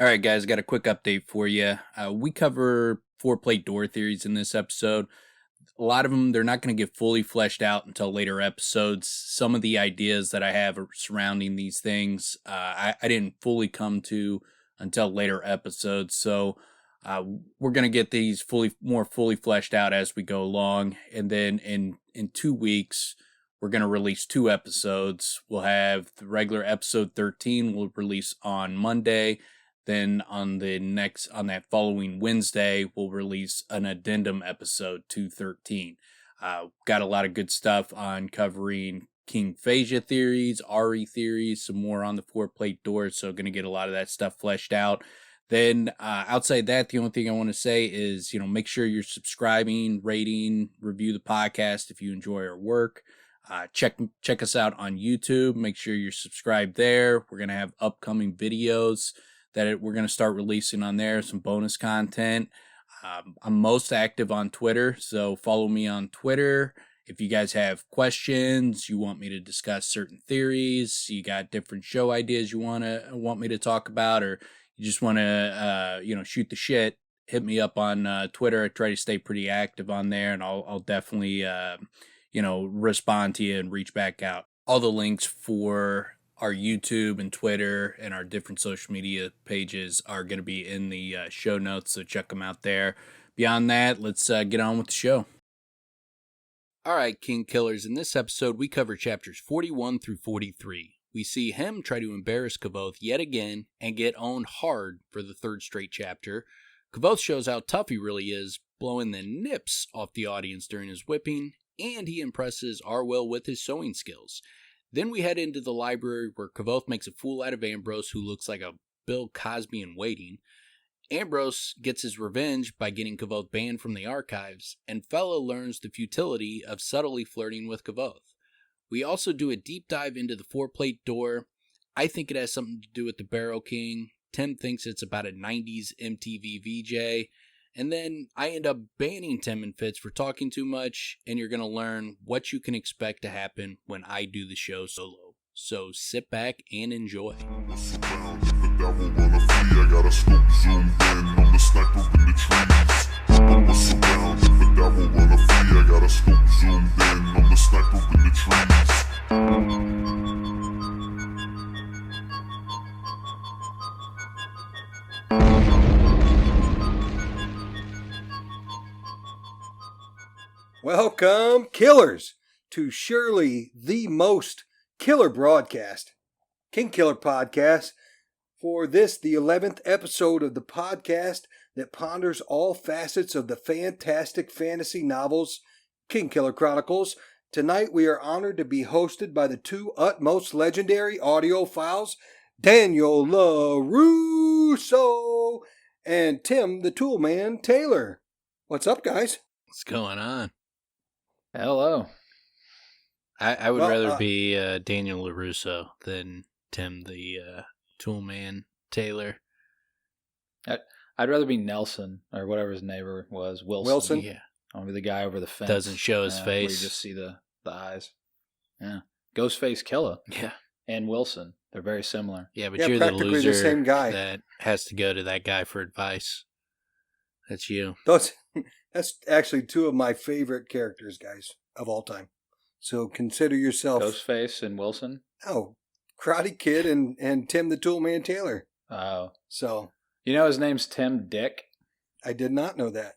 All right, guys, got a quick update for you. We cover four-plate door theories in this episode. A lot of them, they're not going to get fully fleshed out until later episodes. Some of the ideas that I have surrounding these things, I didn't fully come to until later episodes. So we're going to get these more fully fleshed out as we go along. And then in 2 weeks, we're going to release 2 episodes. We'll have the regular episode 13 we'll release on Monday. Then on that following Wednesday, we'll release an addendum episode 213. Got a lot of good stuff on covering King Kvothe theories, Arwyl theories, some more on the four-plate doors. So going to get a lot of that stuff fleshed out. Then outside that, the only thing I want to say is, make sure you're subscribing, rating, review the podcast if you enjoy our work. Check us out on YouTube. Make sure you're subscribed there. We're going to have upcoming videos that we're going to start releasing on there, some bonus content. I'm most active on Twitter, so follow me on Twitter. If you guys have questions, you want me to discuss certain theories, you got different show ideas you want me to talk about, or you just want to shoot the shit, hit me up on Twitter. I try to stay pretty active on there, and I'll definitely respond to you and reach back out. All the links for our YouTube and Twitter and our different social media pages are going to be in the show notes, so check them out there. Beyond that, let's get on with the show. All right, King Killers, in this episode, we cover chapters 41 through 43. We see Hemme try to embarrass Kvothe yet again and get owned hard for the 3rd straight chapter. Kvothe shows how tough he really is, blowing the nips off the audience during his whipping, and he impresses Arwyl with his sewing skills. Then we head into the library where Kvothe makes a fool out of Ambrose, who looks like a Bill Cosby in waiting. Ambrose gets his revenge by getting Kvothe banned from the archives, and Fela learns the futility of subtly flirting with Kvothe. We also do a deep dive into the four-plate door. I think it has something to do with the Barrow King. Tim thinks it's about a 90s MTV VJ. And then I end up banning Tim and Fitz for talking too much, and you're going to learn what you can expect to happen when I do the show solo. So sit back and enjoy. Welcome, killers, to surely the most killer broadcast, King Killer Podcast, for this, the 11th episode of the podcast that ponders all facets of the fantastic fantasy novels, King Killer Chronicles. Tonight we are honored to be hosted by the 2 utmost legendary audiophiles, Daniel LaRusso and Tim the Toolman Taylor. What's up, guys? What's going on? Hello. I would rather be Daniel LaRusso than Tim the Toolman Taylor. I'd rather be Nelson, or whatever his neighbor was. Wilson? Yeah. I'll be the guy over the fence. Doesn't show his face. Where you just see the eyes. Yeah. Ghostface Killer. Yeah. And Wilson. They're very similar. Yeah, but you're the loser the same guy that has to go to that guy for advice. That's you. That's actually 2 of my favorite characters, guys, of all time. So consider yourself... Ghostface and Wilson? Oh, Karate Kid and Tim the Toolman Taylor. Oh. So... You know his name's Tim Dick? I did not know that.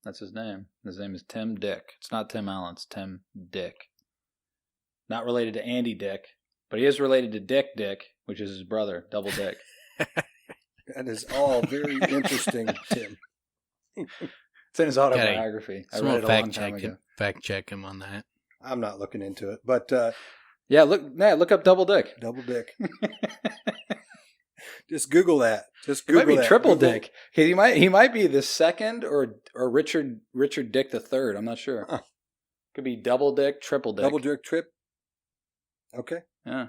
That's his name. His name is Tim Dick. It's not Tim Allen. It's Tim Dick. Not related to Andy Dick, but he is related to Dick, which is his brother, Double Dick. That is all very interesting, Tim. It's in his autobiography. I read it a long time ago. Fact check him on that. I'm not looking into it, but look up Double Dick. Double Dick. Just Google that. Just Google that. It might be Triple Dick. He might be the second or Richard Dick the third. I'm not sure. Huh. Could be Double Dick, Triple Dick. Double Dick, Trip. Okay. Yeah,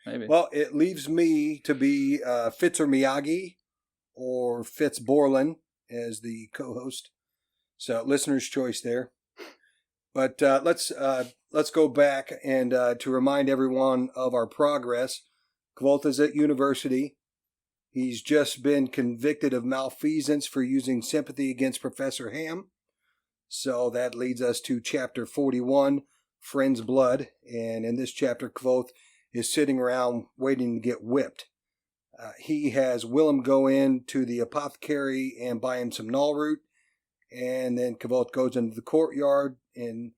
maybe. Well, it leaves me to be Fitz or Miyagi or Fitz Borland as the co-host. So listener's choice there. But let's go back and to remind everyone of our progress. Kvothe is at university. He's just been convicted of malfeasance for using sympathy against Professor Hemme. So that leads us to chapter 41, Friend's Blood. And in this chapter, Kvothe is sitting around waiting to get whipped. He has Willem go in to the apothecary and buy him some null root. And then Kvothe goes into the courtyard, and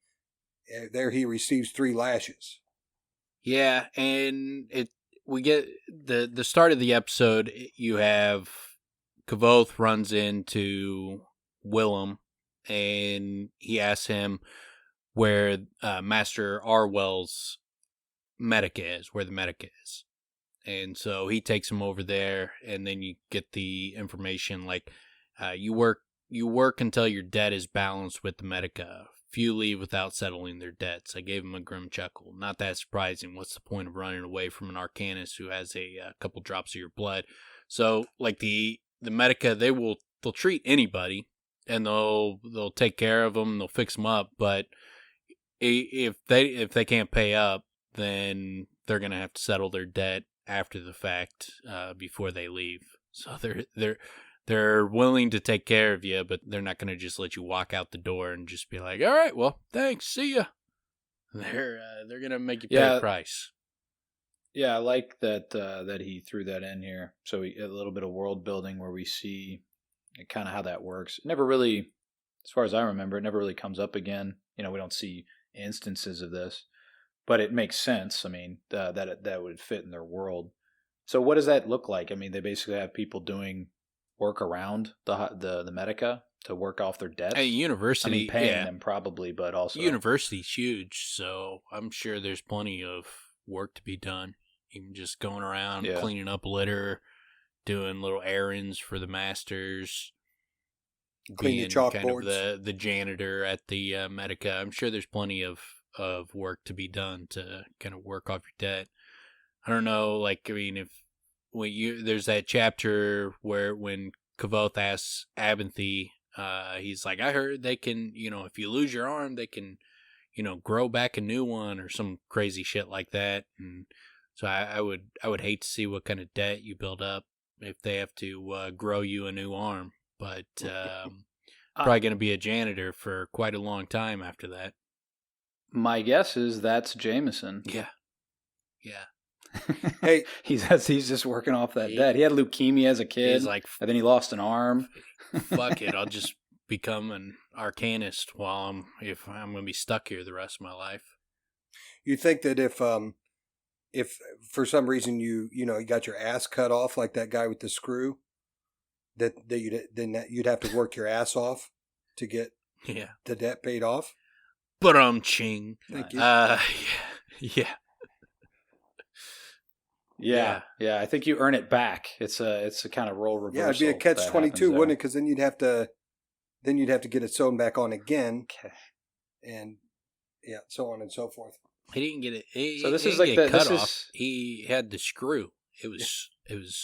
there he receives 3 lashes. Yeah, and we get the start of the episode. You have Kvothe runs into Willem, and he asks him where Master Arwyl's medic is, where the medic is. And so he takes him over there, and then you get the information like you work until your debt is balanced with the medica. Few leave without settling their debts. I gave him a grim chuckle. Not that surprising. What's the point of running away from an arcanist who has a couple drops of your blood? So, like the medica, they'll treat anybody, and they'll take care of them. They'll fix them up. But if they can't pay up, then they're gonna have to settle their debt after the fact before they leave. So they're willing to take care of you, but they're not going to just let you walk out the door and just be like, all right, well, thanks, see ya. They're going to make you pay a price. Yeah, I like that he threw that in here. So a little bit of world building where we see kind of how that works. It never really, as far as I remember, it never really comes up again. We don't see instances of this, but it makes sense. I mean, that would fit in their world. So what does that look like? I mean, they basically have people doing work around the medica to work off their debts. Hey, university, I mean, paying them probably, but also university's huge, so I'm sure there's plenty of work to be done. Even just going around cleaning up litter, doing little errands for the masters, cleaning the chalkboards. Kind of the janitor at the medica. I'm sure there's plenty of work to be done to kind of work off your debt. I don't know, like, I mean, there's that chapter when Kvothe asks Abinthy, he's like, I heard they can, if you lose your arm, they can, grow back a new one or some crazy shit like that. And so I would hate to see what kind of debt you build up if they have to grow you a new arm. But probably going to be a janitor for quite a long time after that. My guess is that's Jameson. Yeah. Hey, he's just working off that debt. He had leukemia as a kid, he's like, and then he lost an arm. Fuck it, I'll just become an arcanist if I'm going to be stuck here the rest of my life. You think that if for some reason you got your ass cut off like that guy with the screw, that you'd have to work your ass off to get the debt paid off? But ching. Thank you. Yeah. I think you earn it back. It's a kind of role reversal. Yeah, it'd be a catch-22, wouldn't it? Because then you'd have to get it sewn back on again, and so on and so forth. He didn't get it. So this is like the cut off. He had the screw. It was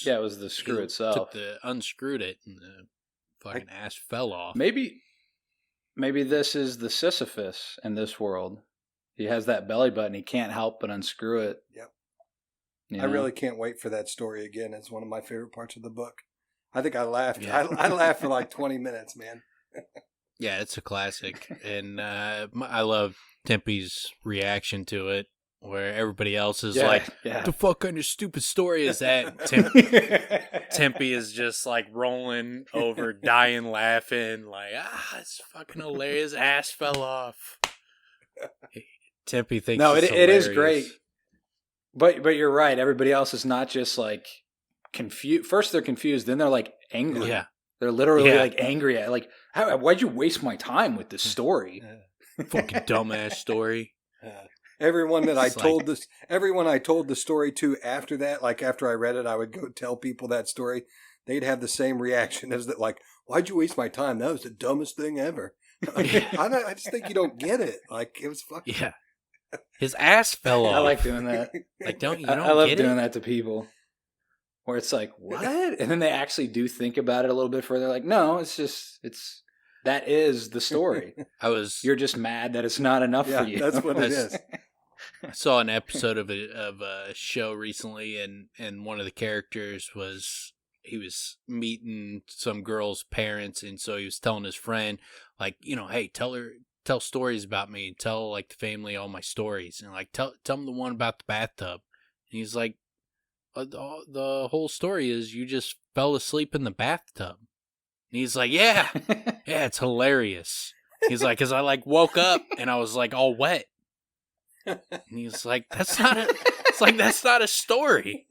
the screw itself. Unscrewed it, and the fucking ass fell off. Maybe this is the Sisyphus in this world. He has that belly button. He can't help but unscrew it. Yep. I really can't wait for that story again. It's one of my favorite parts of the book. I think I laughed. Yeah. I laughed for like 20 minutes, man. Yeah, it's a classic. And I love Tempe's reaction to it, where everybody else is like, what the fuck kind of stupid story is that? Tempe is just like rolling over, dying laughing, like, it's fucking hilarious. Ass fell off. Tempe thinks it is great. But you're right. Everybody else is not just like confused. First they're confused, then they're like angry. Yeah. They're literally like angry at like, why'd you waste my time with this story? Fucking dumbass story. Everyone I told the story to after that, like after I read it, I would go tell people that story. They'd have the same reaction as that, like, why'd you waste my time? That was the dumbest thing ever. I just think you don't get it. Like, it was fucking. Yeah. His ass fell off. I like doing that. Like, I love doing that to people. Where it's like, what? And then they actually do think about it a little bit further. Like, no, that is the story. You're just mad that it's not enough for you. That's what it is. I saw an episode of a show recently, and one of the characters was he was meeting some girl's parents, and so he was telling his friend, like, hey, tell stories about me, tell like the family all my stories, and like tell them the one about the bathtub. And he's like, the whole story is you just fell asleep in the bathtub. And he's like, yeah, it's hilarious. He's like, because I like woke up and I was like all wet. And he's like, that's not a story.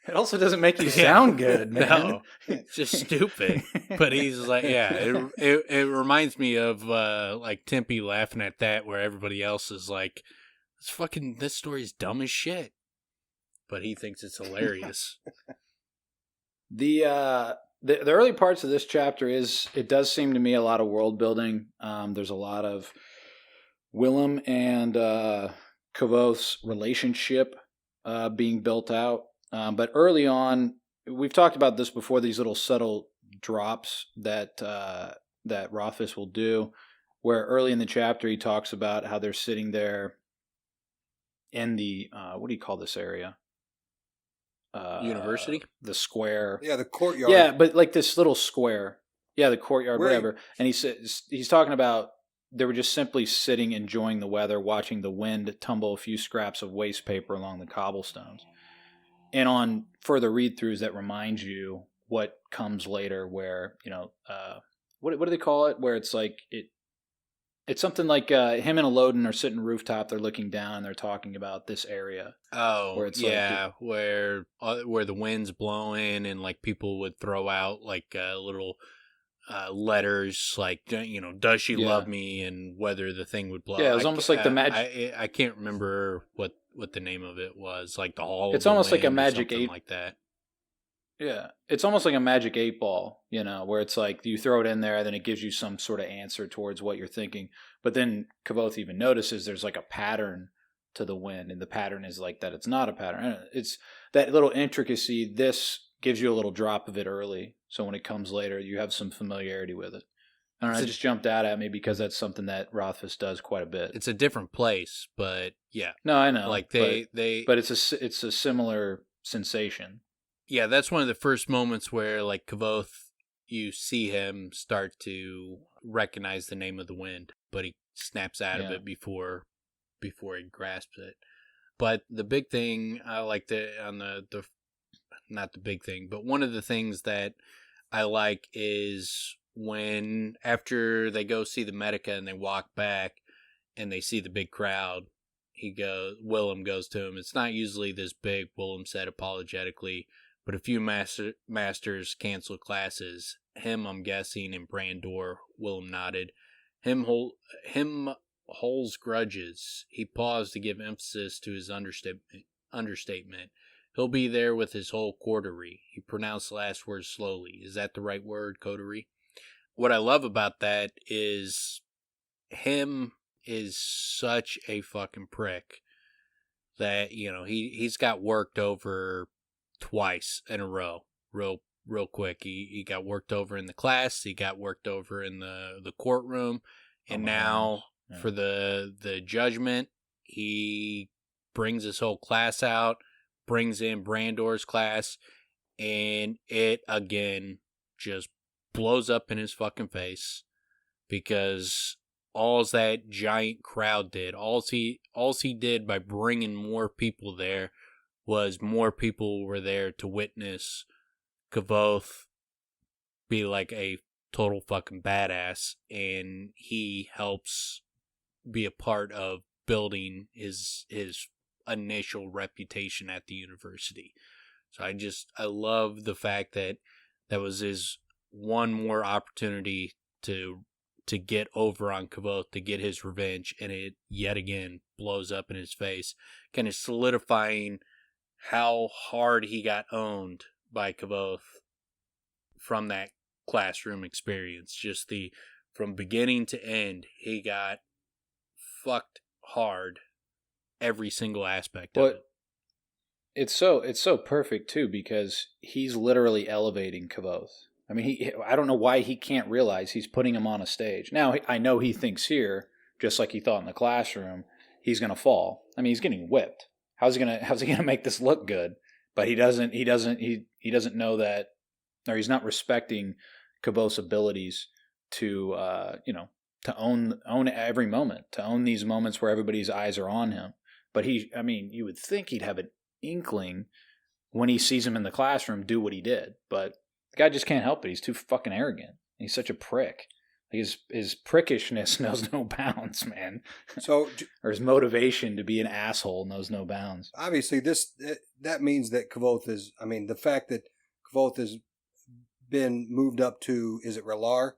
It also doesn't make you sound good, man. No, it's just stupid. But he's like, it reminds me of like Tempe laughing at that, where everybody else is like, this story's dumb as shit. But he thinks it's hilarious. The early parts of this chapter it does seem to me a lot of world building. There's a lot of Willem and Kvothe's relationship being built out. But early on, we've talked about this before, these little subtle drops that Rothfuss will do, where early in the chapter he talks about how they're sitting there in the, what do you call this area? University? The square. Yeah, the courtyard. Yeah, but like this little square. Yeah, the courtyard, whatever. And he's talking about they were just simply sitting, enjoying the weather, watching the wind tumble a few scraps of waste paper along the cobblestones. And on further read-throughs, that reminds you what comes later, where, what do they call it? Where it's like, it's something like him and Elodin are sitting rooftop, they're looking down, and they're talking about this area. Oh, where it's where the wind's blowing, and like people would throw out like little letters, like, does she love me, and whether the thing would blow. Yeah, it was almost like the magic. I can't remember what the name of it was, like the Hall. It's almost like a magic 8 like that. Yeah, it's almost like a magic 8 ball, where it's like you throw it in there, then it gives you some sort of answer towards what you're thinking. But then Kvothe even notices there's like a pattern to the wind, and the pattern is like that it's not a pattern. It's that little intricacy. This gives you a little drop of it early, so when it comes later, you have some familiarity with it. I don't know, it just jumped out at me because that's something that Rothfuss does quite a bit. It's a different place, but yeah. No, I know. Like but it's a similar sensation. Yeah, that's one of the first moments where, like, Kvothe, you see him start to recognize the name of the wind, but he snaps out of it before he grasps it. But the big thing I like not the big thing, but one of the things that I like is when, after they go see the Medica and they walk back and they see the big crowd, Willem goes to him. It's not usually this big, Willem said apologetically, but a few masters canceled classes. Him, I'm guessing, and Brandor. Willem nodded. Him holds grudges. He paused to give emphasis to his understatement. He'll be there with his whole coterie. He pronounced the last word slowly. Is that the right word, coterie? What I love about that is him is such a fucking prick that, he's got worked over twice in a row, real quick. He got worked over in the class, he got worked over in the courtroom, and now for the judgment, he brings his whole class out, brings in Brandor's class, and it again just blows up in his fucking face, because all that giant crowd did, all he did by bringing more people there was more people were there to witness Kvothe be like a total fucking badass, and he helps be a part of building his initial reputation at the university. So I love the fact that was his one more opportunity to get over on Kvothe, to get his revenge, and it yet again blows up in his face, kind of solidifying how hard he got owned by Kvothe from that classroom experience. Just from beginning to end, he got fucked hard every single aspect of it. It's so perfect too, because he's literally elevating Kvothe. I mean, I don't know why he can't realize he's putting him on a stage. Now, I know he thinks here, just like he thought in the classroom, he's going to fall. I mean, he's getting whipped. How's he gonna make this look good? but he doesn't know that, or he's not respecting Kvothe's abilities to to own every moment, to own these moments where everybody's eyes are on him. But you would think he'd have an inkling when he sees him in the classroom do what he did, but the guy just can't help it. He's too fucking arrogant. He's such a prick. His prickishness knows no bounds, man. So, or his motivation to be an asshole knows no bounds. Obviously, that means that Kvothe is. I mean, the fact that Kvothe has been moved up to, is it Relar?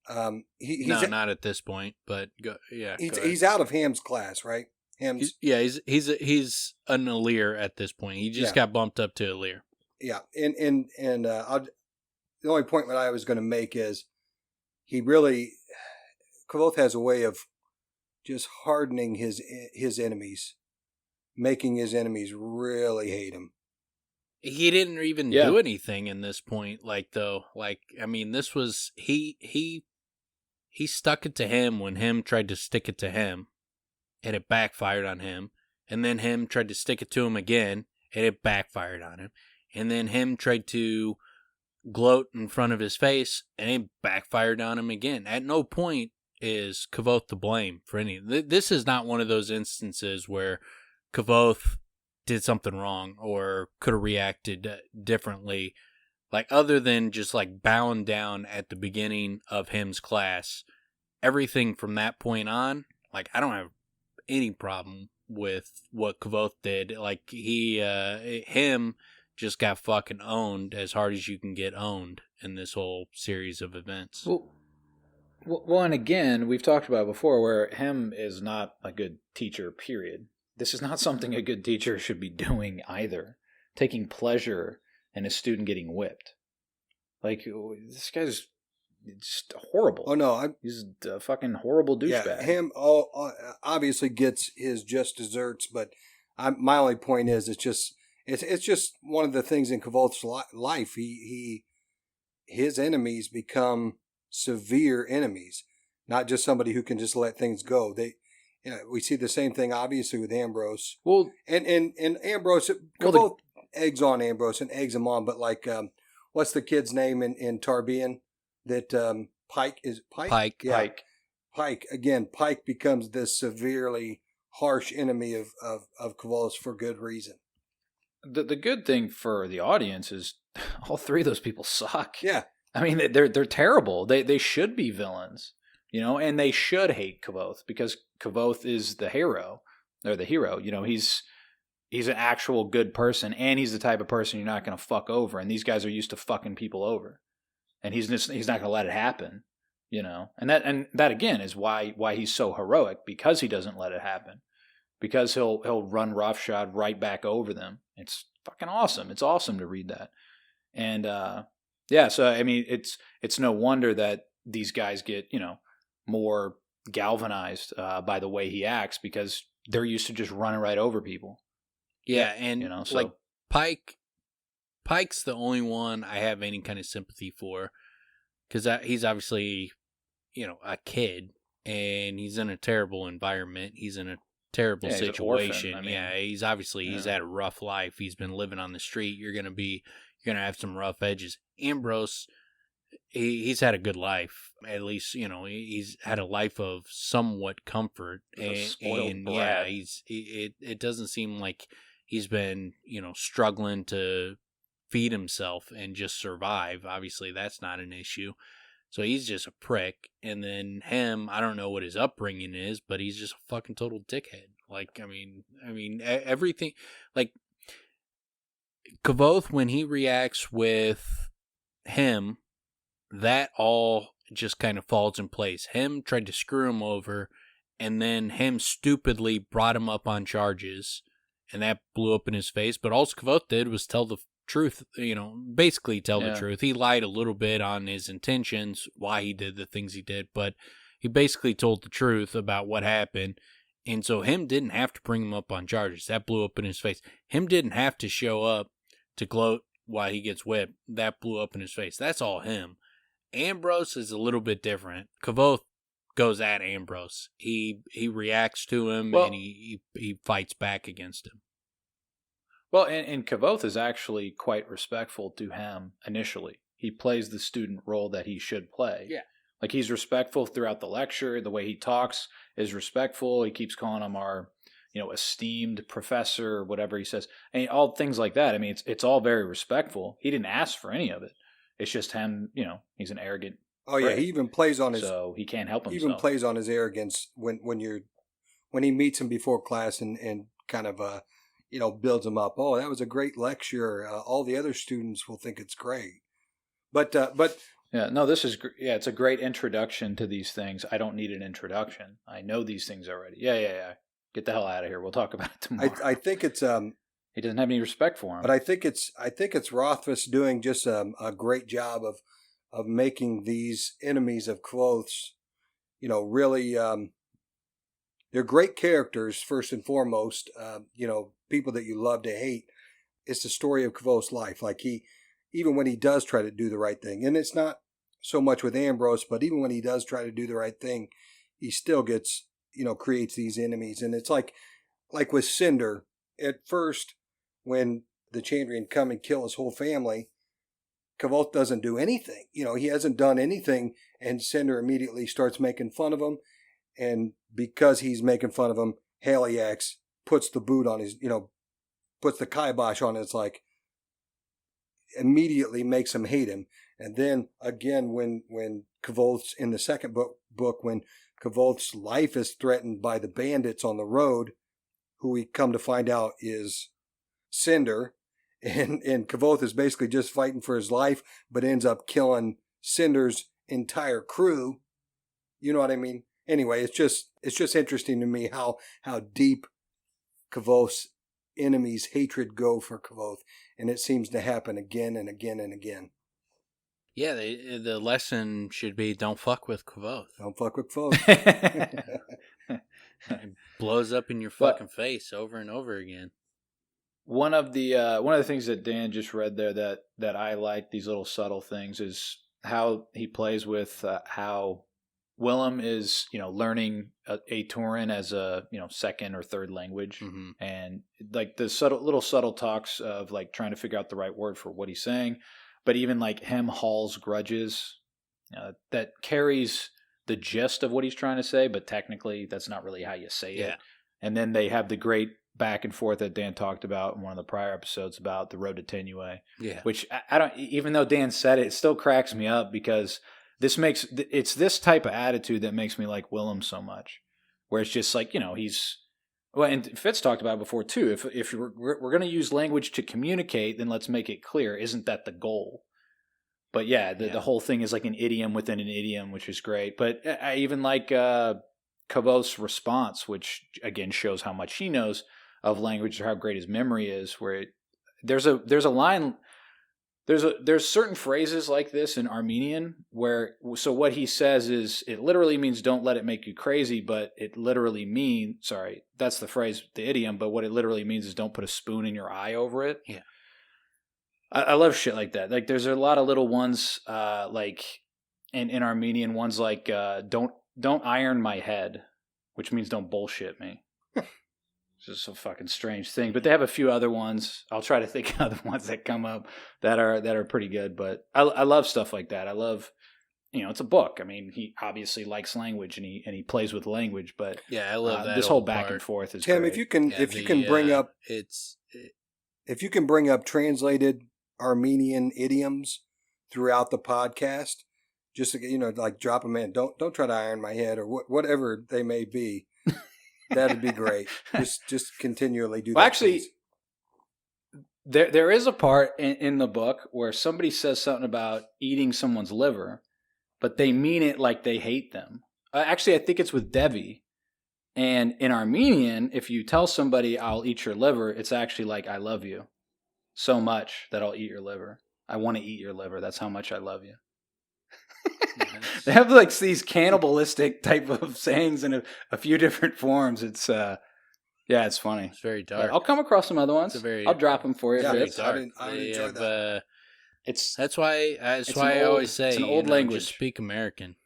Not at this point, but he's out of Hemme's class, right? Hemme's. He's an Alir at this point. He just got bumped up to Alir. Yeah, and the only point that I was going to make is Kvothe has a way of just hardening his enemies, making his enemies really hate him. He didn't even do anything in this point, this was he stuck it to him when him tried to stick it to him, and it backfired on him, and then him tried to stick it to him again, and it backfired on him, and then him tried to gloat in front of his face, and it backfired on him again. At no point is Kvothe to blame for any. This is not one of those instances where Kvothe did something wrong or could have reacted differently, other than just bowing down at the beginning of Hemme's class. Everything from that point on, I don't have any problem with what Kvothe did. Hemme just got fucking owned as hard as you can get owned in this whole series of events. Well, and again, we've talked about it before, where Hemme is not a good teacher, period. This is not something a good teacher should be doing either. Taking pleasure in a student getting whipped. This guy's just horrible. Oh, no. He's a fucking horrible douchebag. Yeah, Hemme obviously gets his just desserts, but my only point is it's just one of the things in Kvothe's life. His enemies become severe enemies, not just somebody who can just let things go. We see the same thing obviously with Ambrose. Well, and Ambrose, Kvothe eggs on Ambrose and eggs him on, but what's the kid's name in Tarbean? That Pike is Pike. Pike. Yeah. Pike again. Pike becomes this severely harsh enemy of Kvothe's for good reason. The good thing for the audience is all three of those people suck. Yeah. I mean, they're terrible. They should be villains, and they should hate Kvothe because Kvothe is the hero. He's an actual good person, and he's the type of person you're not going to fuck over. And these guys are used to fucking people over, and he's not going to let it happen, And that again is why he's so heroic, because he doesn't let it happen, because he'll run roughshod right back over them. It's fucking awesome. It's awesome to read that, and so I mean, it's no wonder that these guys get more galvanized by the way he acts, because they're used to just running right over people. Yeah, and Pike's the only one I have any kind of sympathy for, because he's obviously a kid, and he's in a terrible environment. He's in a terrible situation. He's obviously he's had a rough life. He's been living on the street. You're gonna have some rough edges. Ambrose, he's had a good life. At least he's had a life of somewhat comfort. And yeah, it doesn't seem like he's been struggling to feed himself and just survive. Obviously, that's not an issue. So he's just a prick. And then Hemme, I don't know what his upbringing is, but he's just a fucking total dickhead. Everything. Kvothe, when he reacts with Hemme, that all just kind of falls in place. Hemme tried to screw him over, and then Hemme stupidly brought him up on charges, and that blew up in his face. But all Kvothe did was tell the truth, basically tell the truth. He lied a little bit on his intentions, why he did the things he did, but he basically told the truth about what happened. And so Hemme didn't have to bring him up on charges. That blew up in his face. Hemme didn't have to show up to gloat while he gets whipped. That blew up in his face. That's all Hemme. Ambrose is a little bit different. Kvothe goes at Ambrose. He reacts to him, and he fights back against him. Well, and Kvothe is actually quite respectful to Hemme initially. He plays the student role that he should play. Yeah. Like, he's respectful throughout the lecture. The way he talks is respectful. He keeps calling him our, esteemed professor or whatever he says. And all things like that. I mean, it's all very respectful. He didn't ask for any of it. It's just him, he's an arrogant. Oh yeah, he even plays on his. So he can't help himself. Even plays on his arrogance when he meets him before class and kind of builds him up. Oh, that was a great lecture. All the other students will think it's great. But yeah, no, it's a great introduction to these things. I don't need an introduction. I know these things already. Yeah. Get the hell out of here. We'll talk about it tomorrow. I think it's he doesn't have any respect for him. But I think it's Rothfuss doing just a great job of making these enemies of Kvothe's, really they're great characters first and foremost. People that you love to hate. It's the story of Kvothe's life. Like even when he does try to do the right thing, and it's not so much with Ambrose, but even when he does try to do the right thing, he still gets, creates these enemies. And it's like with Cinder, at first, when the Chandrian come and kill his whole family, Kvothe doesn't do anything. He hasn't done anything, and Cinder immediately starts making fun of him. And because he's making fun of him, Haliax puts the boot on his, puts the kibosh on it. It's like, immediately makes him hate him. And then again, when Kvothe's in the second book, when Kvothe's life is threatened by the bandits on the road, who we come to find out is Cinder, and Kvothe is basically just fighting for his life, but ends up killing Cinder's entire crew. You know what I mean? Anyway, it's just interesting to me how deep Kvothe's enemies' hatred go for Kvothe, and it seems to happen again and again and again. Yeah, the lesson should be don't fuck with Kvothe. Don't fuck with Kvothe. It blows up in your fucking face over and over again. One of the things that Dan just read there that I like, these little subtle things, is how he plays with how Willem is, learning a Turin as a, second or third language. Mm-hmm. And like the little subtle talks of like trying to figure out the right word for what he's saying. But even like him hauls grudges, that carries the gist of what he's trying to say, but technically that's not really how you say it. And then they have the great back and forth that Dan talked about in one of the prior episodes about the road to Tenue. Yeah. Which I don't, even though Dan said it still cracks me up because it's this type of attitude that makes me like Willem so much, where it's just like, and Fitz talked about it before too. If we're going to use language to communicate, then let's make it clear. Isn't that the goal? But the whole thing is like an idiom within an idiom, which is great. But I even like Kvothe's response, which again shows how much he knows of language or how great his memory is. Where there's a line. There's certain phrases like this in Armenian so what he says is it literally means don't let it make you crazy, but it literally means, that's the phrase, the idiom, but what it literally means is don't put a spoon in your eye over it. Yeah. I love shit like that. Like there's a lot of little ones like in Armenian, ones like don't iron my head, which means don't bullshit me. It's just a fucking strange thing, but they have a few other ones. I'll try to think of other ones that come up that are pretty good. But I love stuff like that. I love, it's a book. I mean, he obviously likes language and he plays with language. But yeah, I love that. This whole back and forth is Tim, great. if you can bring up translated Armenian idioms throughout the podcast, just to, like drop them in. Don't try to iron my head or whatever they may be. That'd be great. Just continually do that. Well, actually, there is a part in the book where somebody says something about eating someone's liver, but they mean it like they hate them. Actually, I think it's with Devi. And in Armenian, if you tell somebody, I'll eat your liver, it's actually like, I love you so much that I'll eat your liver. I want to eat your liver. That's how much I love you. They have like these cannibalistic type of sayings in a few different forms. It's it's funny. It's very dark. I'll come across some other ones. I'll drop them for you. Yeah, it's dark. I enjoy that. That's why I always say it's an old language. Just speak American.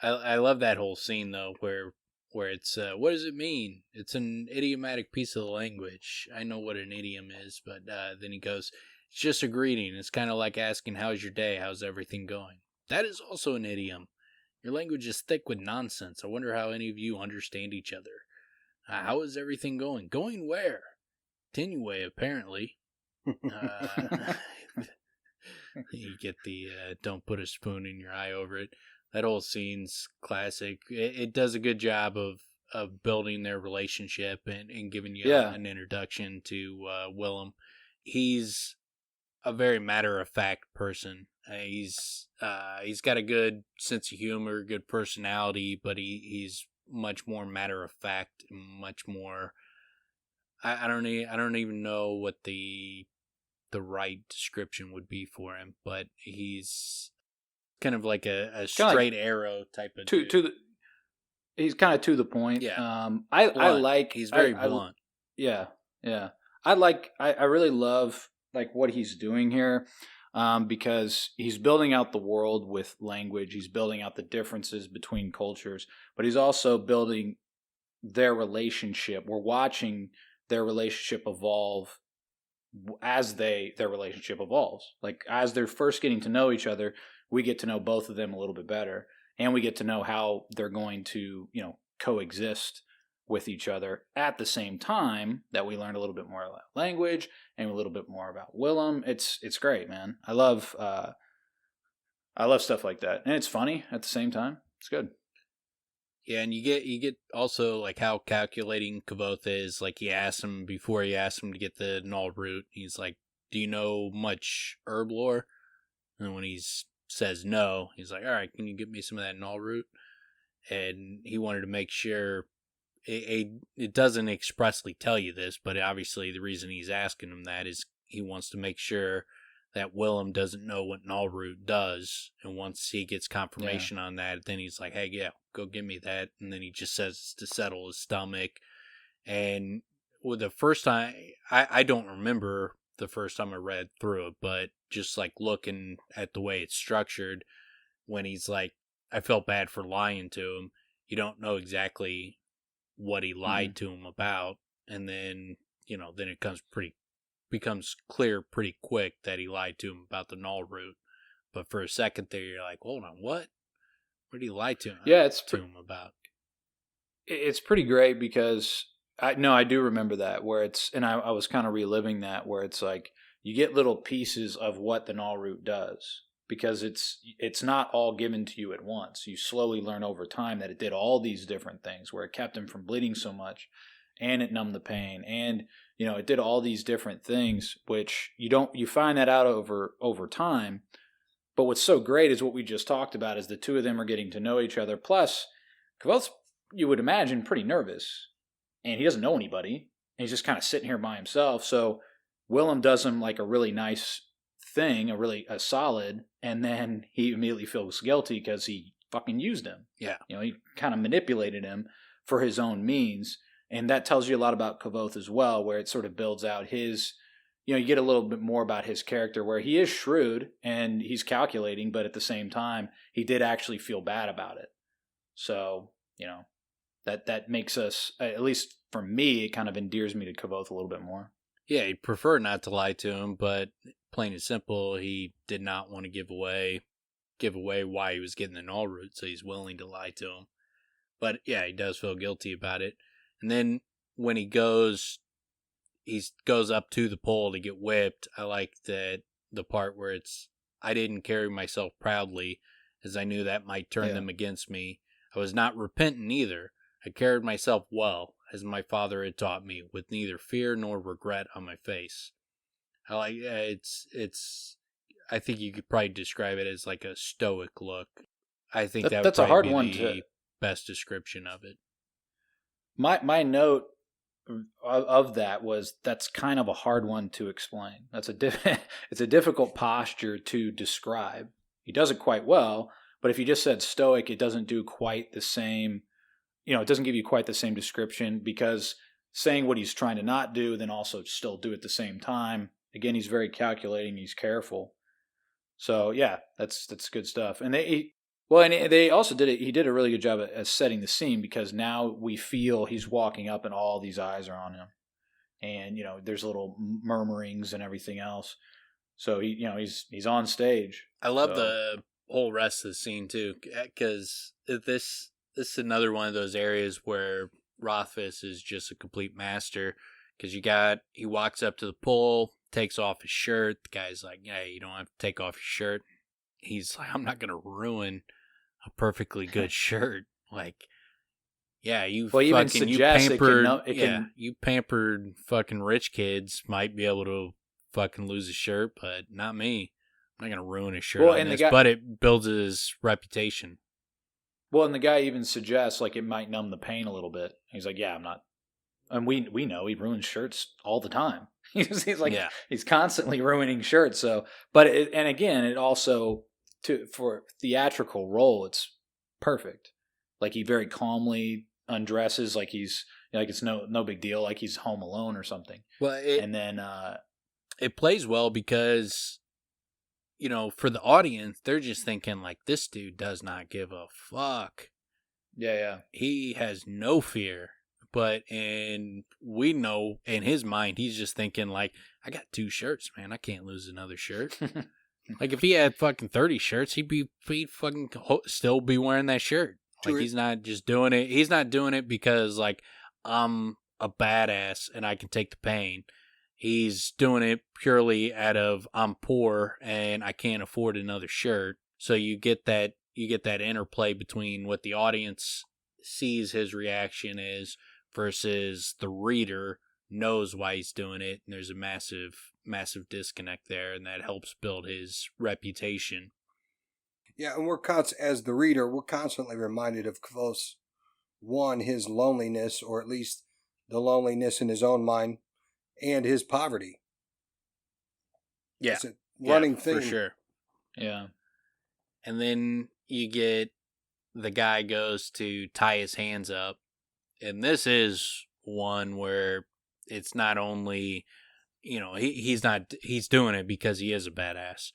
I love that whole scene though, where where it's, what does it mean? It's an idiomatic piece of the language. I know what an idiom is, but then he goes, it's just a greeting. It's kind of like asking, how's your day? How's everything going? That is also an idiom. Your language is thick with nonsense. I wonder how any of you understand each other. How is everything going? Going where? Tinway, apparently. You get the don't put a spoon in your eye over it. That whole scene's classic. It does a good job of building their relationship and giving you an introduction to Willem. He's a very matter-of-fact person. He's got a good sense of humor, good personality, but he's much more matter-of-fact, much more. I don't even know what the right description would be for him, but he's kind of like a straight arrow type of dude. He's kind of to the point. Yeah. He's very blunt. Yeah. I really love like what he's doing here, because he's building out the world with language. He's building out the differences between cultures, but he's also building their relationship. We're watching their relationship evolve as their relationship evolves. Like as they're first getting to know each other, we get to know both of them a little bit better, and we get to know how they're going to, coexist with each other at the same time that we learn a little bit more about language and a little bit more about Willem. It's great, man. I love stuff like that, and it's funny at the same time. It's good. Yeah, and you get also like how calculating Kvothe is. Like before he asks him to get the null root, he's like, "Do you know much herb lore?" And when he says no, he's like, "All right, can you get me some of that null root?" And he wanted to make sure it doesn't expressly tell you this, but obviously the reason he's asking him that is he wants to make sure that Willem doesn't know what null root does, and once he gets confirmation on that, then he's like, hey, yeah, go give me that, and then he just says it's to settle his stomach. And the first time, I don't remember the first time I read through it, but just like looking at the way it's structured, when he's like, I felt bad for lying to him, you don't know exactly what he lied to him about, and then, then it becomes clear pretty quick that he lied to him about the null root. But for a second there, you're like, hold on, what? What did he lie to him? Him about? It's pretty great because I do remember that where it's, and I was kind of reliving that where it's like you get little pieces of what the null root does because it's not all given to you at once. You slowly learn over time that it did all these different things where it kept him from bleeding so much, and it numbed the pain, and it did all these different things, which you find that out over time. But what's so great is what we just talked about is the two of them are getting to know each other. Plus, Kvothe's, you would imagine, pretty nervous, and he doesn't know anybody, and he's just kind of sitting here by himself. So Willem does him like a really nice thing, a solid, and then he immediately feels guilty because he fucking used him. Yeah. He kind of manipulated him for his own means. And that tells you a lot about Kvothe as well, where it sort of builds out his, you get a little bit more about his character, where he is shrewd and he's calculating, but at the same time, he did actually feel bad about it. So, that makes us, at least for me, it kind of endears me to Kvothe a little bit more. Yeah, he'd prefer not to lie to him, but plain and simple, he did not want to give away why he was getting the null root, so he's willing to lie to him. But yeah, he does feel guilty about it. And then when he goes up to the pole to get whipped, I like that the part where it's, I didn't carry myself proudly, as I knew that might turn them against me. I was not repentant either. I carried myself well, as my father had taught me, with neither fear nor regret on my face. I like it's. I think you could probably describe it as like a stoic look. I think that's a hard one the best description of it. My note of that was that's kind of a hard one to explain. It's a difficult posture to describe. He does it quite well, but if you just said stoic, it doesn't do quite the same. It doesn't give you quite the same description, because saying what he's trying to not do, then also still do it at the same time. Again, he's very calculating. He's careful. So yeah, that's good stuff. And Well, and they also did it. He did a really good job at setting the scene, because now we feel he's walking up and all these eyes are on him, and there's little murmurings and everything else. So he's on stage. I love the whole rest of the scene too, because this is another one of those areas where Rothfuss is just a complete master. Because he walks up to the pole, takes off his shirt. The guy's like, "Yeah, you don't have to take off your shirt." He's like, "I'm not gonna ruin a perfectly good shirt." Like, yeah, you pampered fucking rich kids might be able to fucking lose a shirt, but not me. I'm not gonna ruin a shirt on this, but it builds his reputation. Well, and the guy even suggests like it might numb the pain a little bit. He's like, "Yeah, I'm not." And we know he ruins shirts all the time. He's like, he's constantly ruining shirts. So, but it also for theatrical role, it's perfect. Like he very calmly undresses, like he's like it's no big deal, like he's home alone or something. Well, and then it plays well because for the audience, they're just thinking like, this dude does not give a fuck. Yeah. He has no fear. But we know in his mind, he's just thinking like, I got 2 shirts, man. I can't lose another shirt. Like if he had fucking 30 shirts, he'd fucking still be wearing that shirt. Like he's not just doing it. He's not doing it because like I'm a badass and I can take the pain. He's doing it purely out of I'm poor and I can't afford another shirt. So you get that interplay between what the audience sees his reaction is versus the reader knows why he's doing it, and there's a massive disconnect there, and that helps build his reputation. Yeah, and as the reader, we're constantly reminded of Kvothe's, his loneliness, or at least the loneliness in his own mind, and his poverty. Yeah, it's a running thing for sure. Yeah, and then you get the guy goes to tie his hands up. And this is one where it's not only, he's doing it because he is a badass.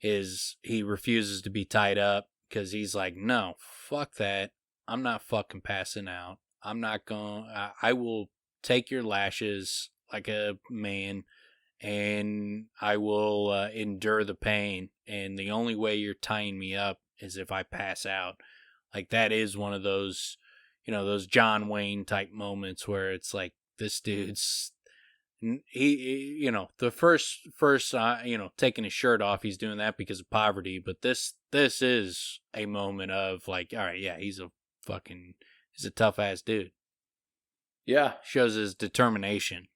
He refuses to be tied up because he's like, no, fuck that. I'm not fucking passing out. I'm not going, I will take your lashes like a man and I will endure the pain. And the only way you're tying me up is if I pass out. Like that is one of those, those John Wayne type moments where it's like this dude's the first taking his shirt off, he's doing that because of poverty, but this is a moment of like, all right, yeah, he's a tough ass dude. Yeah, shows his determination.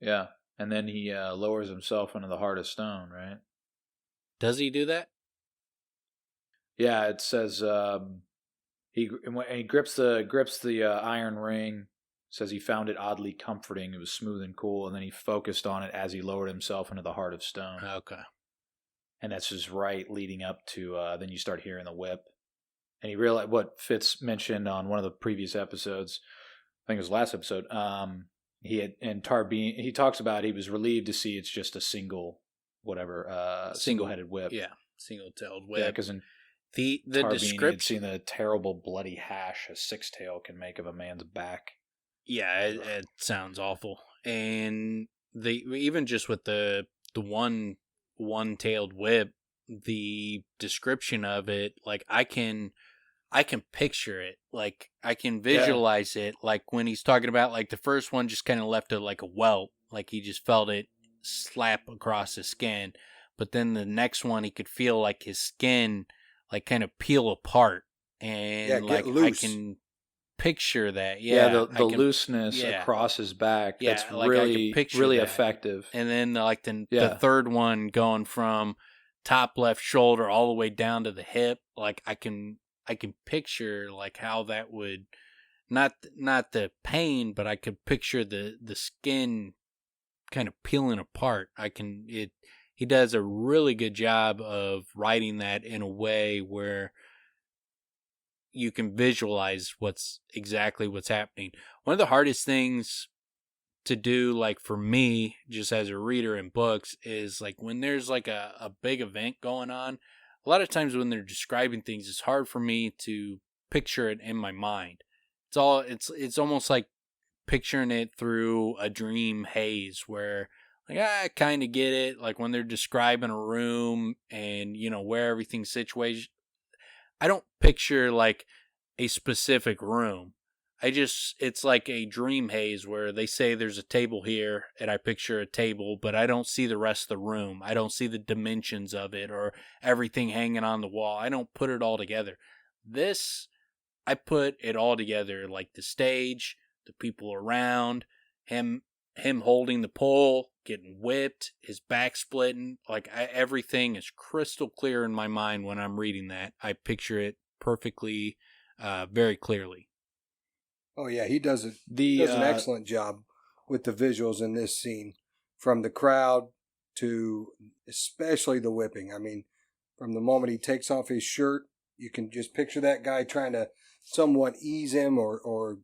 Yeah, and then he lowers himself into the heart of stone, right? Does he do that? Yeah, it says he grips the iron ring. Says he found it oddly comforting. It was smooth and cool, and then he focused on it as he lowered himself into the heart of stone. Okay. And that's just right leading up to then you start hearing the whip, and he realized what Fitz mentioned on one of the previous episodes. I think it was last episode. He talks about he was relieved to see it's just a single-headed whip. Yeah, single-tailed whip. Yeah, because in the Tarbini, description, you'd seen the terrible bloody hash a six-tail can make of a man's back. Yeah, it sounds awful. And even just with the one-tailed whip, the description of it, like I can picture it. Like I can visualize it. Like when he's talking about like the first one just kind of left it like a welt, like he just felt it slap across his skin. But then the next one he could feel like his skin like kind of peel apart, and like loose. I can picture that. The looseness across his back. Yeah, that's like really effective. And then like the third one going from top left shoulder all the way down to the hip. Like I can picture like how that would not the pain, but I could picture the skin kind of peeling apart. He does a really good job of writing that in a way where you can visualize what's happening. One of the hardest things to do, like for me, just as a reader in books, is like when there's like a big event going on, a lot of times when they're describing things, it's hard for me to picture it in my mind. It's almost like picturing it through a dream haze where, like, I kind of get it. Like when they're describing a room and, where everything's situated, I don't picture like a specific room. It's like a dream haze where they say there's a table here and I picture a table, but I don't see the rest of the room. I don't see the dimensions of it or everything hanging on the wall. I don't put it all together. This, I put it all together, like the stage, the people around, him holding the pole, getting whipped, his back splitting. Like everything is crystal clear in my mind when I'm reading that. I picture it perfectly, very clearly. Oh yeah, he does an excellent job with the visuals in this scene, from the crowd to especially the whipping. I mean, from the moment he takes off his shirt, you can just picture that guy trying to somewhat ease him, or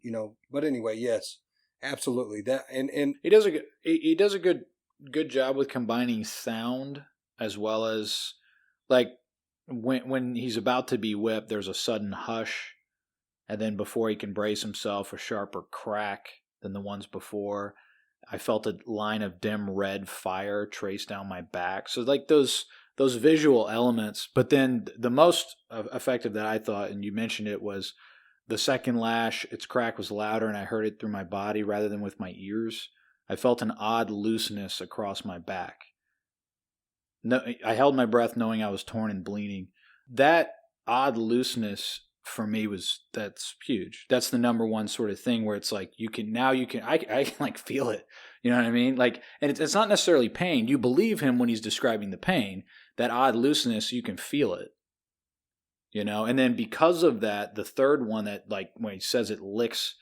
But anyway, yes, absolutely. That and he does a good job with combining sound as well as, like, when he's about to be whipped, there's a sudden hush. And then before he can brace himself, a sharper crack than the ones before. I felt a line of dim red fire trace down my back. So like those visual elements. But then the most effective that I thought, and you mentioned it, was the second lash. Its crack was louder and I heard it through my body rather than with my ears. I felt an odd looseness across my back. No, I held my breath knowing I was torn and bleeding. That odd looseness for me that's huge. That's the number one sort of thing where it's like I can like feel it. You know what I mean? Like, and it's not necessarily pain. You believe him when he's describing the pain. That odd looseness, you can feel it. And then because of that, the third one, that, like, when he says it licked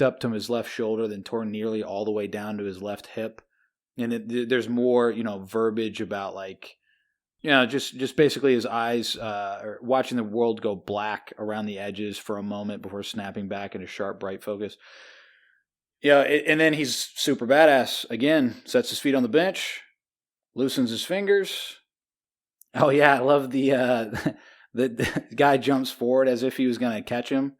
up to his left shoulder, then tore nearly all the way down to his left hip. And there's more, verbiage about, like, just basically his eyes are watching the world go black around the edges for a moment before snapping back into sharp, bright focus. Yeah, and then he's super badass. Again, sets his feet on the bench, loosens his fingers. Oh, yeah, I love the guy jumps forward as if he was going to catch him,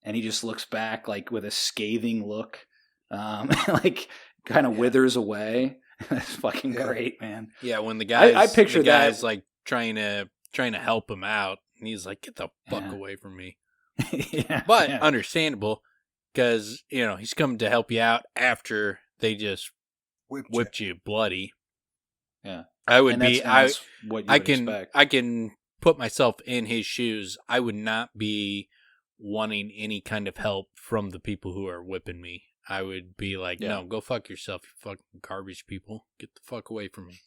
and he just looks back, like, with a scathing look, like, kind of withers away. That's fucking great, man. Yeah, when the guy's that, like trying to help him out, and he's like, "Get the fuck away from me." But understandable, because he's coming to help you out after they just whipped you bloody. Yeah, I would be. That's what you would expect. I can put myself in his shoes. I would not be wanting any kind of help from the people who are whipping me. I would be like, no, go fuck yourself, you fucking garbage people. Get the fuck away from me.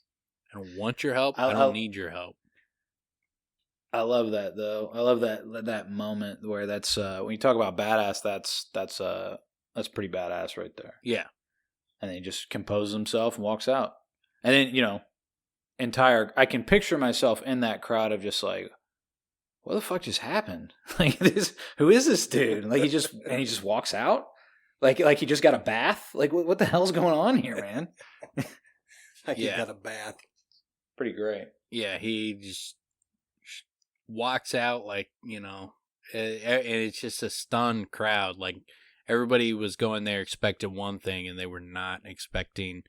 I don't want your help. I don't need your help. I love that, though. I love that moment where that's when you talk about badass, that's pretty badass right there. Yeah. And then he just composes himself and walks out. And then, I can picture myself in that crowd of just like, what the fuck just happened? Like, who is this dude? Like, he just walks out? Like he just got a bath? Like, what the hell's going on here, man? He got a bath. Pretty great. Yeah, he just walks out like, and it's just a stunned crowd. Like, everybody was going there expecting one thing, and they were not expecting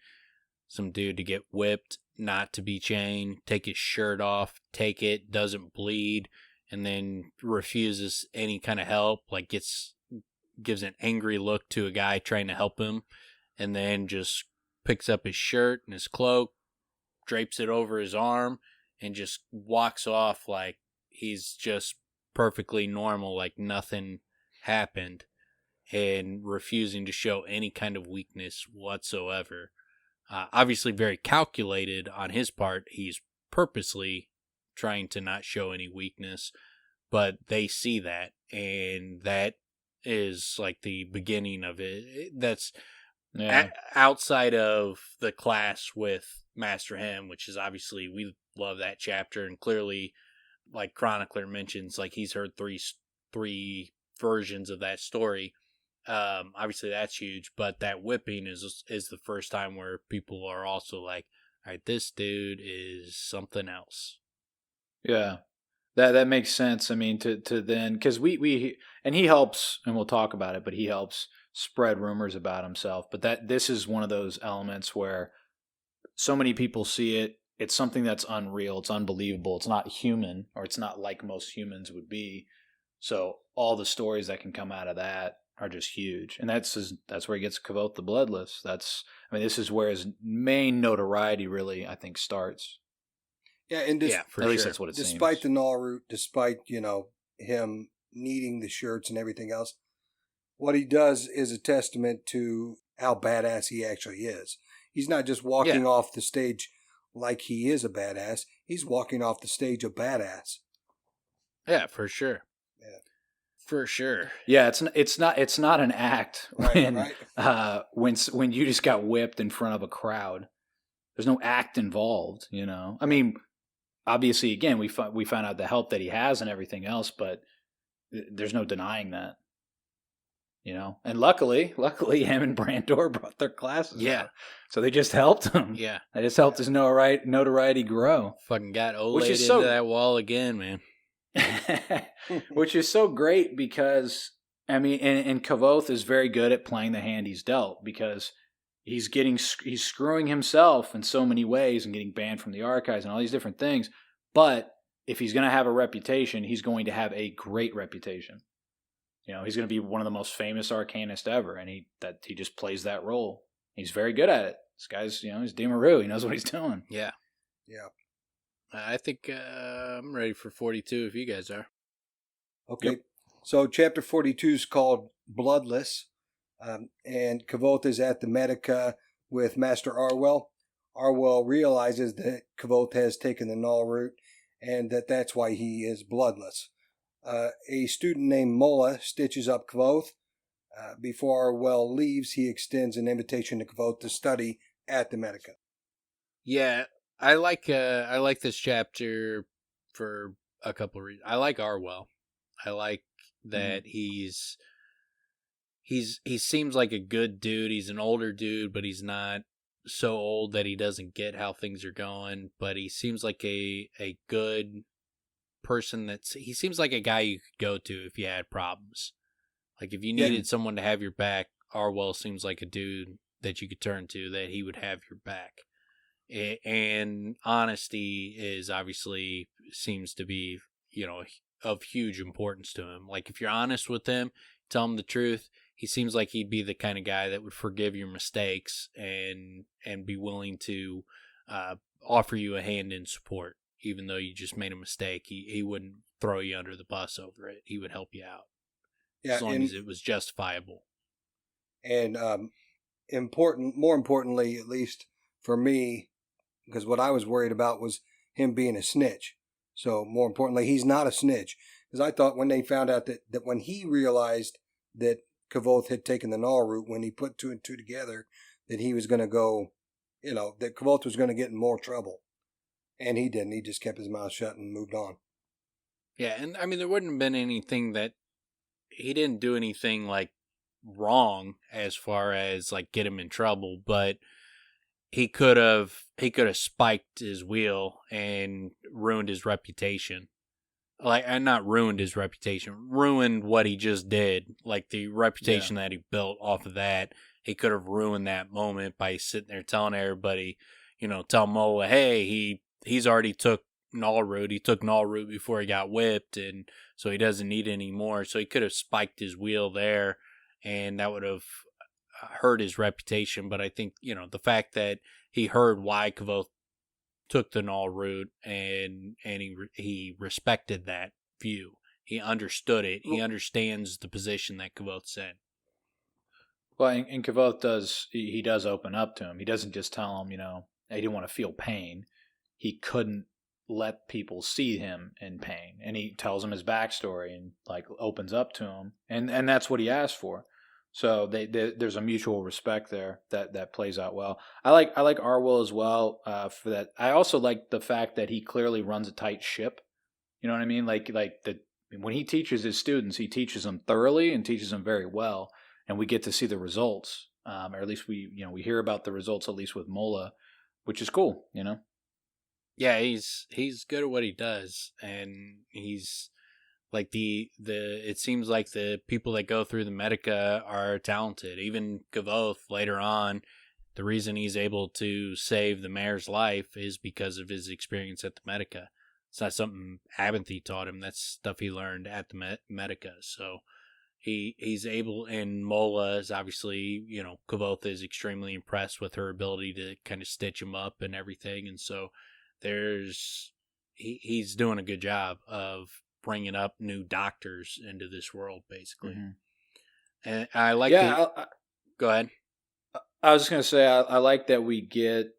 some dude to get whipped, not to be chained, take his shirt off, take it, doesn't bleed, and then refuses any kind of help, like gives an angry look to a guy trying to help him, and then just picks up his shirt and his cloak, drapes it over his arm, and just walks off like he's just perfectly normal, like nothing happened, and refusing to show any kind of weakness whatsoever. Obviously very calculated on his part. He's purposely trying to not show any weakness, but they see that, and that is like the beginning of it. That's outside of the class with Master Hemme, which is obviously, we love that chapter, and clearly, like Chronicler mentions, like he's heard three versions of that story. Obviously that's huge, but that whipping is the first time where people are also like, all right, this dude is something else. Yeah. That makes sense. I mean, to then, because we and he helps, and we'll talk about it, but he helps spread rumors about himself. But this is one of those elements where so many people see it. It's something that's unreal. It's unbelievable. It's not human, or it's not like most humans would be. So all the stories that can come out of that are just huge, and that's where he gets Kvothe the Bloodless. This is where his main notoriety really, I think, starts. Yeah, and For At least sure. that's what it despite seems. the null root, despite him needing the shirts and everything else, what he does is a testament to how badass he actually is. He's not just walking off the stage like he is a badass. He's walking off the stage a badass. Yeah, for sure. Yeah. For sure. Yeah, it's not an act Right. when you just got whipped in front of a crowd. There's no act involved, I mean, obviously, again, we found out the help that he has and everything else, but there's no denying that. And luckily, him and Brandor brought their classes out. So they just helped him. Yeah. They just helped his notoriety grow. Fucking got Which Olayed is into that wall again, man. Which is so great because, I mean, and Kvothe is very good at playing the hand he's dealt, because he's screwing himself in so many ways and getting banned from the archives and all these different things. But if he's going to have a reputation, he's going to have a great reputation. He's going to be one of the most famous arcanists ever, and he just plays that role. He's very good at it. This guy's, he's Demaroo. He knows what he's doing. Yeah. Yeah. I think I'm ready for 42 if you guys are. Okay. Yep. So chapter 42 is called Bloodless, and Kvothe is at the Medica with Master Arwyl. Arwyl realizes that Kvothe has taken the null root, and that's why he is bloodless. A student named Mola stitches up Kvothe. Before Arwyl leaves, he extends an invitation to Kvothe to study at the Medica. Yeah, I like this chapter for a couple of reasons. I like Arwyl. I like that he seems like a good dude. He's an older dude, but he's not so old that he doesn't get how things are going. But he seems like a good person. He seems like a guy you could go to if you had problems. Like if you needed someone to have your back, Arwyl seems like a dude that you could turn to, that he would have your back. And honesty is obviously seems to be, of huge importance to him. Like if you're honest with him, tell him the truth, he seems like he'd be the kind of guy that would forgive your mistakes and be willing to offer you a hand in support. Even though you just made a mistake, he wouldn't throw you under the bus over it. He would help you out. Yeah, as long as it was justifiable. And more importantly, at least for me, because what I was worried about was him being a snitch. So more importantly, he's not a snitch. Because I thought when they found out that when he realized that Kvothe had taken the null route, when he put two and two together, that he was going to go, that Kvothe was going to get in more trouble. And he didn't. He just kept his mouth shut and moved on. Yeah, and I mean, there wouldn't have been anything that he didn't do anything like wrong as far as like get him in trouble, but he could have spiked his wheel and ruined his reputation. Like, and not ruined his reputation, ruined what he just did. Like the reputation that he built off of that, he could have ruined that moment by sitting there telling everybody, tell Mola, hey, he's already took null root. He took null root before he got whipped, and so he doesn't need it anymore. So he could have spiked his wheel there, and that would have hurt his reputation. But I think, the fact that he heard why Kvothe took the null root and he respected that view. He understood it. He understands the position that Kvothe's in. Well, and Kvothe does open up to him. He doesn't just tell him, he didn't want to feel pain. He couldn't let people see him in pain. And he tells him his backstory and like opens up to him. And that's what he asked for. So there's a mutual respect there that plays out well. I like Arwyl as well for that. I also like the fact that he clearly runs a tight ship. You know what I mean? Like when he teaches his students, he teaches them thoroughly and teaches them very well, and we get to see the results. Or at least we hear about the results, at least with Mola, which is cool. Yeah, he's good at what he does, and he's like it seems like the people that go through the Medica are talented. Even Kvothe later on, the reason he's able to save the mayor's life is because of his experience at the Medica. It's not something Abinthy taught him. That's stuff he learned at the Medica. So he's able, and Mola is obviously, Kvothe is extremely impressed with her ability to kind of stitch him up and everything. And so he's doing a good job of bringing up new doctors into this world, basically. Mm-hmm. And I like go ahead. I was just going to say, I like that we get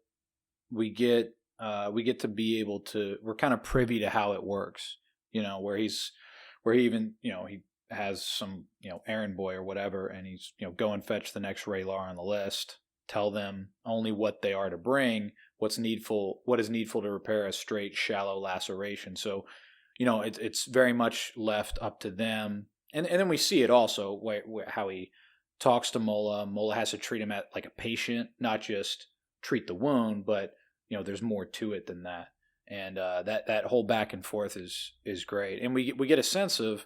to be able to, we're kind of privy to how it works, where he even, he has some, errand boy or whatever, and he's, go and fetch the next Raylar on the list, tell them only what they are to bring, what is needful to repair a straight, shallow laceration. So, it's very much left up to them. And then we see it also, how he talks to Mola. Mola has to treat him like a patient, not just treat the wound, but, there's more to it than that. And that whole back and forth is great. And we get a sense of,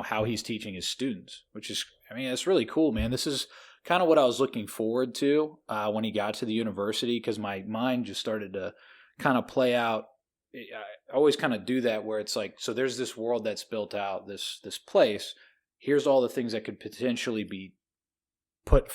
how he's teaching his students, which is, it's really cool, man. This is kind of what I was looking forward to when he got to the university, because my mind just started to kind of play out. I always kind of do that where it's like, so there's this world that's built out, this place. Here's all the things that could potentially be put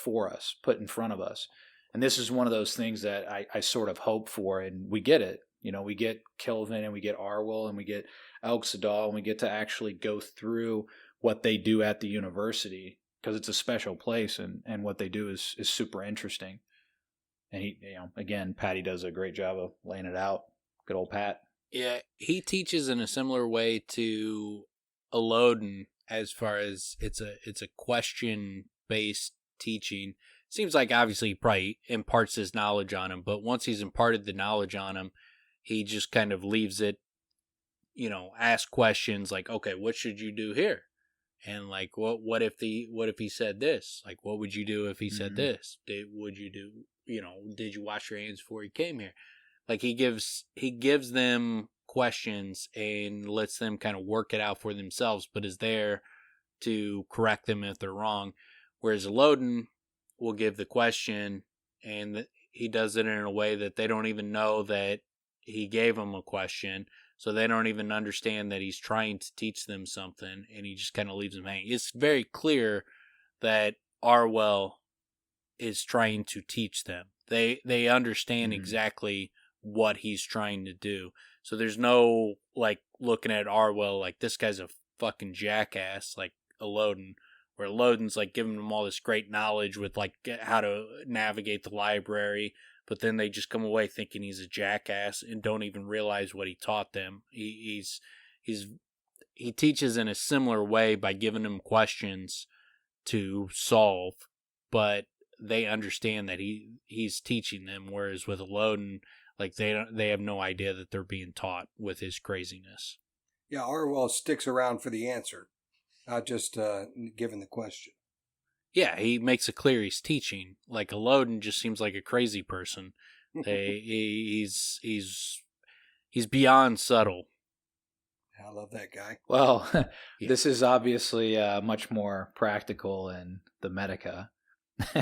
in front of us. And this is one of those things that I sort of hope for, and we get it. We get Kvothe, and we get Arwyl, and we get Elxadal, and we get to actually go through what they do at the university, because it's a special place, and what they do is super interesting. And he, again, Patty does a great job of laying it out. Good old Pat. Yeah, he teaches in a similar way to Elodin, as far as it's a question based teaching. Seems like obviously he probably imparts his knowledge on him, but once he's imparted the knowledge on him, he just kind of leaves it, ask questions like, okay, what should you do here? And like, what if he said this? Like, what would you do if he said this? Did you wash your hands before you came here? Like, he gives them questions and lets them kind of work it out for themselves, but is there to correct them if they're wrong. Whereas Elodin will give the question, and he does it in a way that they don't even know that he gave them a question, so they don't even understand that he's trying to teach them something, and he just kind of leaves them hanging. It's very clear that Arwyl is trying to teach them. They understand exactly what he's trying to do. So there's no, like, looking at Arwyl like, this guy's a fucking jackass, like Elodin, where Elodin's, like, giving them all this great knowledge with, like, how to navigate the library, but then they just come away thinking he's a jackass and don't even realize what he taught them. He teaches in a similar way by giving them questions to solve, but they understand that he's teaching them, whereas with Elodin, like, they have no idea that they're being taught with his craziness. Yeah, Arwyl sticks around for the answer, not just given the question. Yeah, he makes it clear he's teaching. Like, Elodin just seems like a crazy person. He's beyond subtle. I love that guy. Well, This is obviously much more practical in the Medica.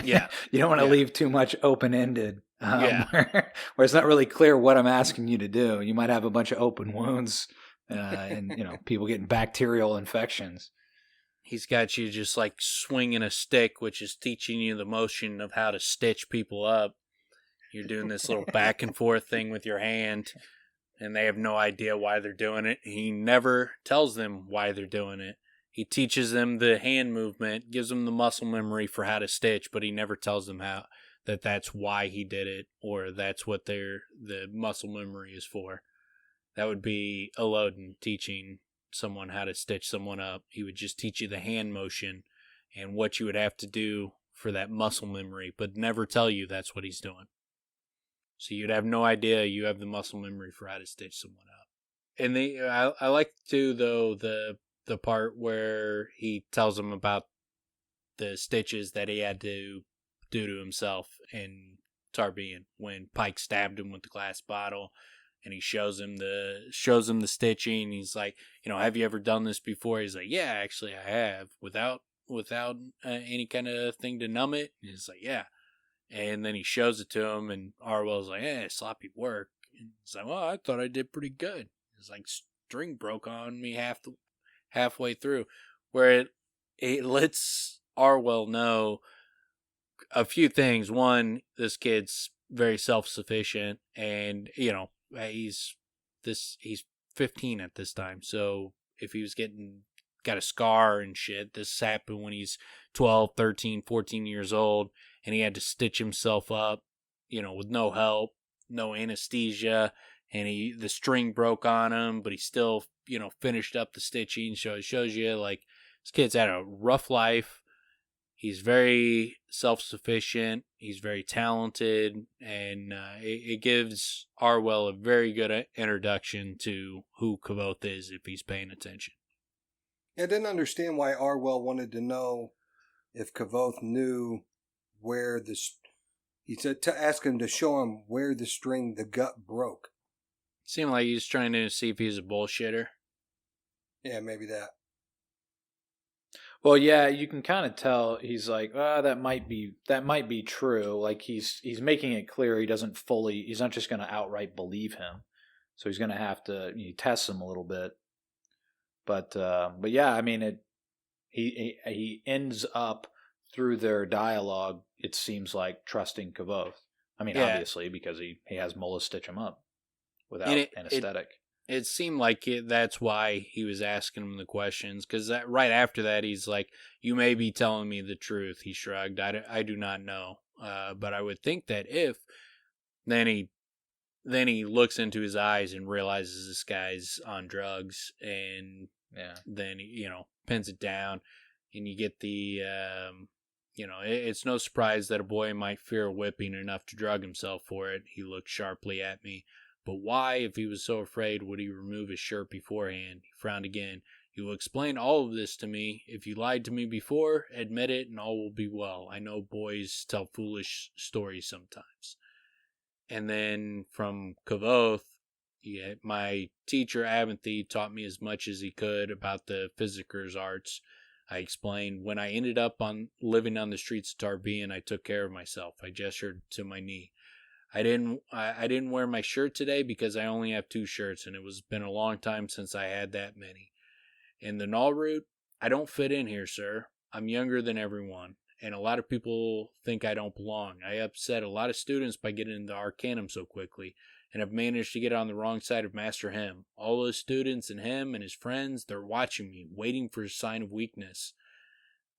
Yeah. You don't want to leave too much open-ended where it's not really clear what I'm asking you to do. You might have a bunch of open wounds and people getting bacterial infections. He's got you just like swinging a stick, which is teaching you the motion of how to stitch people up. You're doing this little back and forth thing with your hand, and they have no idea why they're doing it. He never tells them why they're doing it. He teaches them the hand movement, gives them the muscle memory for how to stitch, but he never tells them that's why he did it, or that's what the muscle memory is for. That would be Elodin teaching someone how to stitch someone up. He would just teach you the hand motion and what you would have to do for that muscle memory, but never tell you that's what he's doing. So you'd have no idea you have the muscle memory for how to stitch someone up. And I like too, though, the part where he tells them about the stitches that he had to do to himself in Tarbean when Pike stabbed him with the glass bottle. and he shows him the stitching. He's like, have you ever done this before? He's like, yeah, actually I have, without any kind of thing to numb it. And he's like, yeah. And then he shows it to him, and Arwyl's like, sloppy work. And he's like, well, I thought I did pretty good. It's like, string broke on me halfway through, where it lets Arwyl know a few things. One, this kid's very self-sufficient, and he's 15 at this time. So if he was got a scar and shit, this happened when he's 12, 13, 14 years old, and he had to stitch himself up, with no help, no anesthesia, and the string broke on him, but he still, finished up the stitching. So it shows you, like, this kid's had a rough life. He's very self-sufficient. He's very talented, and it gives Arwyl a very good introduction to who Kvothe is if he's paying attention. I didn't understand why Arwyl wanted to know if Kvothe knew where he said to ask him to show him where the gut broke. Seemed like he was trying to see if he's a bullshitter. Yeah, maybe that. Well, yeah, you can kind of tell he's like, that might be true. Like he's making it clear he's not just going to outright believe him. So he's going to have to test him a little bit. But yeah, I mean, he ends up through their dialogue, it seems like, trusting Kvothe. I mean, obviously, because he has Mola stitch him up without anesthetic. It seemed like that's why he was asking him the questions, because right after that, he's like, you may be telling me the truth. He shrugged. I do not know. But I would think that if, then he looks into his eyes and realizes this guy's on drugs, and then he, pins it down, and you get the, it's no surprise that a boy might fear a whipping enough to drug himself for it. He looked sharply at me. But why, if he was so afraid, would he remove his shirt beforehand? He frowned again. You will explain all of this to me. If you lied to me before, admit it, and all will be well. I know boys tell foolish stories sometimes. And then from Kvothe, my teacher, Avanthy, taught me as much as he could about the Physicker's arts. I explained, when I ended up living on the streets of Tarbean, I took care of myself. I gestured to my knee. I didn't wear my shirt today because I only have 2 shirts, and been a long time since I had that many. In the Null route, I don't fit in here, sir. I'm younger than everyone, and a lot of people think I don't belong. I upset a lot of students by getting into Arcanum so quickly, and have managed to get on the wrong side of Master Hemme. All those students and him and his friends, they're watching me, waiting for a sign of weakness.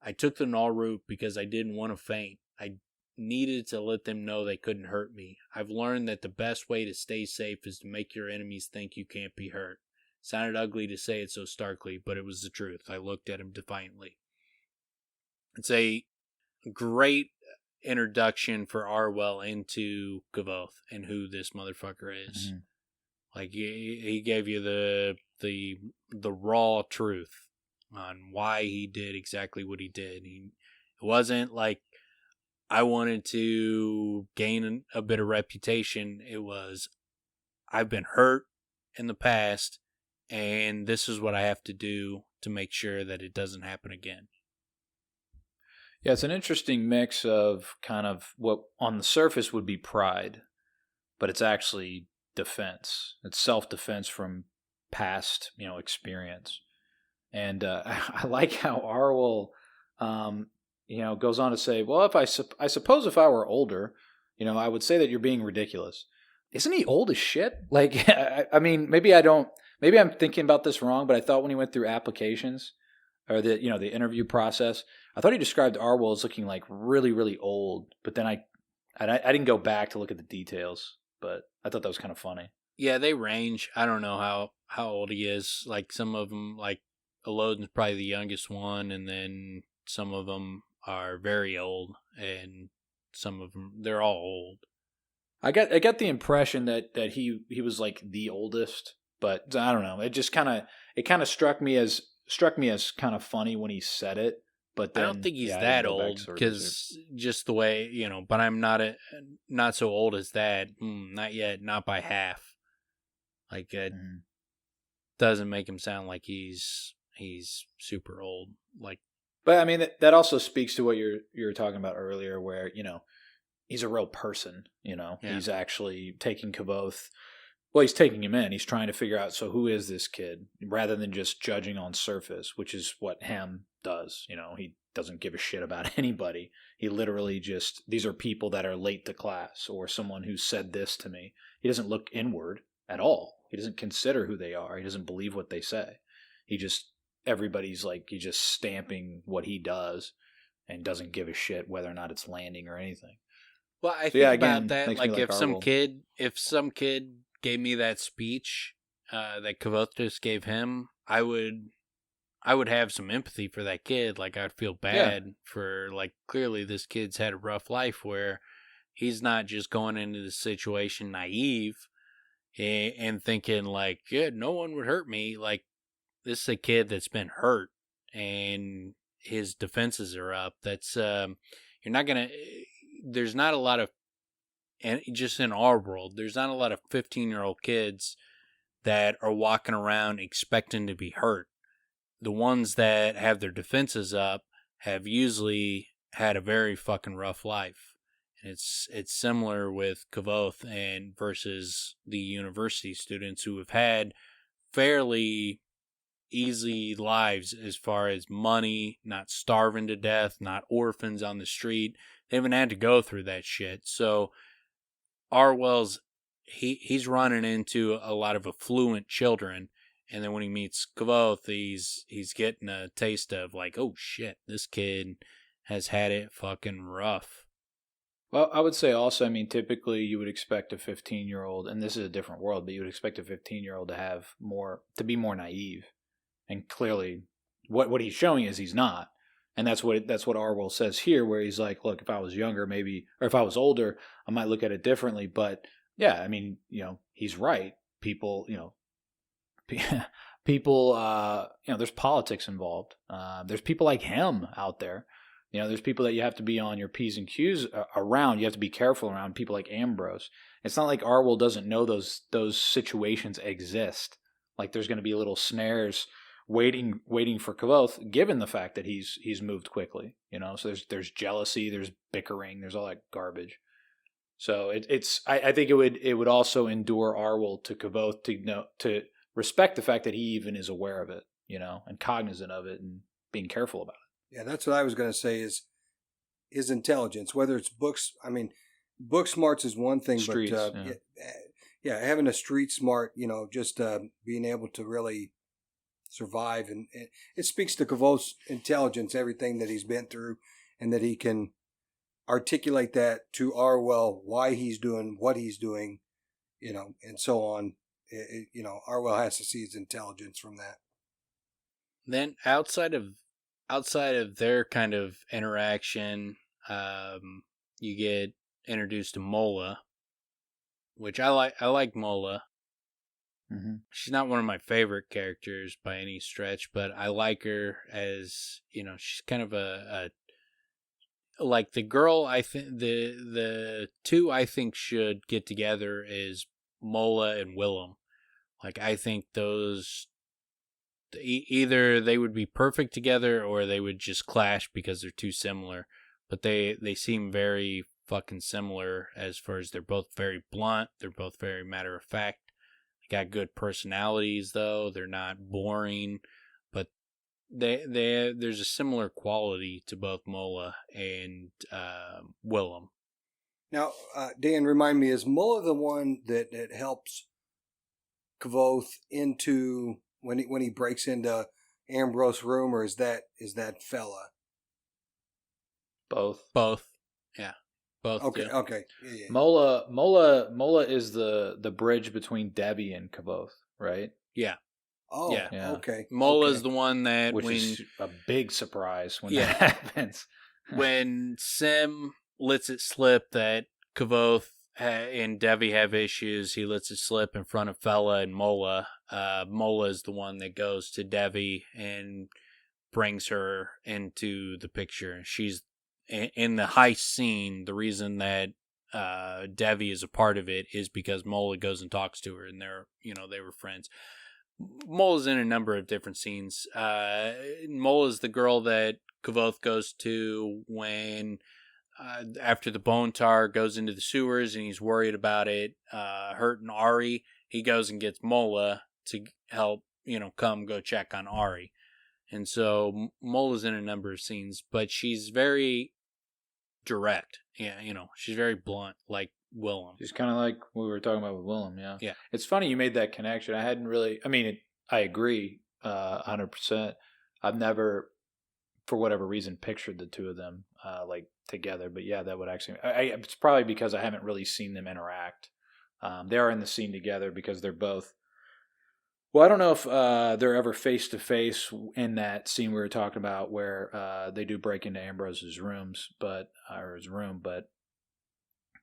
I took the Null route because I didn't want to faint. I needed to let them know they couldn't hurt me. I've learned that the best way to stay safe is to make your enemies think you can't be hurt. Sounded ugly to say it so starkly, but it was the truth. I looked at him defiantly. It's a great introduction for Arwyl into Kvothe and who this motherfucker is. Mm-hmm. Like he gave you the raw truth on why he did exactly what he did. It wasn't like, I wanted to gain a bit of reputation. It was, I've been hurt in the past, and this is what I have to do to make sure that it doesn't happen again. Yeah, it's an interesting mix of kind of what on the surface would be pride, but it's actually defense. It's self-defense from past, experience. And I like how Arwyl, goes on to say, well, if I suppose if I were older, I would say that you're being ridiculous. Isn't he old as shit? Like, I mean, maybe I'm thinking about this wrong, but I thought when he went through applications or the interview process, I thought he described Arwyl as looking like really, really old. But then I didn't go back to look at the details, but I thought that was kind of funny. Yeah, they range. I don't know how old he is. Like some of them, like Elodin's probably the youngest one, and then some of them are very old, and some of them, they're all old. I got the impression that he was like the oldest, but I don't know. It just kind of struck me as kind of funny when he said it. But then, I don't think he's that old, because just the way, but I'm not so old as that. Not yet, not by half. Like it doesn't make him sound like he's super old. Like, but I mean that also speaks to what you were talking about earlier, where he's a real person. He's actually taking Kvothe. Well, he's taking him in. He's trying to figure out, so who is this kid, rather than just judging on surface, which is what Hemme does. He doesn't give a shit about anybody. He literally just, these are people that are late to class, or someone who said this to me. He doesn't look inward at all. He doesn't consider who they are. He doesn't believe what they say. Everybody's like, he's just stamping what he does and doesn't give a shit whether or not it's landing or anything. Well, I think about that, like if some kid gave me that speech that Kvothe just gave him, I would have some empathy for that kid. Like, I'd feel bad for, like, clearly this kid's had a rough life where he's not just going into the situation naive and thinking, like, yeah, no one would hurt me. Like, this is a kid that's been hurt and his defenses are up. That's, you're not going to, there's not a lot of, and just in our world, there's not a lot of 15-year-old kids that are walking around expecting to be hurt. The ones that have their defenses up have usually had a very fucking rough life. And it's similar with Kvothe and versus the university students who have had fairly easy lives as far as money, not starving to death, not orphans on the street. They haven't had to go through that shit. So Arwyl's, he's running into a lot of affluent children. And then when he meets Kvothe, he's getting a taste of, like, oh shit, this kid has had it fucking rough. Well, I would say also, I mean, typically you would expect a 15-year-old, and this is a different world, but you would expect a 15-year-old to be more naive. And clearly what he's showing is he's not. And that's what Arwyl says here, where he's like, look, if I was younger, maybe, or if I was older, I might look at it differently. But yeah, I mean, he's right. People, there's politics involved. There's people like him out there. There's people that you have to be on your P's and Q's around. You have to be careful around people like Ambrose. It's not like Arwyl doesn't know those situations exist. Like there's going to be little snares waiting for Kvothe, given the fact that he's moved quickly. So there's jealousy, there's bickering, there's all that garbage. So I think it would also endure Arwyl to Kvothe to respect the fact that he even is aware of it, and cognizant of it and being careful about it. Yeah, that's what I was going to say is intelligence, whether it's books. I mean, book smarts is one thing, Streets, but having a street smart, just being able to really survive. And it speaks to Kvothe's intelligence, everything that he's been through, and that he can articulate that to Arwyl, why he's doing what he's doing, and so on. Arwyl has to see his intelligence from that. Then outside of their kind of interaction, you get introduced to Mola, which I like Mola. Mm-hmm. She's not one of my favorite characters by any stretch, but I like her as, she's kind of a like the girl. I think the two I think should get together is Mola and Willem. Like, I think those, either they would be perfect together or they would just clash because they're too similar. But they seem very fucking similar as far as they're both very blunt. They're both very matter of fact. They got good personalities, though. They're not boring. But there's a similar quality to both Mola and Willem. Now, Dan, remind me, is Mola the one that helps Kvothe into when he breaks into Ambrose's room, or is that Fela? Both. Yeah. Both. Okay. Yeah. Okay. Yeah. Mola is the bridge between Debbie and Kvothe, right? Yeah. Oh. Yeah. Okay. Mola's the one that which is a big surprise when that happens. When Sim lets it slip that Kvothe and Debbie have issues, he lets it slip in front of Fela and Mola. Mola is the one that goes to Debbie and brings her into the picture. She's in the heist scene. The reason that Devi is a part of it is because Mola goes and talks to her, and they were friends. Mola's in a number of different scenes. Mola's the girl that Kvothe goes to when after the bone tar goes into the sewers and he's worried about it hurting Ari. He goes and gets Mola to help, come go check on Ari. And so Mola's in a number of scenes, but she's very direct. Yeah, she's very blunt, like Willem. She's kind of like what we were talking about with Willem, yeah. Yeah. It's funny you made that connection. I hadn't really, I agree 100%. I've never, for whatever reason, pictured the two of them like together. But yeah, that would actually, it's probably because I haven't really seen them interact. They are in the scene together because they're both, well, I don't know if they're ever face to face in that scene we were talking about where they do break into Ambrose's rooms, but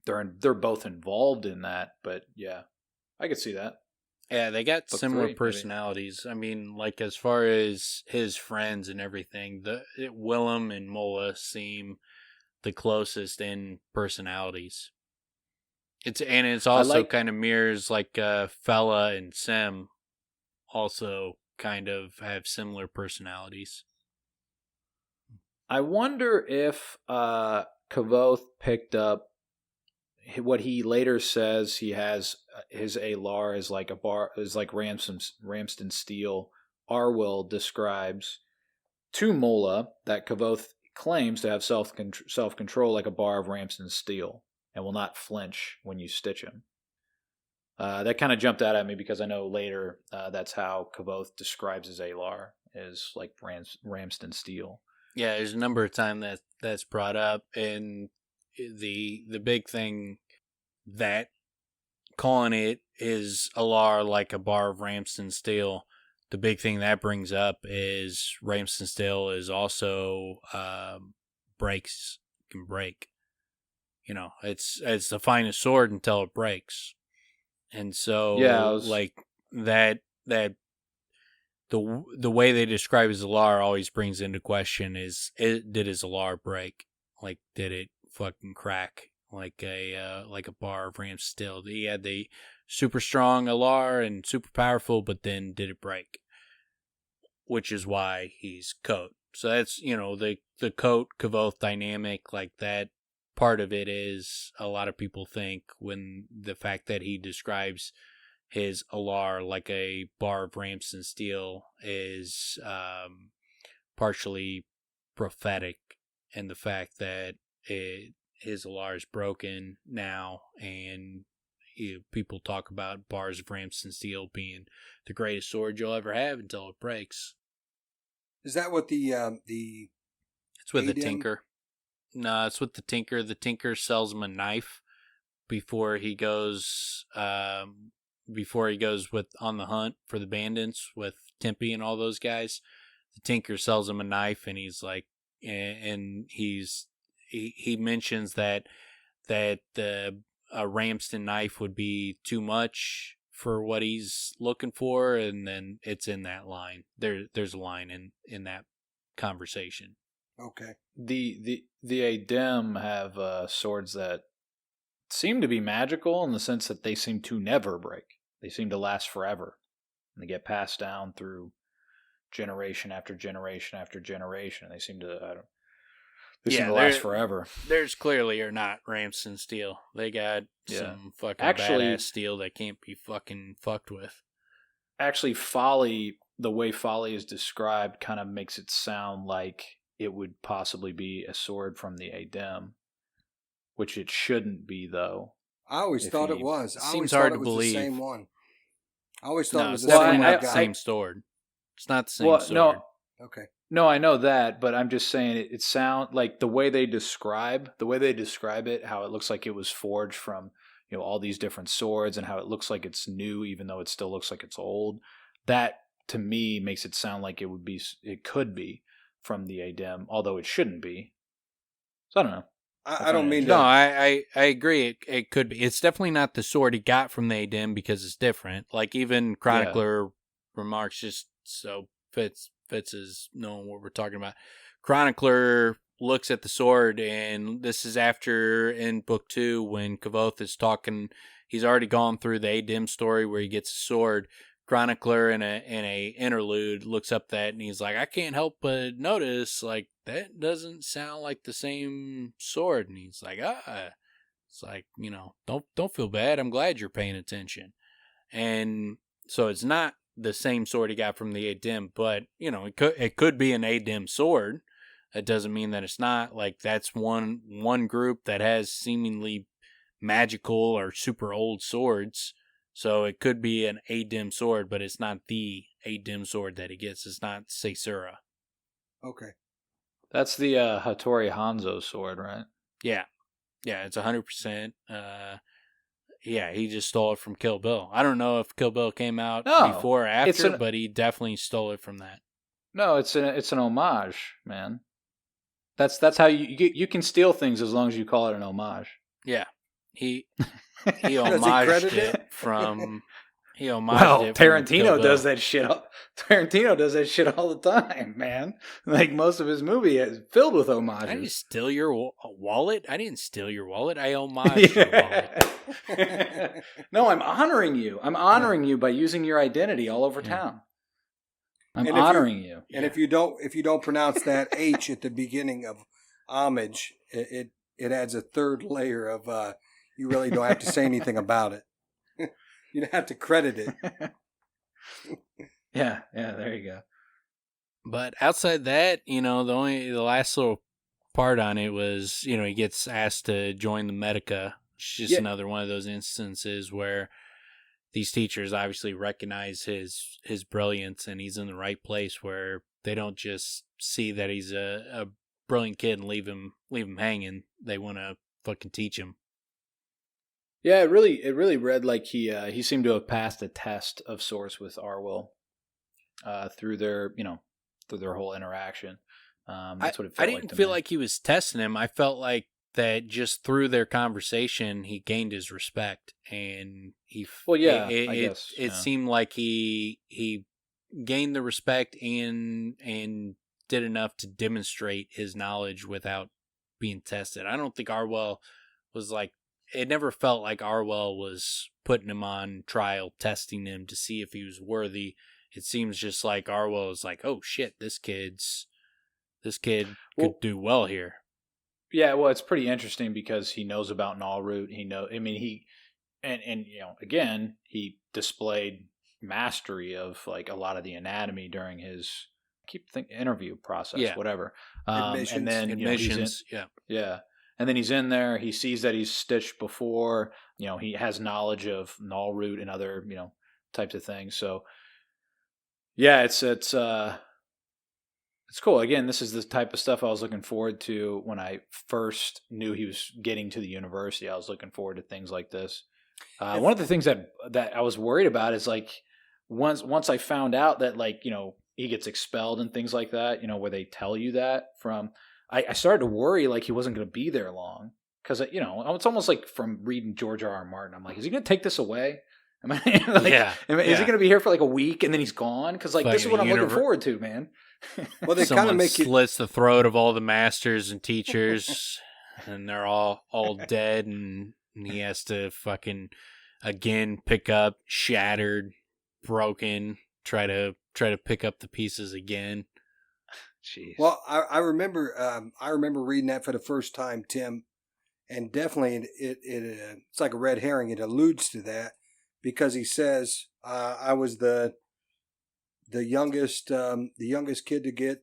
they're both involved in that. But yeah, I could see that. Yeah, they got Book similar 3, personalities. Maybe. I mean, like as far as his friends and everything, Willem and Mola seem the closest in personalities. It's also kind of mirrors like Fela and Sem. Also kind of have similar personalities. I wonder if Kvothe picked up what he later says he has his Alar is like Ramsden Steel. Arwyl describes to Mola that Kvothe claims to have self-control like a bar of Ramsden Steel and will not flinch when you stitch him. That kind of jumped out at me because I know later that's how Kvothe describes his Alar is like Ramsden Steel. Yeah, there's a number of times that's brought up, and the big thing that calling it is Alar like a bar of Ramsden Steel. The big thing that brings up is Ramsden Steel is also can break. It's the finest sword until it breaks. And so, like that, the way they describe his Alar always brings into question did his Alar break? Like, did it fucking crack like a bar of Ramsden Steel? He had the super strong Alar and super powerful, but then did it break? Which is why he's Kvothe. So that's the Kvothe Kvothe dynamic, like that. Part of it is a lot of people think when the fact that he describes his Alar like a bar of Ramsden Steel is partially prophetic, and the fact that his Alar is broken now, and people talk about bars of Ramsden Steel being the greatest sword you'll ever have until it breaks. Is that what the It's with the Tinker. No, it's with the Tinker. The Tinker sells him a knife before he goes with on the hunt for the bandits with Tempe and all those guys. The Tinker sells him a knife, and he's like, and he mentions that the Ramsden knife would be too much for what he's looking for, and then it's in that line. There's a line in that conversation. Okay. The Adem have swords that seem to be magical in the sense that they seem to never break. They seem to last forever. And they get passed down through generation after generation after generation. They seem to seem to last forever. Theirs clearly are not Ramsden Steel. They got some fucking badass steel that can't be fucking fucked with. Actually, Folly, the way Folly is described kind of makes it sound like it would possibly be a sword from the Adem, which it shouldn't be, though. I always thought it was. I always hard thought to it was believe. the same one. I always thought it was the same one. not the same sword. It's not the same sword. No, okay. No, I know that, but I'm just saying it sounds like the way they describe it, how it looks like it was forged from, all these different swords, and how it looks like it's new, even though it still looks like it's old. That to me makes it sound like it could be from the Adem, although it shouldn't be. So I don't know. I don't mean to. No, I agree. It could be. It's definitely not the sword he got from the Adem because it's different. Like even Chronicler remarks, just so Fitz is knowing what we're talking about. Chronicler looks at the sword, and this is after in book 2 when Kvothe is talking. He's already gone through the Adim story where he gets a sword. Chronicler in a interlude looks up that and he's like, I can't help but notice, like, that doesn't sound like the same sword. And he's like, it's like, don't feel bad. I'm glad you're paying attention. And so it's not the same sword he got from the Adim, but it could be an Adim sword. That doesn't mean that it's not. Like, that's one group that has seemingly magical or super old swords. So it could be an Adim sword, but it's not the Adim sword that he gets. It's not Seisura. Okay. That's the Hattori Hanzo sword, right? Yeah. Yeah, it's 100%. Yeah, he just stole it from Kill Bill. I don't know if Kill Bill came out before or after, but he definitely stole it from that. No, it's an homage, man. That's how you can steal things as long as you call it an homage. Yeah. He homaged it from. He homaged it. Tarantino does that shit. Tarantino does that shit all the time, man. Like, most of his movie is filled with homages. I didn't steal your wallet. I didn't steal your wallet. I homaged your wallet. No, I'm honoring you. I'm honoring you by using your identity all over town. I'm honoring you. And if you don't pronounce that H at the beginning of homage, it adds a third layer of you really don't have to say anything about it. You don't have to credit it. Yeah, there you go. But outside that, the last little part on it was, he gets asked to join the Medica. It's just another one of those instances where these teachers obviously recognize his brilliance, and he's in the right place where they don't just see that he's a brilliant kid and leave him hanging. They want to fucking teach him. Yeah, it really read like he seemed to have passed a test of sorts with Arwyl through their whole interaction. That's what it felt like. I didn't feel like he was testing him. I felt like that just through their conversation, he gained his respect, and it seemed like he gained the respect and did enough to demonstrate his knowledge without being tested. I don't think Arwyl was like. It never felt like Arwyl was putting him on trial, testing him to see if he was worthy. It seems just like Arwyl was like, "Oh shit, this kid could do well here." Yeah, well, it's pretty interesting because he knows about Nalroot. Again, he displayed mastery of like a lot of the anatomy during his interview process, whatever. Admissions, yeah. And then he's in there. He sees that he's stitched before. He has knowledge of Nalroot and other types of things. So yeah, it's cool. Again, this is the type of stuff I was looking forward to when I first knew he was getting to the university. I was looking forward to things like this. One of the things that I was worried about is like once I found out that he gets expelled and things like that. Where they tell you that from. I started to worry like he wasn't going to be there long because it's almost like from reading George R.R. Martin. I'm like, is he going to take this away? Is he going to be here for like a week and then he's gone? Because this is what I'm looking forward to, man. Well, they kind of make slits the throat of all the masters and teachers, and they're all dead, and he has to fucking again pick up shattered, broken, try to pick up the pieces again. Jeez. Well, I remember reading that for the first time, Tim, and definitely it's like a red herring. It alludes to that because he says I was the youngest kid to get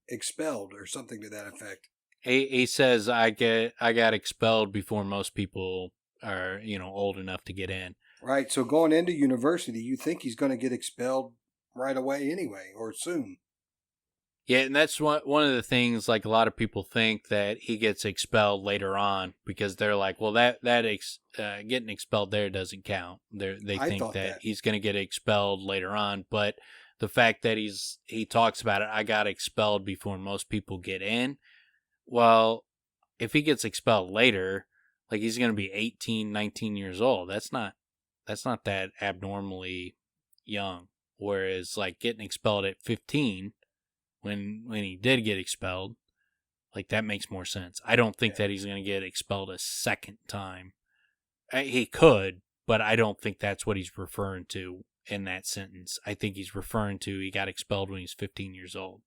expelled or something to that effect. He says I got expelled before most people are old enough to get in. Right. So going into university, you think he's going to get expelled right away anyway, or soon. Yeah, and that's one of the things, like, a lot of people think that he gets expelled later on because they're like, well, getting expelled there doesn't count. They think that he's going to get expelled later on, but the fact that he talks about it, I got expelled before most people get in. Well, if he gets expelled later, like, he's going to be 18, 19 years old. That's not that abnormally young. Whereas, like, getting expelled at 15. When he did get expelled, Like, that makes more sense. I don't think that he's going to get expelled a second time. He could, but I don't think that's what he's referring to in that sentence. I think he's referring to he got expelled when he's 15 years old.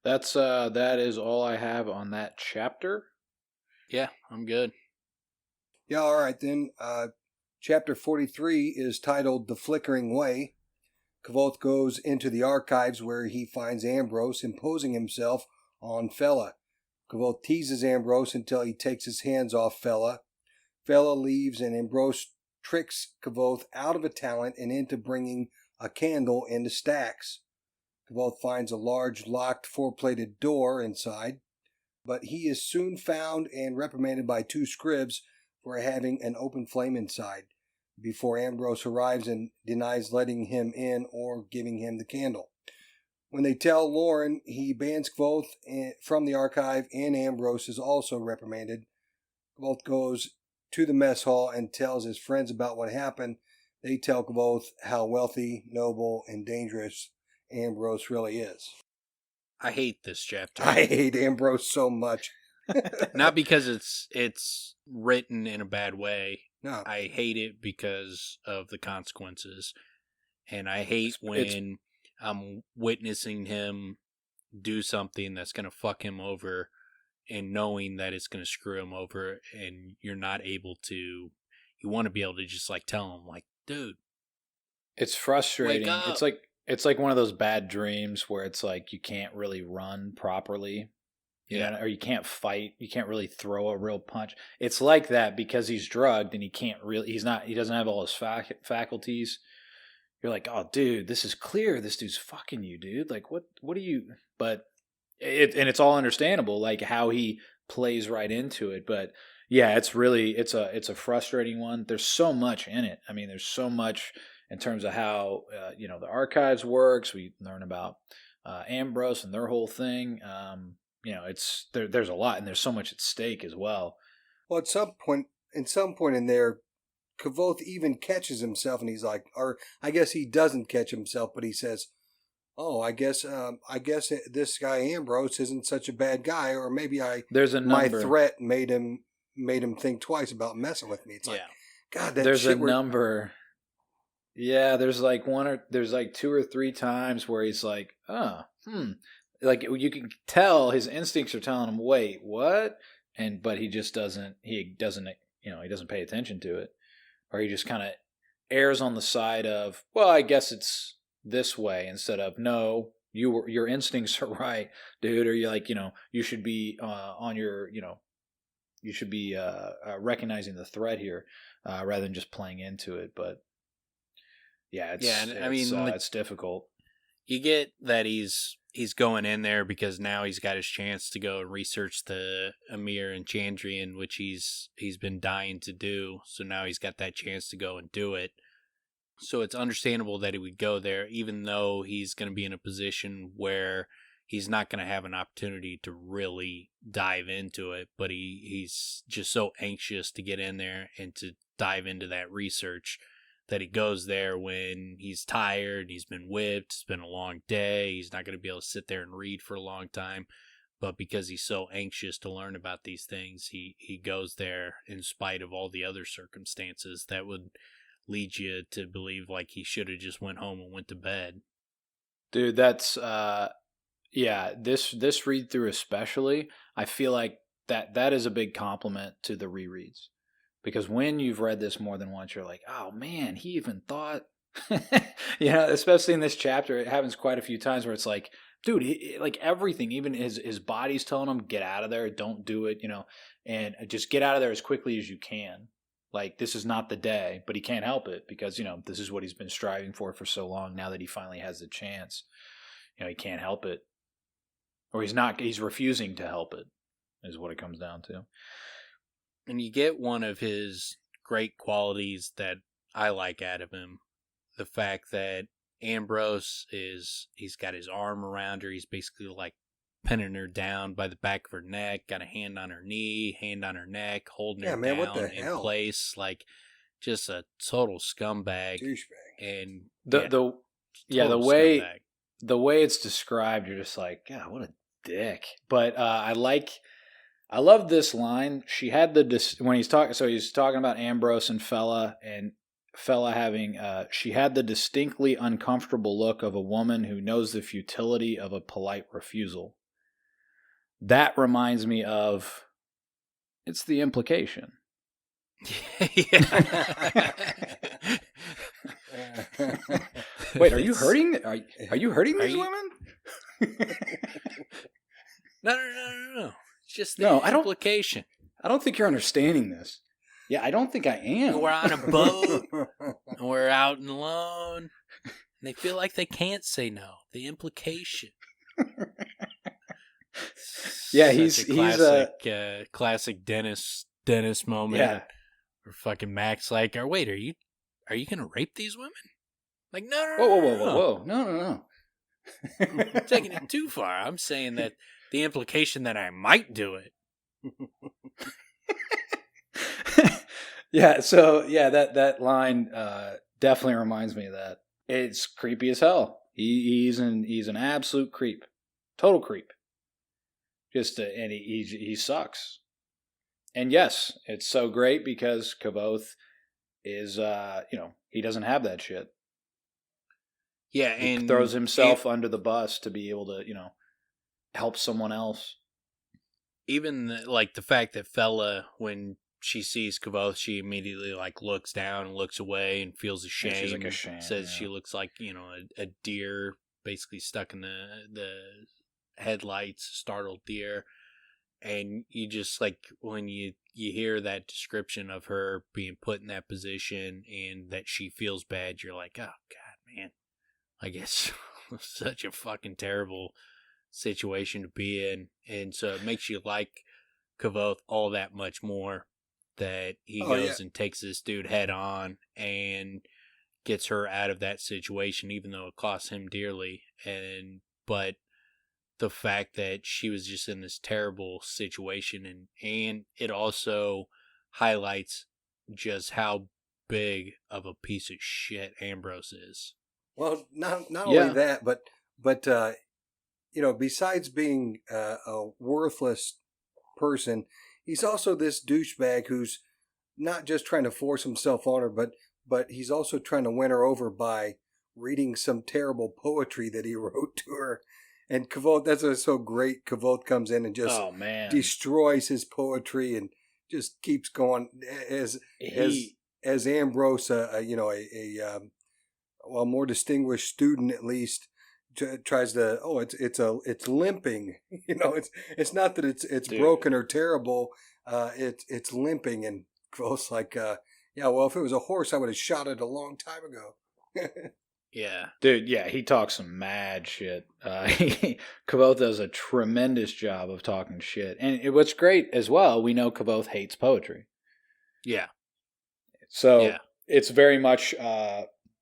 That is all I have on that chapter. Yeah, I'm good. Yeah, all right then. Chapter 43 is titled The Flickering Way. Kvothe goes into the archives where he finds Ambrose imposing himself on Fela. Kvothe teases Ambrose until he takes his hands off Fela. Fela leaves and Ambrose tricks Kvothe out of a talent and into bringing a candle into stacks. Kvothe finds a large locked four-plated door inside, but he is soon found and reprimanded by two scribs for having an open flame inside, before Ambrose arrives and denies letting him in or giving him the candle. When they tell Lauren, he bans Kvothe from the archive, and Ambrose is also reprimanded. Kvothe goes to the mess hall and tells his friends about what happened. They tell Kvothe how wealthy, noble, and dangerous Ambrose really is. I hate this chapter. I hate Ambrose so much. Not because it's written in a bad way. No. I hate it because of the consequences. And I hate when I'm witnessing him do something that's going to fuck him over and knowing that it's going to screw him over, and you're not able to, you want to be able to just like tell him, like, dude. It's frustrating. Wake up. It's like one of those bad dreams where it's like you can't really run properly. You know, or you can't fight. You can't really throw a real punch. It's like that because he's drugged and he doesn't have all his faculties. You're like, oh, dude, this is clear. This dude's fucking you, dude. Like, what do you, but it's all understandable, like how he plays right into it. But yeah, it's a frustrating one. There's so much in it. I mean, there's so much in terms of how, the archives works. We learn about Ambrose and their whole thing. There's a lot, and there's so much at stake as well. Well, at some point in there, Kvothe even catches himself, and he's like, or I guess he doesn't catch himself, but he says, "Oh, I guess this guy Ambrose isn't such a bad guy, or maybe my threat made him think twice about messing with me." It's like, God, there's a number. Yeah, there's like two or three times where he's like, like you can tell his instincts are telling him, wait, what? But he just doesn't pay attention to it, or he just kind of errs on the side of, well, I guess it's this way, instead of, no, your instincts are right, dude, or you're like, you should be you should be recognizing the threat here rather than just playing into it. But yeah, it's difficult. You get that he's going in there because now he's got his chance to go and research the Amir and Chandrian, which he's been dying to do. So now he's got that chance to go and do it. So it's understandable that he would go there, even though he's going to be in a position where he's not going to have an opportunity to really dive into it. But he's just so anxious to get in there and to dive into that research that he goes there when he's tired, he's been whipped, it's been a long day, he's not going to be able to sit there and read for a long time. But because he's so anxious to learn about these things, he goes there in spite of all the other circumstances that would lead you to believe like he should have just went home and went to bed. Dude, that's this read through especially, I feel like that is a big compliment to the rereads. Because when you've read this more than once, you're like, oh man, he even thought, especially in this chapter, it happens quite a few times where it's like, dude, like everything, even his body's telling him, get out of there, don't do it, and just get out of there as quickly as you can. Like, this is not the day, but he can't help it because, this is what he's been striving for so long. Now that he finally has the chance, he can't help it. Or he's refusing to help it, is what it comes down to. And you get one of his great qualities that I like out of him. The fact that Ambrose he's got his arm around her. He's basically like pinning her down by the back of her neck, got a hand on her knee, hand on her neck, holding her down what the in hell? Place. Like, just a total scumbag. Douchebag. And the way scumbag. the way it's described, you're just like, God, what a dick. But I love this line. She had when he's talking. So he's talking about Ambrose and Fela, and Fela having. She had the distinctly uncomfortable look of a woman who knows the futility of a polite refusal. That reminds me of. It's the implication. Wait, are you hurting? Are you hurting these women? No. It's just the implication. I don't think you're understanding this. Yeah, I don't think I am. We're on a boat. And we're out and alone. And they feel like they can't say no. The implication. Yeah, he's a classic Dennis moment. Yeah. Where fucking Mac's like, wait, are you gonna rape these women? Like, no. Whoa. No. I'm taking it too far. I'm saying that the implication that I might do it. Yeah, so that line definitely reminds me of that. It's creepy as hell. He's an absolute creep. Total creep. And he sucks. And yes, it's so great because Kvothe is he doesn't have that shit. Yeah, he throws himself under the bus to be able to, help someone else. Even the fact that Fela, when she sees Kvothe, she immediately looks down and looks away and feels ashamed. Yeah, she's like ashamed. Says she looks like a deer basically stuck in the headlights, startled deer. And you just when you hear that description of her being put in that position and that she feels bad, you're like, oh God, man. It's such a fucking terrible situation to be in. And so it makes you like Kvothe all that much more that he goes and takes this dude head on and gets her out of that situation, even though it costs him dearly. But the fact that she was just in this terrible situation, and it also highlights just how big of a piece of shit Ambrose is. Well, not only that, but besides being a worthless person, he's also this douchebag who's not just trying to force himself on her, but he's also trying to win her over by reading some terrible poetry that he wrote to her. And Kvothe, that's what's so great. Kvothe comes in and just destroys his poetry and just keeps going as Ambrose, a more distinguished student at least, tries to. Oh, it's limping. It's not that it's broken or terrible. It's limping, and Kvothe's like, well, if it was a horse, I would have shot it a long time ago. Yeah. Dude, he talks some mad shit. Kvothe does a tremendous job of talking shit. And what's great as well, we know Kvothe hates poetry. Yeah. So it's very much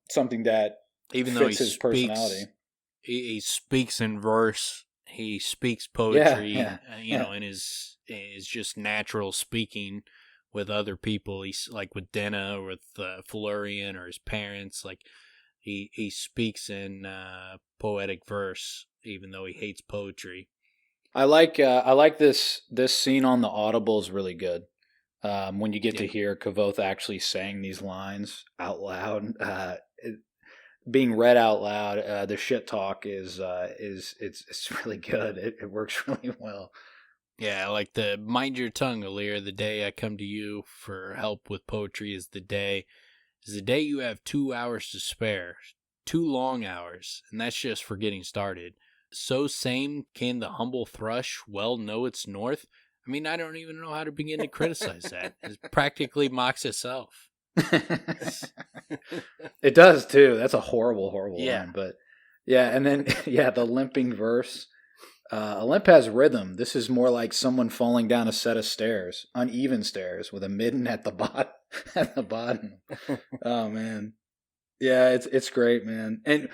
something that even fits though his personality. He speaks in verse. He speaks poetry, in his just natural speaking with other people. He's like with Denna or with Florian or his parents, He speaks in poetic verse, even though he hates poetry. I like this scene on the Audible is really good. When you get to hear Kvothe actually saying these lines out loud, being read out loud, the shit talk is really good. It works really well. Yeah, like the mind your tongue, Alir. The day I come to you for help with poetry is the day you have 2 hours to spare, 2 long hours, and that's just for getting started. So same can the humble thrush well know its north. I mean, I don't even know how to begin to criticize that. It practically mocks itself. It does too. That's a horrible line. But and then the limping verse. A limp has rhythm. This is more like someone falling down a set of stairs, uneven stairs, with a midden at the bottom. Oh man, yeah, it's great, man. And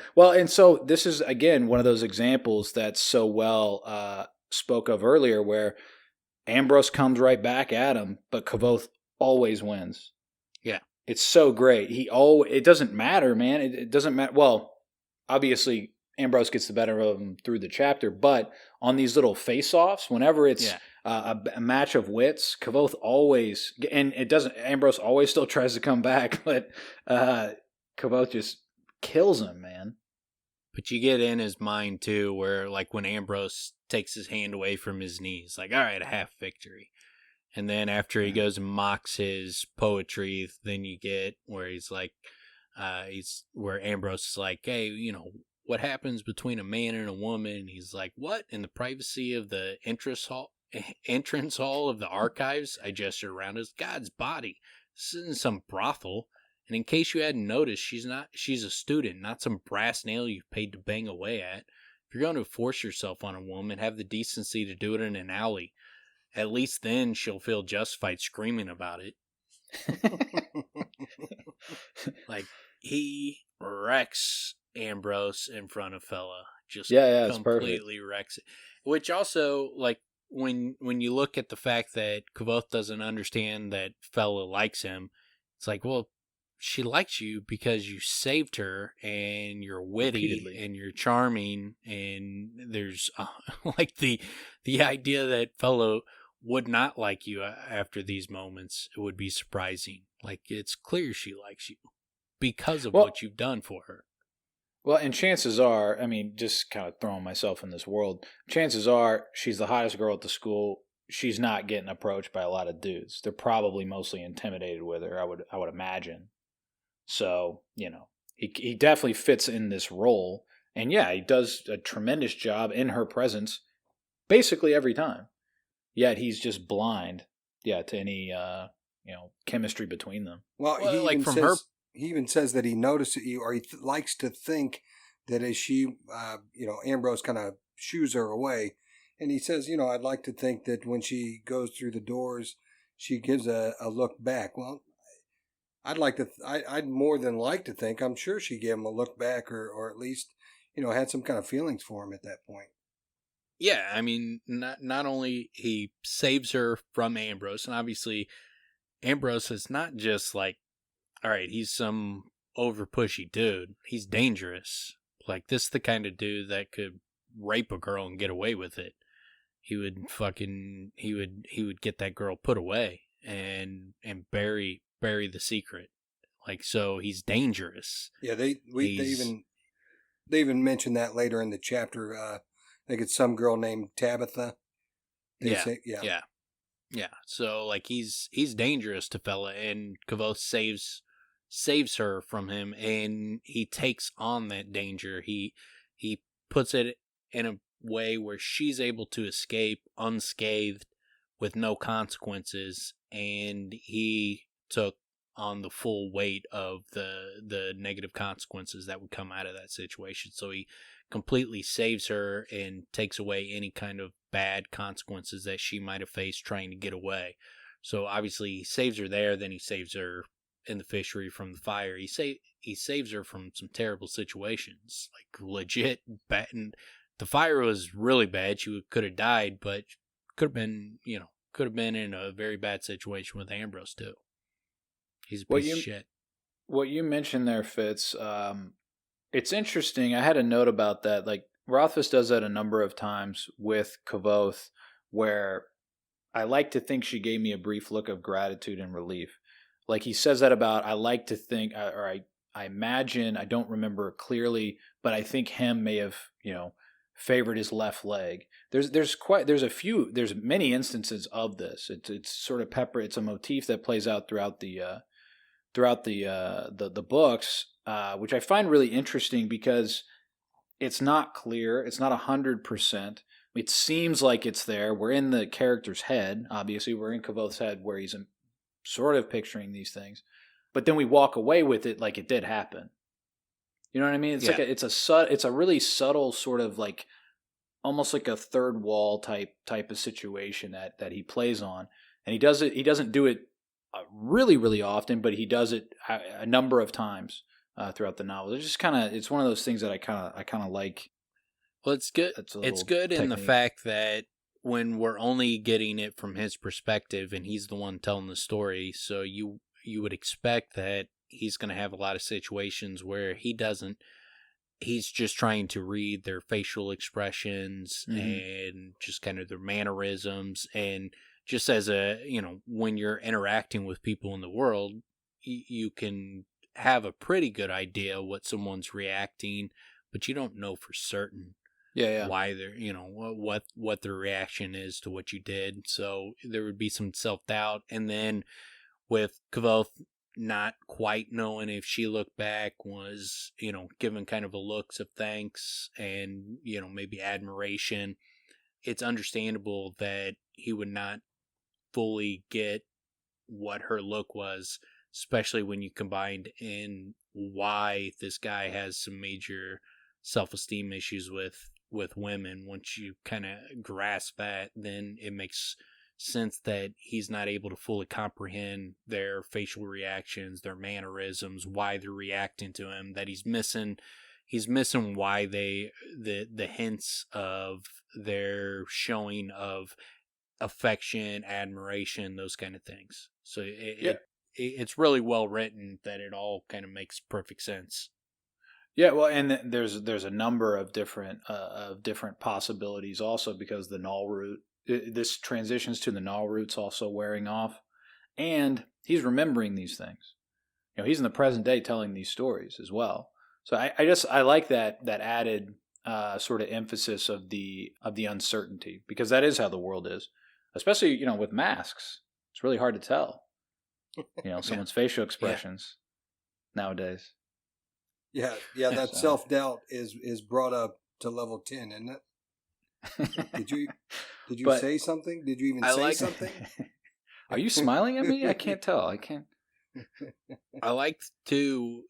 so this is again one of those examples that's so well spoke of earlier, where Ambrose comes right back at him, but Kvothe always wins. Yeah, it's so great. It doesn't matter, man. It doesn't matter. Well, obviously Ambrose gets the better of him through the chapter. But on these little face-offs, whenever it's a match of wits, Kvothe always, and it doesn't, Ambrose always still tries to come back, but Kvothe just kills him, man. But you get in his mind, too, where, like, when Ambrose takes his hand away from his knees, like, all right, a half victory. And then after he goes and mocks his poetry, then you get where he's like, where Ambrose is like, hey, you know, what happens between a man and a woman? He's like, what? In the privacy of the entrance hall of the archives, I gesture around as God's body. This isn't some brothel. And in case you hadn't noticed, she's a student, not some brass nail you've paid to bang away at. If you're going to force yourself on a woman, have the decency to do it in an alley. At least then she'll feel justified screaming about it. Like, he wrecks Ambrose in front of Fela. Just completely wrecks it. Which also, like, when you look at the fact that Kvothe doesn't understand that Fela likes him, it's like, well, she likes you because you saved her and you're witty repeatedly. And you're charming, and there's like the idea that Fela would not like you after these moments, it would be surprising. Like, it's clear she likes you because of what you've done for her. Well, and chances are, I mean, just kind of throwing myself in this world, chances are she's the hottest girl at the school. She's not getting approached by a lot of dudes. They're probably mostly intimidated with her, I would imagine. So, you know, he definitely fits in this role. And yeah, he does a tremendous job in her presence basically every time. Yet he's just blind, to any, chemistry between them. Well, he even says that he notices you, or he likes to think that as she, Ambrose kind of shoos her away. And he says, I'd like to think that when she goes through the doors, she gives a look back. Well, I'd more than like to think, I'm sure she gave him a look back, or at least, had some kind of feelings for him at that point. Yeah, I mean, not only he saves her from Ambrose, and obviously Ambrose is not just like, all right, he's some over pushy dude. He's dangerous. Like, this is the kind of dude that could rape a girl and get away with it. He would get that girl put away and bury the secret. Like, so he's dangerous. Yeah, they even mention that later in the chapter. I think it's some girl named Tabitha. Yeah. So, like, he's dangerous to Fela, and Kvothe saves her from him, and he takes on that danger. He puts it in a way where she's able to escape unscathed with no consequences, and he took on the full weight of the negative consequences that would come out of that situation. So he completely saves her and takes away any kind of bad consequences that she might have faced trying to get away. So obviously he saves her there, then he saves her in the fishery from the fire. He saves her from some terrible situations, like legit bad. And the fire was really bad. She could have died, but could have been in a very bad situation with Ambrose too. He's a piece of shit. What you mentioned there, Fitz, it's interesting. I had a note about that. Like, Rothfuss does that a number of times with Kvothe, where I like to think she gave me a brief look of gratitude and relief. Like, he says that about, I like to think, or I imagine, I don't remember clearly, but I think Hemme may have, favored his left leg. There's many instances of this. It's sort of it's a motif that plays out throughout the books, which I find really interesting because it's not clear. It's not 100%. It seems like it's there. We're in the character's head. Obviously, we're in Kvothe's head where he's sort of picturing these things, but then we walk away with it like it did happen. You know what I mean? It's it's a really subtle sort of like almost like a third wall type of situation that he plays on, and he doesn't do it really, really often, but he does it a number of times throughout the novel. It's one of those things that I kind of like. Well, it's good. It's good technique. In the fact that when we're only getting it from his perspective, and he's the one telling the story, so you would expect that he's going to have a lot of situations where he doesn't he's just trying to read their facial expressions and just kind of their mannerisms. And just as when you're interacting with people in the world, you can have a pretty good idea what someone's reacting, but you don't know for certain why they're, what their reaction is to what you did. So there would be some self-doubt. And then with Kvothe not quite knowing if she looked back, was, given kind of a looks of thanks and, maybe admiration, it's understandable that he would not fully get what her look was, especially when you combined in why this guy has some major self-esteem issues with women. Once you kind of grasp that, then it makes sense that he's not able to fully comprehend their facial reactions, their mannerisms, why they're reacting to him, that he's missing why the hints of their showing of affection, admiration, those kind of things. So it's really well written that it all kind of makes perfect sense. Yeah, well, and there's a number of different possibilities also, because the null root, this transitions to the null roots also wearing off, and he's remembering these things. He's in the present day telling these stories as well. So I like that added sort of emphasis of the uncertainty, because that is how the world is, especially with masks. It's really hard to tell someone's facial expressions nowadays. Yeah, that self-doubt is brought up to level 10, isn't it? Did you say something? Did you even say something? Are you smiling at me? I can't tell. I can't. I like too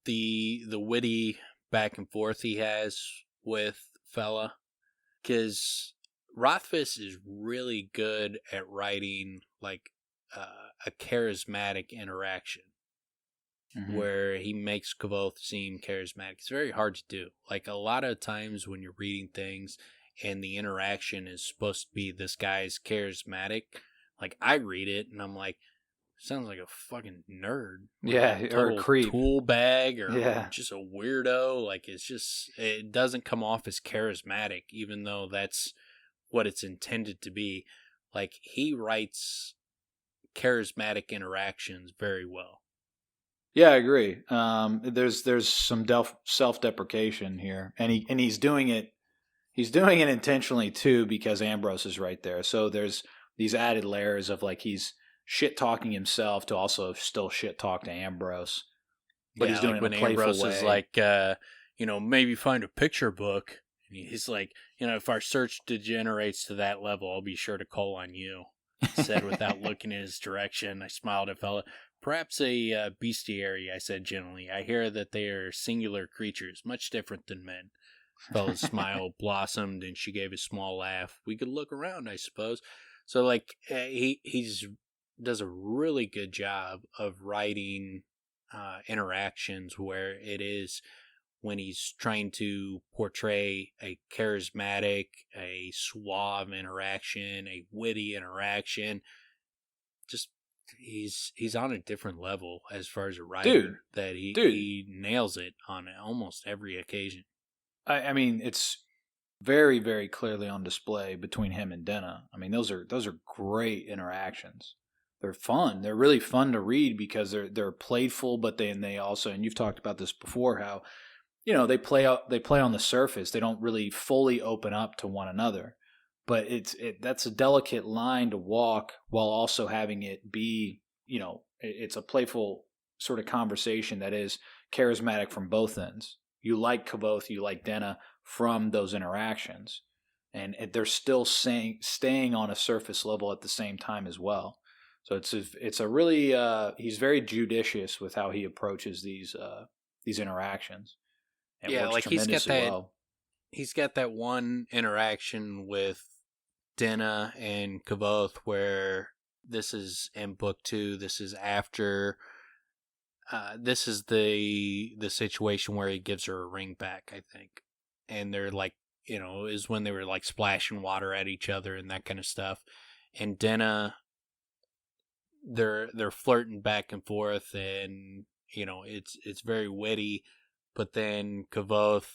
the witty back and forth he has with Fela, because Rothfuss is really good at writing like a charismatic interaction. Where he makes Kvothe seem charismatic. It's very hard to do. Like, a lot of times when you're reading things and the interaction is supposed to be this guy's charismatic, like, I read it and I'm like, sounds like a fucking nerd. Yeah, or a creep. Tool bag, or just a weirdo. Like, it doesn't come off as charismatic, even though that's what it's intended to be. Like, he writes charismatic interactions very well. Yeah, I agree. There's some self-deprecation here, and he's doing it. He's doing it intentionally too, because Ambrose is right there. So there's these added layers of like he's shit talking himself to also still shit talk to Ambrose, but he's doing it in a playful Ambrose way. Is like, maybe find a picture book. And he's like, if our search degenerates to that level, I'll be sure to call on you. He said without looking in his direction. I smiled at Fela. Perhaps a bestiary, I said gently. I hear that they are singular creatures, much different than men. Fela's smile blossomed, and she gave a small laugh. We could look around, I suppose. So, like, he's does a really good job of writing interactions where it is when he's trying to portray a charismatic, a suave interaction, a witty interaction. Just he's on a different level as far as a writer. He nails it on almost every occasion. I mean, it's very, very clearly on display between him and Denna. I mean, those are great interactions. They're fun. They're really fun to read because they're playful, but they also, and you've talked about this before, how they play on the surface. They don't really fully open up to one another. But that's a delicate line to walk while also having it be, it's a playful sort of conversation that is charismatic from both ends. You like Kvothe, you like Denna from those interactions. And they're still staying on a surface level at the same time as well. So it's a really, he's very judicious with how he approaches these interactions. And yeah, like he's got that one interaction with Denna and Kvothe where this is in book 2. This is after. This is the situation where he gives her a ring back, I think, and they're like, is when they were like splashing water at each other and that kind of stuff. And Denna, they're flirting back and forth, and it's very witty. But then Kvothe,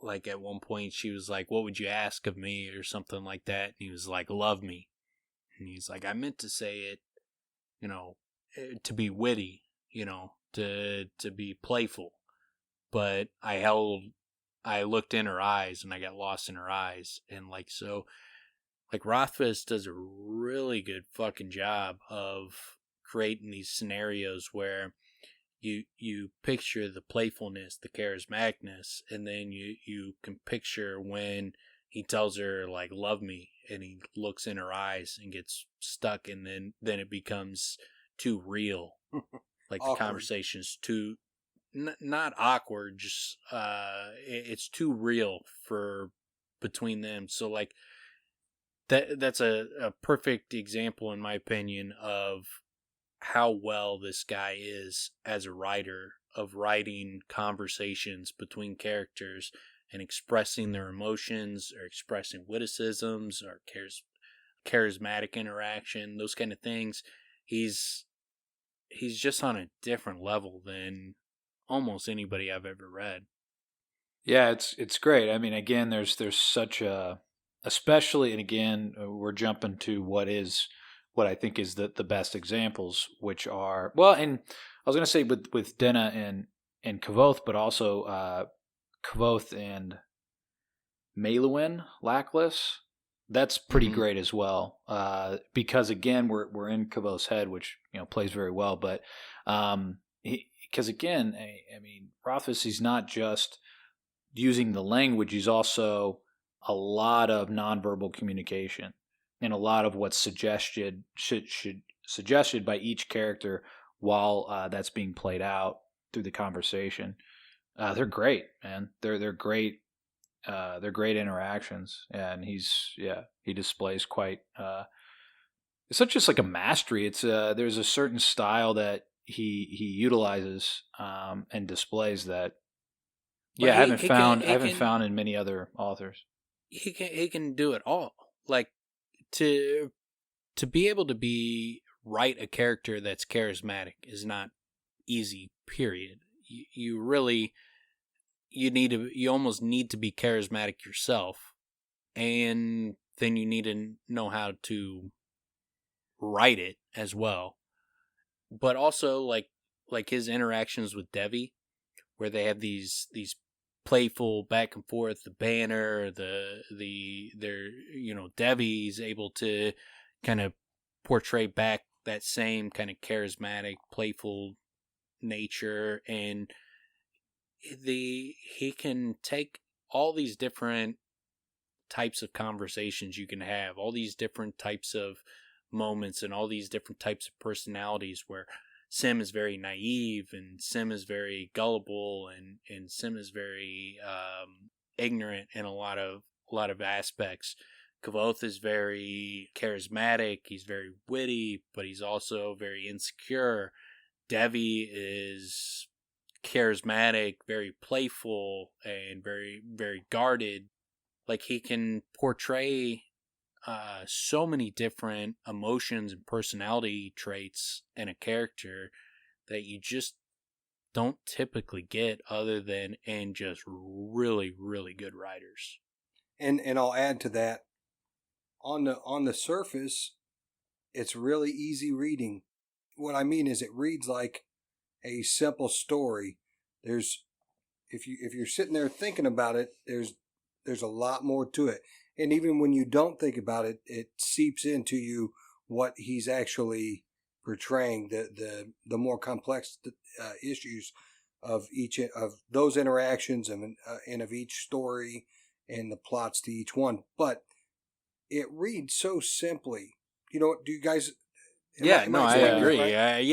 like at one point she was like, "What would you ask of me?" or something like that. And he was like, "Love me." And he's like, "I meant to say it, you know, to be witty, to be playful, but I looked in her eyes and I got lost in her eyes." And like, so like Rothfuss does a really good fucking job of creating these scenarios where you picture the playfulness, the charismaticness, and then you can picture when he tells her like "love me" and he looks in her eyes and gets stuck, and then it becomes too real. Like the conversation's too not awkward, just it's too real for between them. So like that's a perfect example, in my opinion, of how well this guy is as a writer, of writing conversations between characters and expressing their emotions or expressing witticisms or charismatic interaction, those kind of things. He's just on a different level than almost anybody I've ever read. Yeah, it's great. I mean, again, there's such a, especially, and again, we're jumping to what I think is the best examples, which are, well, and I was gonna say with Denna and Kvothe, but also Kvothe and Maelwyn Lackless. That's pretty great as well, because again, we're in Kavothe's head, which plays very well, but because again, I mean, Rothfuss, he's not just using the language, he's also a lot of nonverbal communication and a lot of what's suggested by each character while that's being played out through the conversation. They're great, man. They're great. They're great interactions, and he displays quite. It's not just like a mastery. It's there's a certain style that he utilizes and displays that. Yeah, I haven't found in many other authors. He can do it all. Like to be able to write a character that's charismatic is not easy. Period. You really you almost need to be charismatic yourself, and then you need to know how to write it as well. But also like his interactions with Devi, where they have these playful back and forth, the banner, Devi's able to kind of portray back that same kind of charismatic, playful nature, and he can take all these different types of conversations you can have, all these different types of moments, and all these different types of personalities where Sim is very naive, and Sim is very gullible, and Sim is very ignorant in a lot of aspects. Kvothe is very charismatic. He's very witty, but he's also very insecure. Devi is charismatic, very playful, and very, very guarded. Like he can portray so many different emotions and personality traits in a character that you just don't typically get other than in just really, really good writers. And I'll add to that, on the surface, it's really easy reading. What I mean is it reads like a simple story. There's if you're sitting there thinking about it, there's a lot more to it. And even when you don't think about it, it seeps into you what he's actually portraying, the more complex issues of each of those interactions and of each story and the plots to each one. But it reads so simply. Do you guys? I agree. Right?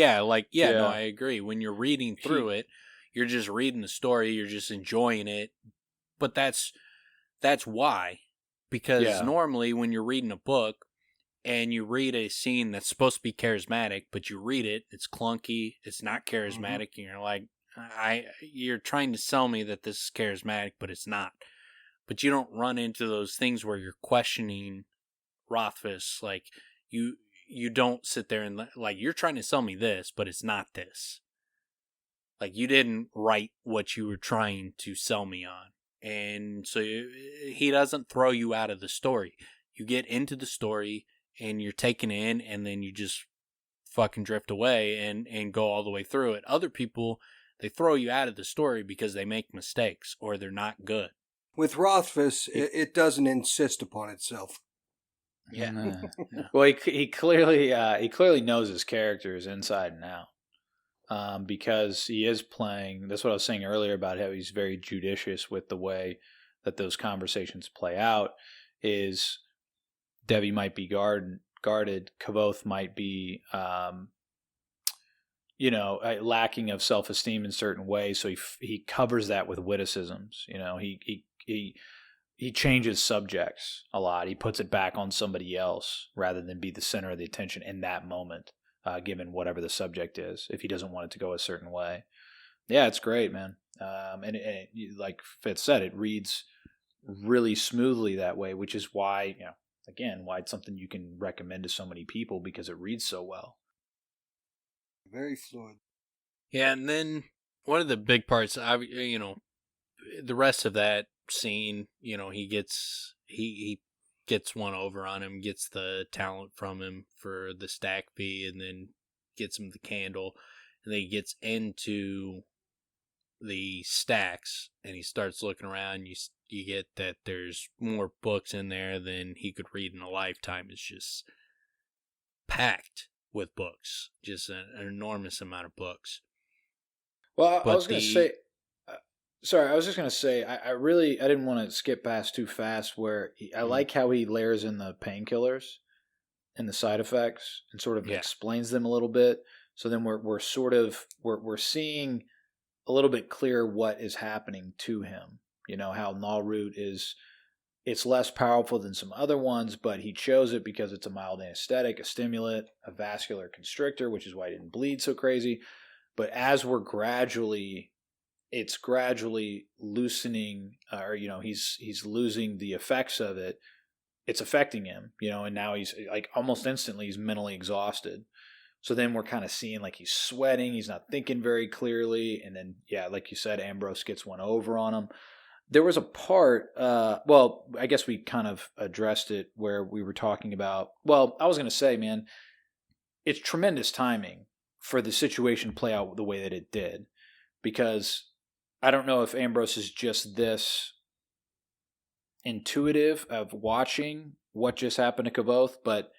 No, I agree. When you're reading through it, you're just reading the story, you're just enjoying it. But that's why. Because normally when you're reading a book and you read a scene that's supposed to be charismatic, but you read it, it's clunky, it's not charismatic, and you're like, you're trying to sell me that this is charismatic, but it's not. But you don't run into those things where you're questioning Rothfuss. Like you don't sit there and like, you're trying to sell me this, but it's not this. Like, you didn't write what you were trying to sell me on. And so he doesn't throw you out of the story. You get into the story and you're taken in, and then you just fucking drift away and go all the way through it. Other people, they throw you out of the story because they make mistakes or they're not good. With Rothfuss, it doesn't insist upon itself. Yeah. Well, he clearly knows his characters inside and out, because he is playing. That's what I was saying earlier about how he's very judicious with the way that those conversations play out. Is Debbie might be guarded, Kvothe might be, lacking of self-esteem in certain ways. So he covers that with witticisms. He changes subjects a lot. He puts it back on somebody else rather than be the center of the attention in that moment, given whatever the subject is, if he doesn't want it to go a certain way. Yeah, it's great, man. And like Fitz said, it reads really smoothly that way, which is why, again, why it's something you can recommend to so many people, because it reads so well. Very fluid. Yeah, and then one of the big parts, the rest of that scene, he gets one over on him, gets the talent from him for the stack fee, and then gets him the candle, and then he gets into the stacks and he starts looking around. You get that there's more books in there than he could read in a lifetime. It's just packed with books, just an enormous amount of books. Well, I was going to say, sorry, I was just going to say, I didn't want to skip past too fast where I like how he layers in the painkillers and the side effects and sort of explains them a little bit. So then we're seeing a little bit clearer what is happening to him. How Nalroot it's less powerful than some other ones, but he chose it because it's a mild anesthetic, a stimulant, a vascular constrictor, which is why he didn't bleed so crazy. But as it's gradually loosening, or he's losing the effects of it. It's affecting him, and now he's like almost instantly he's mentally exhausted. So then we're kind of seeing like he's sweating, he's not thinking very clearly, and then like you said, Ambrose gets one over on him. There was a part, I guess we kind of addressed it where we were talking about. Well, I was going to say, man, it's tremendous timing for the situation to play out the way that it did, because I don't know if Ambrose is just this intuitive of watching what just happened to Kvothe, but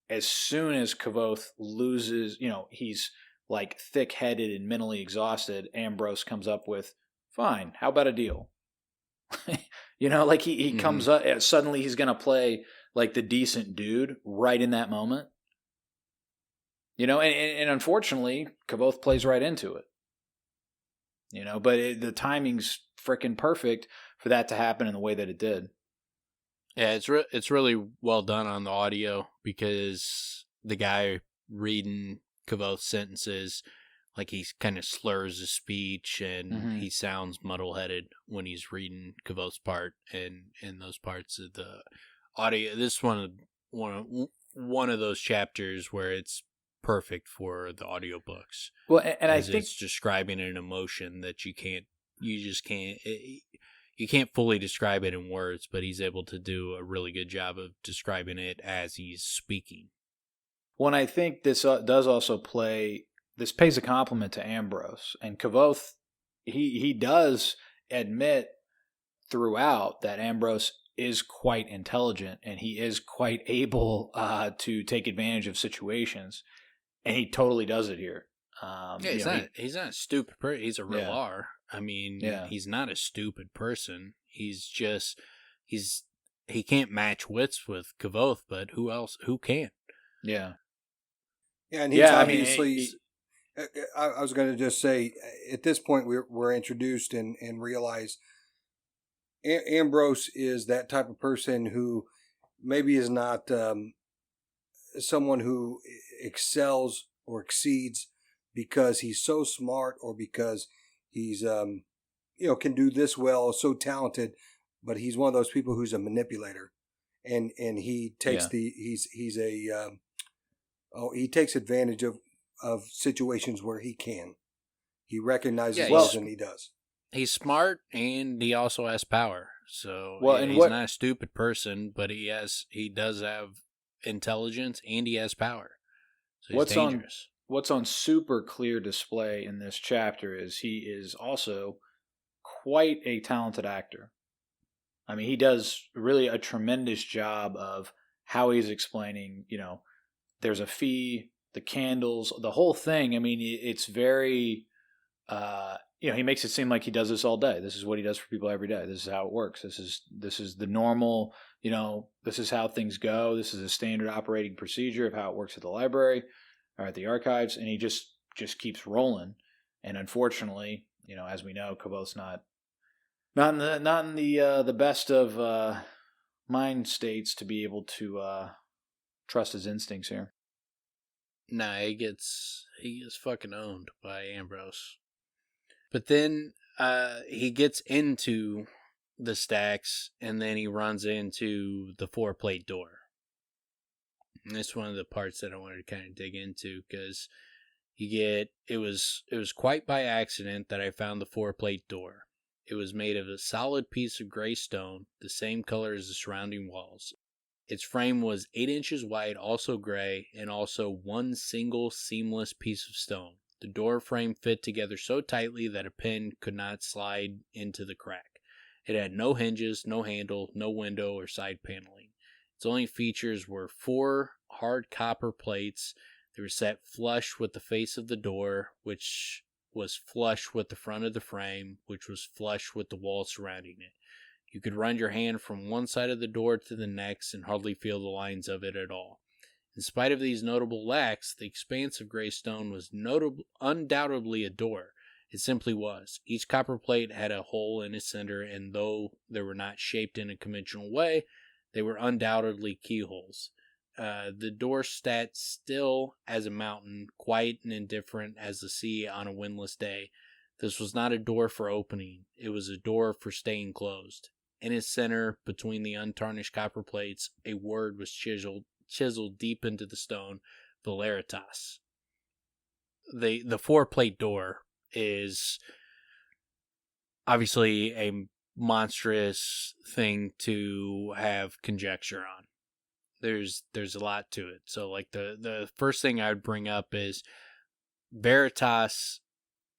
as soon as Kvothe loses, he's like thick-headed and mentally exhausted, Ambrose comes up with, fine, how about a deal? Like he comes up, suddenly he's going to play like the decent dude right in that moment. And unfortunately, Kvothe plays right into it. But the timing's freaking perfect for that to happen in the way that it did. Yeah, it's really well done on the audio, because the guy reading Kvothe's sentences, like, he kind of slurs his speech and he sounds muddle-headed when he's reading Kvothe's part, and in those parts of the audio. This is one of those chapters where it's perfect for the audiobooks. Well, and I think it's describing an emotion that you can't fully describe it in words, but he's able to do a really good job of describing it as he's speaking. Well, and I think this does also this pays a compliment to Ambrose. And Kvothe, he does admit throughout that Ambrose is quite intelligent and he is quite able to take advantage of situations. And he totally does it here. He's not a stupid person. He's a real R. I mean, he's not a stupid person. He's just, he can't match wits with Kvothe, but who can? Yeah. Yeah, and he's obviously, I was going to just say, at this point, we're introduced and realize Ambrose is that type of person who maybe is not someone who excels or exceeds because he's so smart or because he's can do this well, so talented, but he's one of those people who's a manipulator, and he takes he takes advantage of situations where he can. He recognizes Yeah, more than he does. He's smart and he also has power. So and he's not a stupid person, but he does have intelligence and he has power. So he's dangerous. What's on super clear display in this chapter is he is also quite a talented actor. I mean, he does really a tremendous job of how he's explaining, there's a fee, the candles, the whole thing. I mean, it's very, he makes it seem like he does this all day. This is what he does for people every day. This is how it works. This is the normal, this is how things go. This is a standard operating procedure of how it works at the library or at the archives. And he just keeps rolling. And unfortunately, as we know, Kvothe's not in the best of mind states to be able to trust his instincts here. Nah, he gets fucking owned by Ambrose. But then he gets into the stacks, and then he runs into the 4-plate door. And that's one of the parts that I wanted to kind of dig into, because it was quite by accident that I found the 4-plate door. It was made of a solid piece of gray stone, the same color as the surrounding walls. Its frame was 8 inches wide, also gray, and also one single seamless piece of stone. The door frame fit together so tightly that a pin could not slide into the crack. It had no hinges, no handle, no window or side paneling. Its only features were 4 hard copper plates. They were set flush with the face of the door, which was flush with the front of the frame, which was flush with the wall surrounding it. You could run your hand from one side of the door to the next and hardly feel the lines of it at all. In spite of these notable lacks, the expanse of gray stone was undoubtedly a door. It simply was. Each copper plate had a hole in its center, and though they were not shaped in a conventional way, they were undoubtedly keyholes. The door sat still as a mountain, quiet and indifferent as the sea on a windless day. This was not a door for opening. It was a door for staying closed. In its center, between the untarnished copper plates, a word was chiseled deep into the stone: Valeritas. The 4-plate door is obviously a monstrous thing to have conjecture on. There's a lot to it. So like the first thing I would bring up is Veritas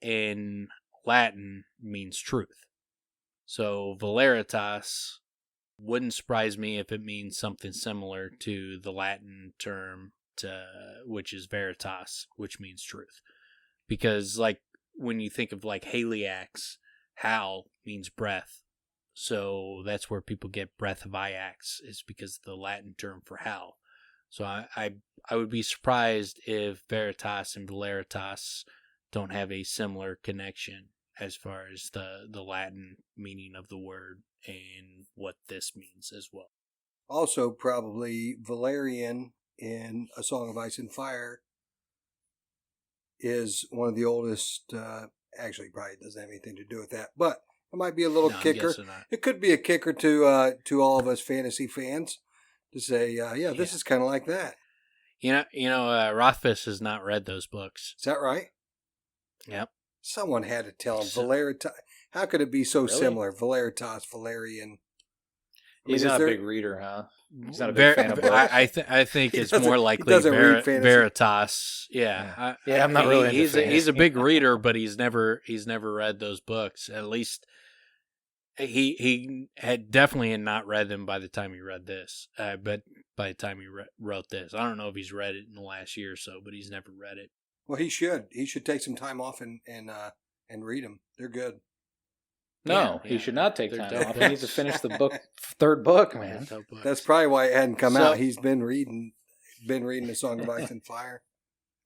in Latin means truth. So Valeritas wouldn't surprise me if it means something similar to the Latin term which is veritas, which means truth. Because like when you think of like Haliax, hal means breath. So that's where people get breath of Ajax, is because of the Latin term for hal. So I would be surprised if Veritas and Valeritas don't have a similar connection as far as the Latin meaning of the word and what this means as well. Also, probably Valerian in A Song of Ice and Fire is one of the oldest. Actually, probably doesn't have anything to do with that, but it might be a little kicker. It could be a kicker to all of us fantasy fans to say, this is kind of like that. Rothfuss has not read those books. Is that right? Yep. Someone had to tell him Valeritas. How could it be so similar? Valeritas, Valerian. He's not a big reader, huh? He's not a big fan of books. I think it's more likely Veritas. Yeah, I'm not really. He's a big reader, but he's never read those books. At least he had definitely not read them by the time he read this. But by the time he wrote this, I don't know if he's read it in the last year or so, but he's never read it. Well, he should. He should take some time off and read them. They're good. No, he should not take time off. He needs to finish the third book, man. That's probably why it hadn't come out. He's been reading A Song of Ice and Fire.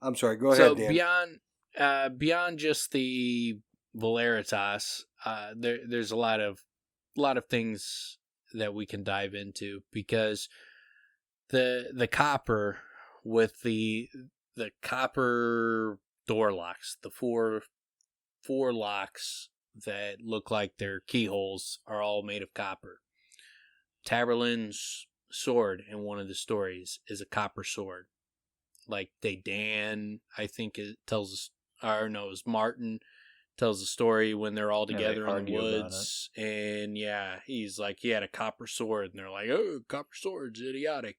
I'm sorry. Go ahead, Dan. Beyond just the Valeritas, there's a lot of things that we can dive into, because the copper with the copper door locks, the four locks that look like they're keyholes, are all made of copper. Taborlin's sword in one of the stories is a copper sword. Like Dan, I think it tells us, or no, it was Martin tells the story when they're all Yeah, they together in the argue about woods. And yeah, he's like, he had a copper sword. And they're like, oh, copper sword's idiotic.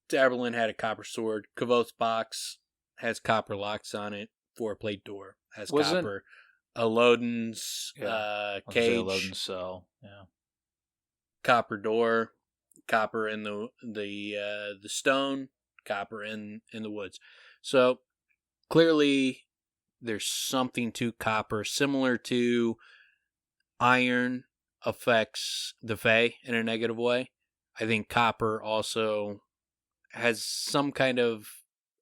Taberlin had a copper sword. Kvothe's box has copper locks on it. 4-plate door has copper. Elodin's cage, Elodin's cell. Yeah. copper door, copper in the stone, copper in the woods. So clearly there's something to copper, similar to iron affects the Fae in a negative way. I think copper also has some kind of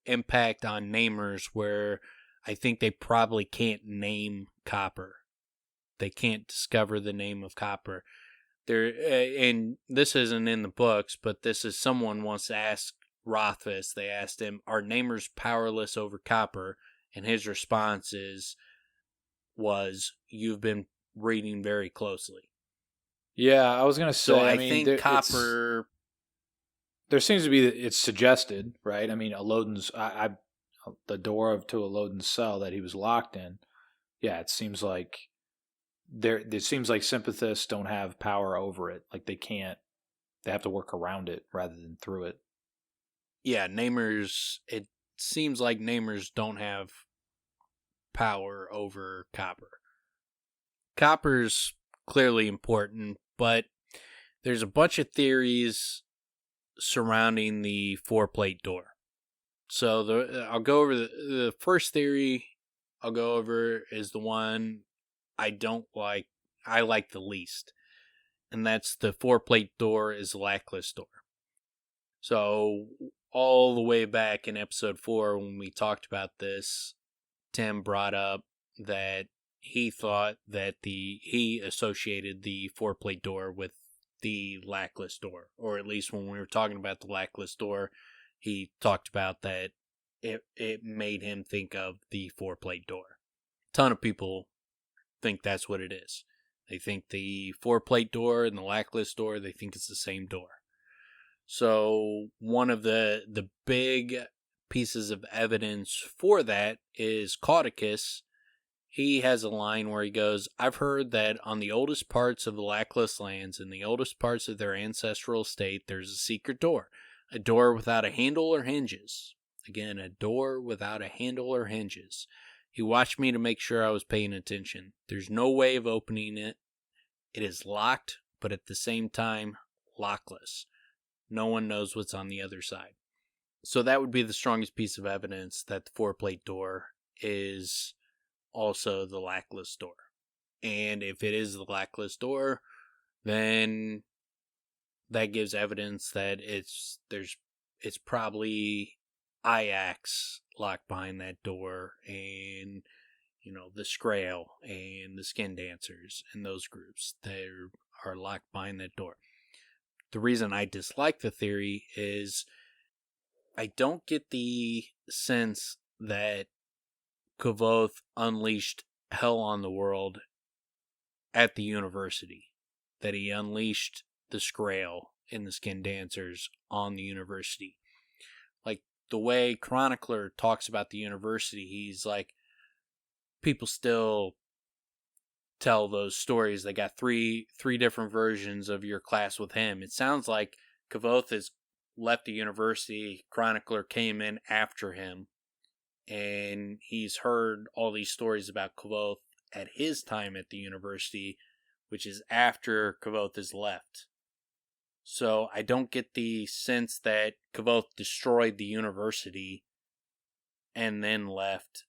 impact on namers where I think they probably can't name copper. They can't discover the name of copper. And this isn't in the books, but this is someone once asked Rothfuss. They asked him, "Are namers powerless over copper?" And his response was, "You've been reading very closely." Yeah, I was gonna say. So I think copper. There seems to be, it's suggested, right? I mean, Elodin's, the door to Elodin's cell that he was locked in. Yeah, it seems like it seems like sympathists don't have power over it. Like they have to work around it rather than through it. Yeah, namers. It seems like namers don't have power over copper. Copper's clearly important, but there's a bunch of theories surrounding the 4-plate door. So I'll go over the first theory I'll go over is the one I don't like. I like the least, and that's the 4-plate door is the lackless door. So all the way back in episode 4 when we talked about this, Tim brought up that he thought that he associated the 4-plate door with the lackless door, or at least when we were talking about the lackless door, he talked about that it made him think of the 4-plate door. A ton of people think that's what it is. They think the 4-plate door and the lackless door, they think it's the same door. So one of the big pieces of evidence for that is Kvothe. He has a line where he goes, "I've heard that on the oldest parts of the lackless lands and the oldest parts of their ancestral estate, there's a secret door. A door without a handle or hinges." Again, a door without a handle or hinges. He watched me to make sure I was paying attention. There's no way of opening it. It is locked, but at the same time, lockless. No one knows what's on the other side. So that would be the strongest piece of evidence that the 4-plate door is also the lackless door. And if it is the lackless door, then that gives evidence that it's probably Ajax locked behind that door, and the Scrael and the Skin Dancers and those groups that are locked behind that door. The reason I dislike the theory is I don't get the sense that Kvothe unleashed hell on the world at the university, that he unleashed the Scrael and the Skin Dancers on the university. Like the way Chronicler talks about the university, he's like, people still tell those stories. They got three different versions of your class with him. It sounds like Kvothe has left the university. Chronicler came in after him, and he's heard all these stories about Kvothe at his time at the university, which is after Kvothe has left. So I don't get the sense that Kvothe destroyed the university and then left,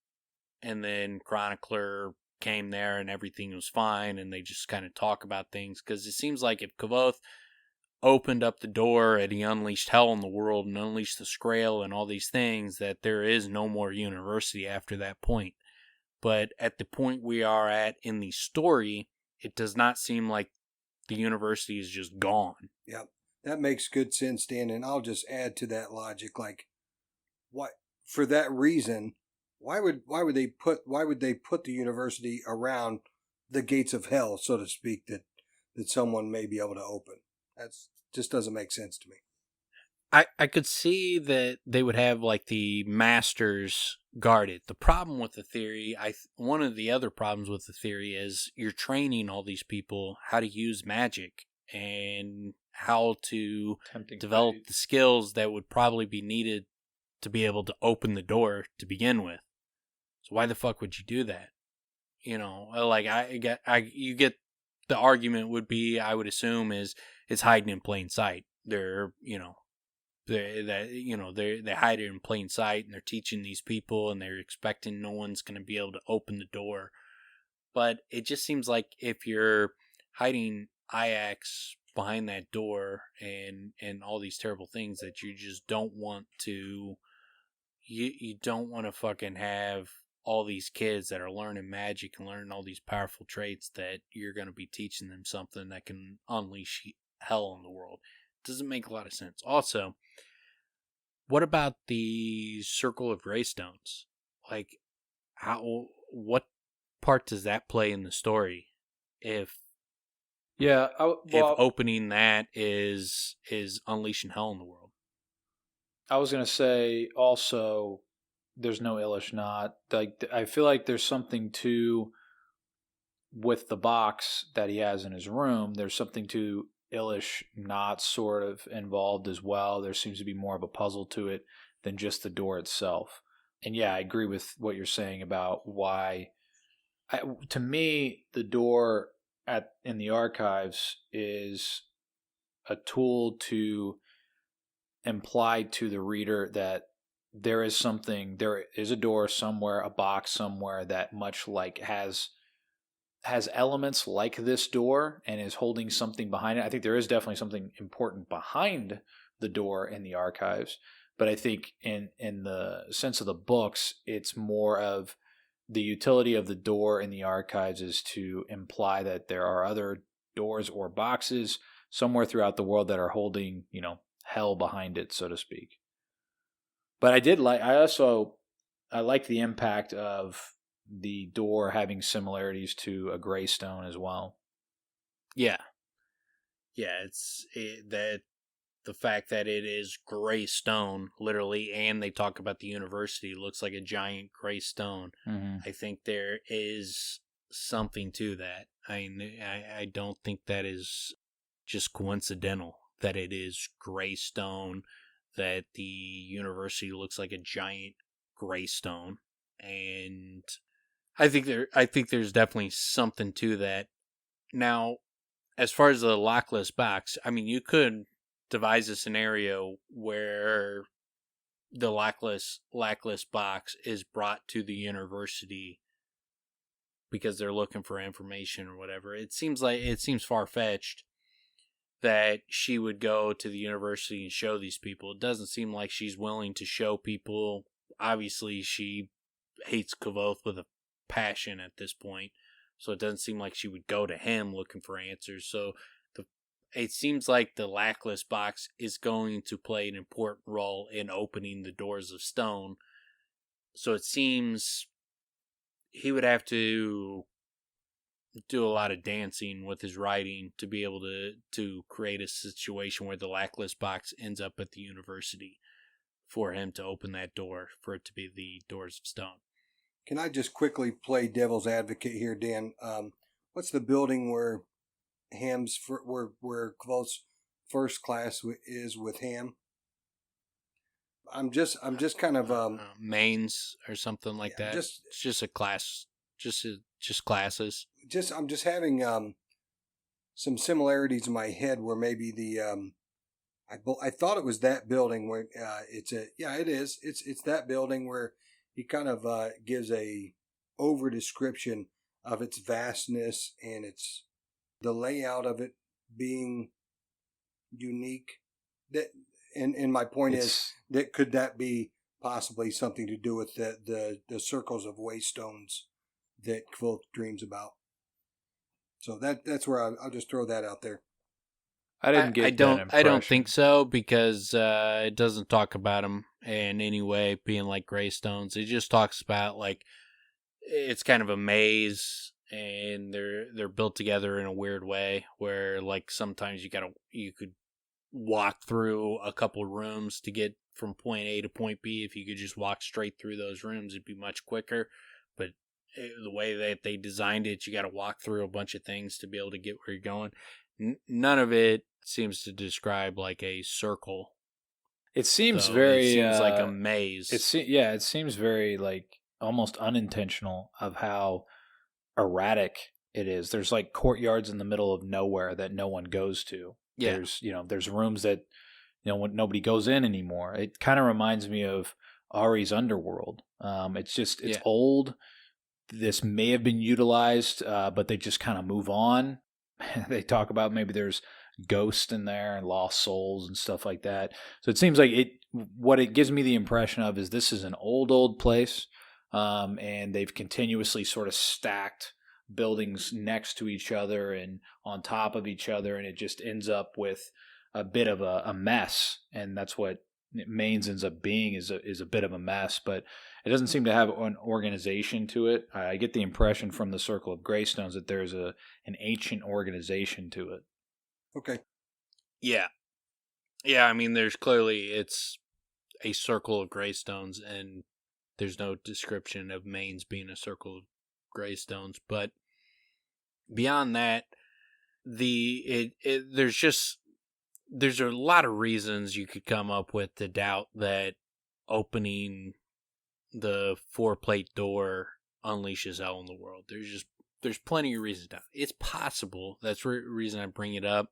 and then Chronicler came there and everything was fine, and they just kind of talk about things. Because it seems like if Kvothe opened up the door and he unleashed hell in the world and unleashed the Scrael and all these things, that there is no more university after that point. But at the point we are at in the story, it does not seem like the university is just gone. Yep, that makes good sense, Dan. And I'll just add to that logic, like, what for that reason, why would they put the university around the gates of hell, so to speak, that someone may be able to open? That just doesn't make sense to me. I could see that they would have like the masters guarded. The problem with the theory, one of the other problems with the theory is you're training all these people how to use magic and how to develop the skills that would probably be needed to be able to open the door to begin with. So why the fuck would you do that? You know, like you get the argument would be, I would assume, is it's hiding in plain sight. They're, you know, they hide it in plain sight, and they're teaching these people, and they're expecting no one's going to be able to open the door. But it just seems like if you're hiding Ajax behind that door and all these terrible things, that you just don't want to, you don't want to fucking have all these kids that are learning magic and learning all these powerful traits, that you're going to be teaching them something that can unleash hell in the world. Doesn't make a lot of sense. Also, what about the Circle of Greystones? Like, what part does that play in the story? If opening that is unleashing hell in the world. I was gonna say also, there's no Ilish knot. Like, I feel like there's something to with the box that he has in his room. There's something to Ilish knot sort of involved as well. There seems to be more of a puzzle to it than just the door itself. And yeah, I agree with what you're saying about why. To me, the door in the archives is a tool to imply to the reader that there is a door somewhere, a box somewhere that much like has elements like this door and is holding something behind it. I think there is definitely something important behind the door in the archives, but I think in the sense of the books, it's more of the utility of the door in the archives is to imply that there are other doors or boxes somewhere throughout the world that are holding, you know, hell behind it, so to speak. But I like the impact of the door having similarities to a gray stone as well. Yeah. Yeah, that the fact that it is gray stone, literally, and they talk about the university looks like a giant gray stone. Mm-hmm. I think there is something to that. I don't think that is just coincidental that it is gray stone, that the university looks like a giant gray stone, and I think there's definitely something to that. Now, as far as the lockless box, I mean, you could devise a scenario where the lockless box is brought to the university because they're looking for information or whatever. It seems far-fetched that she would go to the university and show these people. It doesn't seem like she's willing to show people. Obviously, she hates Kvothe with a passion at this point, so it doesn't seem like she would go to him looking for answers. So it seems like the lackless box is going to play an important role in opening the doors of stone. So it seems he would have to do a lot of dancing with his writing to be able to create a situation where the lackless box ends up at the university for him to open that door, for it to be the doors of stone. Can I just quickly play devil's advocate here, Dan? What's the building where where Kvothe's first class is with Hemme? I'm just kind of mains or something like that. It's just a class, just classes. I'm just having some similarities in my head where maybe the I thought it was that building where it is. It's that building where he kind of gives a over description of its vastness and its the layout of it being unique. That and my point is that could that be possibly something to do with the circles of waystones that Kvothe dreams about? So that's where I'll just throw that out there. I don't think so, because it doesn't talk about them in any way being like gray stones. It just talks about like it's kind of a maze, and they're built together in a weird way where like sometimes you could walk through a couple rooms to get from point A to point B. If you could just walk straight through those rooms, it'd be much quicker. But the way that they designed it, you got to walk through a bunch of things to be able to get where you're going. None of it seems to describe like a circle. It seems very... It seems like a maze. It seems very like almost unintentional of how erratic it is. There's like courtyards in the middle of nowhere that no one goes to. Yeah. There's rooms that nobody goes in anymore. It kind of reminds me of Ari's Underworld. It's old. This may have been utilized, but they just kind of move on. They talk about maybe there's ghosts in there and lost souls and stuff like that. So it seems like what it gives me the impression of is this is an old place, and they've continuously sort of stacked buildings next to each other and on top of each other, and it just ends up with a bit of a mess. And that's what Maine's ends up being, is a bit of a mess, but it doesn't seem to have an organization to it. I get the impression from the Circle of Greystones that there's an ancient organization to it. Okay. Yeah. I mean, it's a Circle of Greystones, and there's no description of Maine's being a Circle of Greystones. But beyond that, there's a lot of reasons you could come up with to doubt that opening the 4-plate door unleashes hell in the world. There's plenty of reasons to doubt. It's possible. That's the reason I bring it up.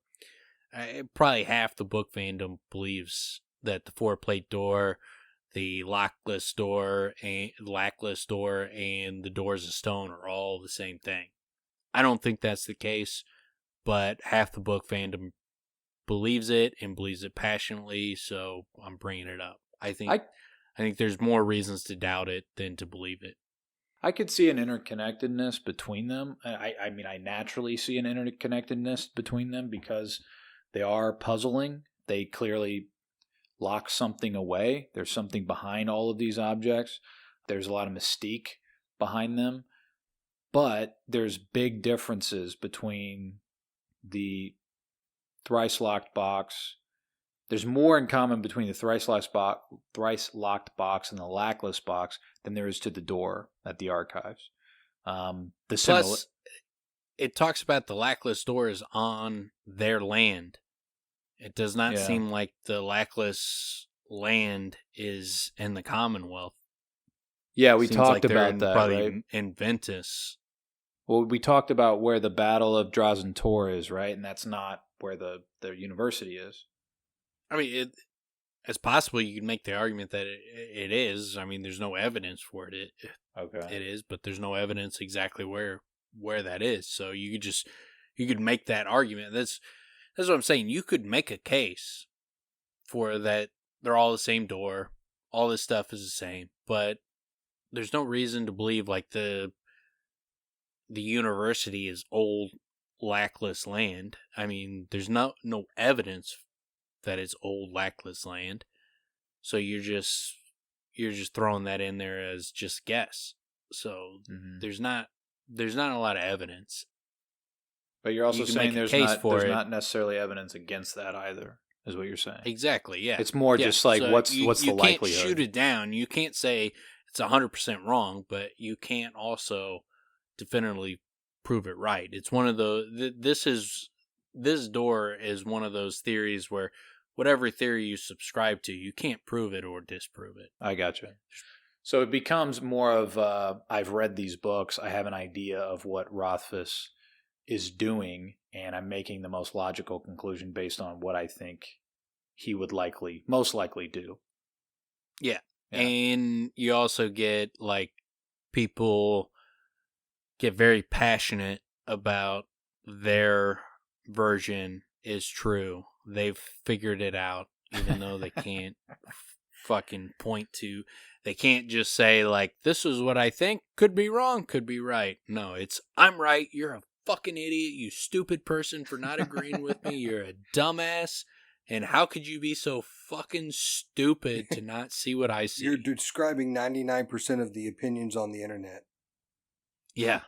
Probably half the book fandom believes that the 4-plate door, the lackless door, and the doors of stone are all the same thing. I don't think that's the case, but half the book fandom believes it and believes it passionately, so I'm bringing it up. I think there's more reasons to doubt it than to believe it. I could see an interconnectedness between them. I mean, I naturally see an interconnectedness between them because they are puzzling. They clearly lock something away. There's something behind all of these objects. There's a lot of mystique behind them. But there's big differences between the thrice locked box. There's more in common between the thrice locked box and the lackless box than there is to the door at the archives. Plus, it talks about the lackless door is on their land. It does not seem like the lackless land is in the Commonwealth. Yeah, we talked about that, probably right? In Ventus. Well, we talked about where the Battle of Drazen Tor is, right? And that's not where the university is. I mean, it's possible you could make the argument that it is. I mean, there's no evidence for it. It is, but there's no evidence exactly where that is. So you could make that argument. That's what I'm saying. You could make a case for that. They're all the same door. All this stuff is the same, but there's no reason to believe like the university is old, lackless land. I mean, there's no evidence that it's old, lackless land. So you're just throwing that in there as just guess. So there's not a lot of evidence. But you're also saying there's not necessarily evidence against that either, is what you're saying. Exactly, yeah. It's more just like so what's the likelihood? You can't shoot it down. You can't say it's 100% wrong, but you can't also definitively prove it right. It's one of the this door is one of those theories where whatever theory you subscribe to, you can't prove it or disprove it. I gotcha. So it becomes more of I've read these books, I have an idea of what Rothfuss is doing, and I'm making the most logical conclusion based on what I think he would most likely do. Yeah. And you also get like people get very passionate about their version is true. They've figured it out, even though they can't fucking point to. They can't just say like, this is what I think. Could be wrong. Could be right. No, it's I'm right. You're a fucking idiot. You stupid person for not agreeing with me. You're a dumbass. And how could you be so fucking stupid to not see what I see? You're describing 99% of the opinions on the internet. Yeah.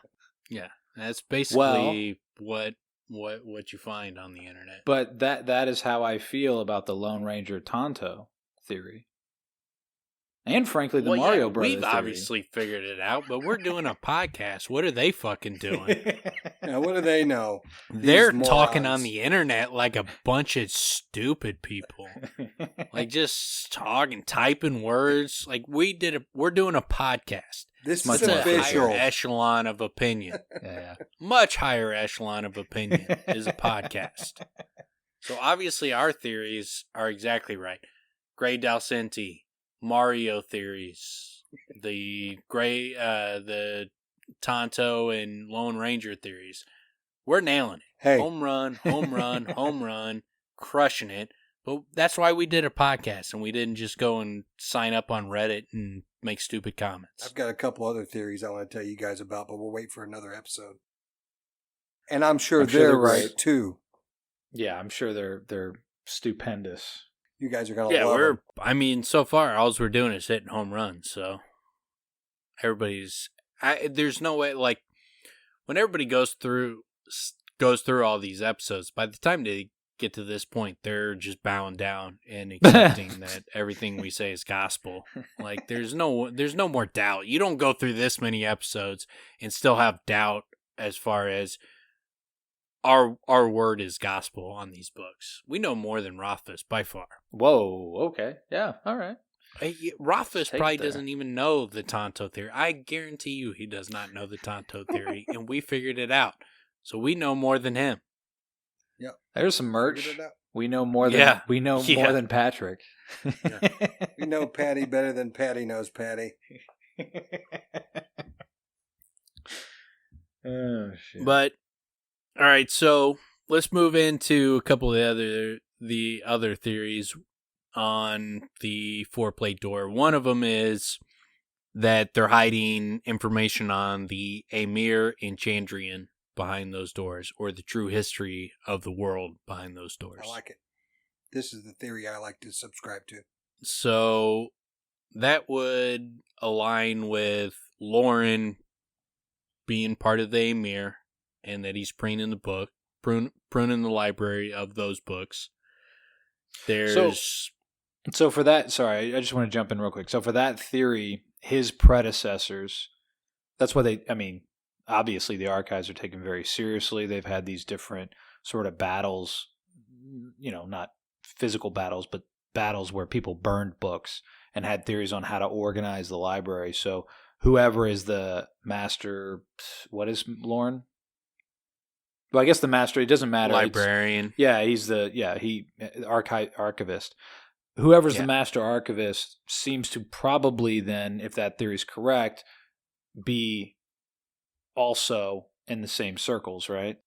That's basically what what you find on the internet. But that is how I feel about the Lone Ranger Tonto theory. And frankly, the Mario Brothers we've theory. obviously figured it out, but we're doing a podcast. What are they fucking doing? Now, what do they know? They're These talking morons. on the internet like a bunch of stupid people. Like just talking, typing words. Like we're doing a podcast. This Much is more A official. higher echelon of opinion. Yeah. Much higher echelon of opinion is a podcast. So obviously our theories are exactly right. Gray Dalcenti, Mario theories, the Tonto and Lone Ranger theories. We're nailing it. Hey, Home run, home run, home run, crushing it. But that's why we did a podcast and we didn't just go and sign up on Reddit and make stupid comments. I've got a couple other theories I want to tell you guys about, but we'll wait for another episode. And I'm sure they're right great. too. Yeah, I'm sure they're stupendous. You guys are gonna love we're. them. I mean, so far, all we're doing is hitting home runs. So everybody's. There's no way. Like when everybody goes through all these episodes, by the time they get to this point, they're just bowing down and accepting that everything we say is gospel. Like there's no more doubt. You don't go through this many episodes and still have doubt as far as our word is gospel on these books. We know more than Rothfuss by far. Whoa, okay. Yeah, all right. Rothfuss Take probably there. doesn't even know the Tonto theory. I guarantee you he does not know the Tonto theory, and we figured it out. So we know more than him. There's some merch. Figured it out. We know more than Yeah. more than Patrick. We know Patty better than Patty knows Patty. Oh shit. But all right, so let's move into a couple of the other theories on the four-plate door. One of them is that they're hiding information on the Amir and Chandrian behind those doors, or the true history of the world behind those doors. I like it. This is the theory I like to subscribe to. So that would align with Lauren being part of the Amir, and that he's pruning the library of those books. There's So for that, sorry, I just want to jump in real quick. So for that theory, his predecessors, that's why obviously the archives are taken very seriously. They've had these different sort of battles, not physical battles, but battles where people burned books and had theories on how to organize the library. So whoever is the master, what is Lauren? Well, I guess the master, it doesn't matter. librarian. He's archivist. Whoever's Yeah. the master archivist seems to probably then, if that theory is correct, be also in the same circles, right?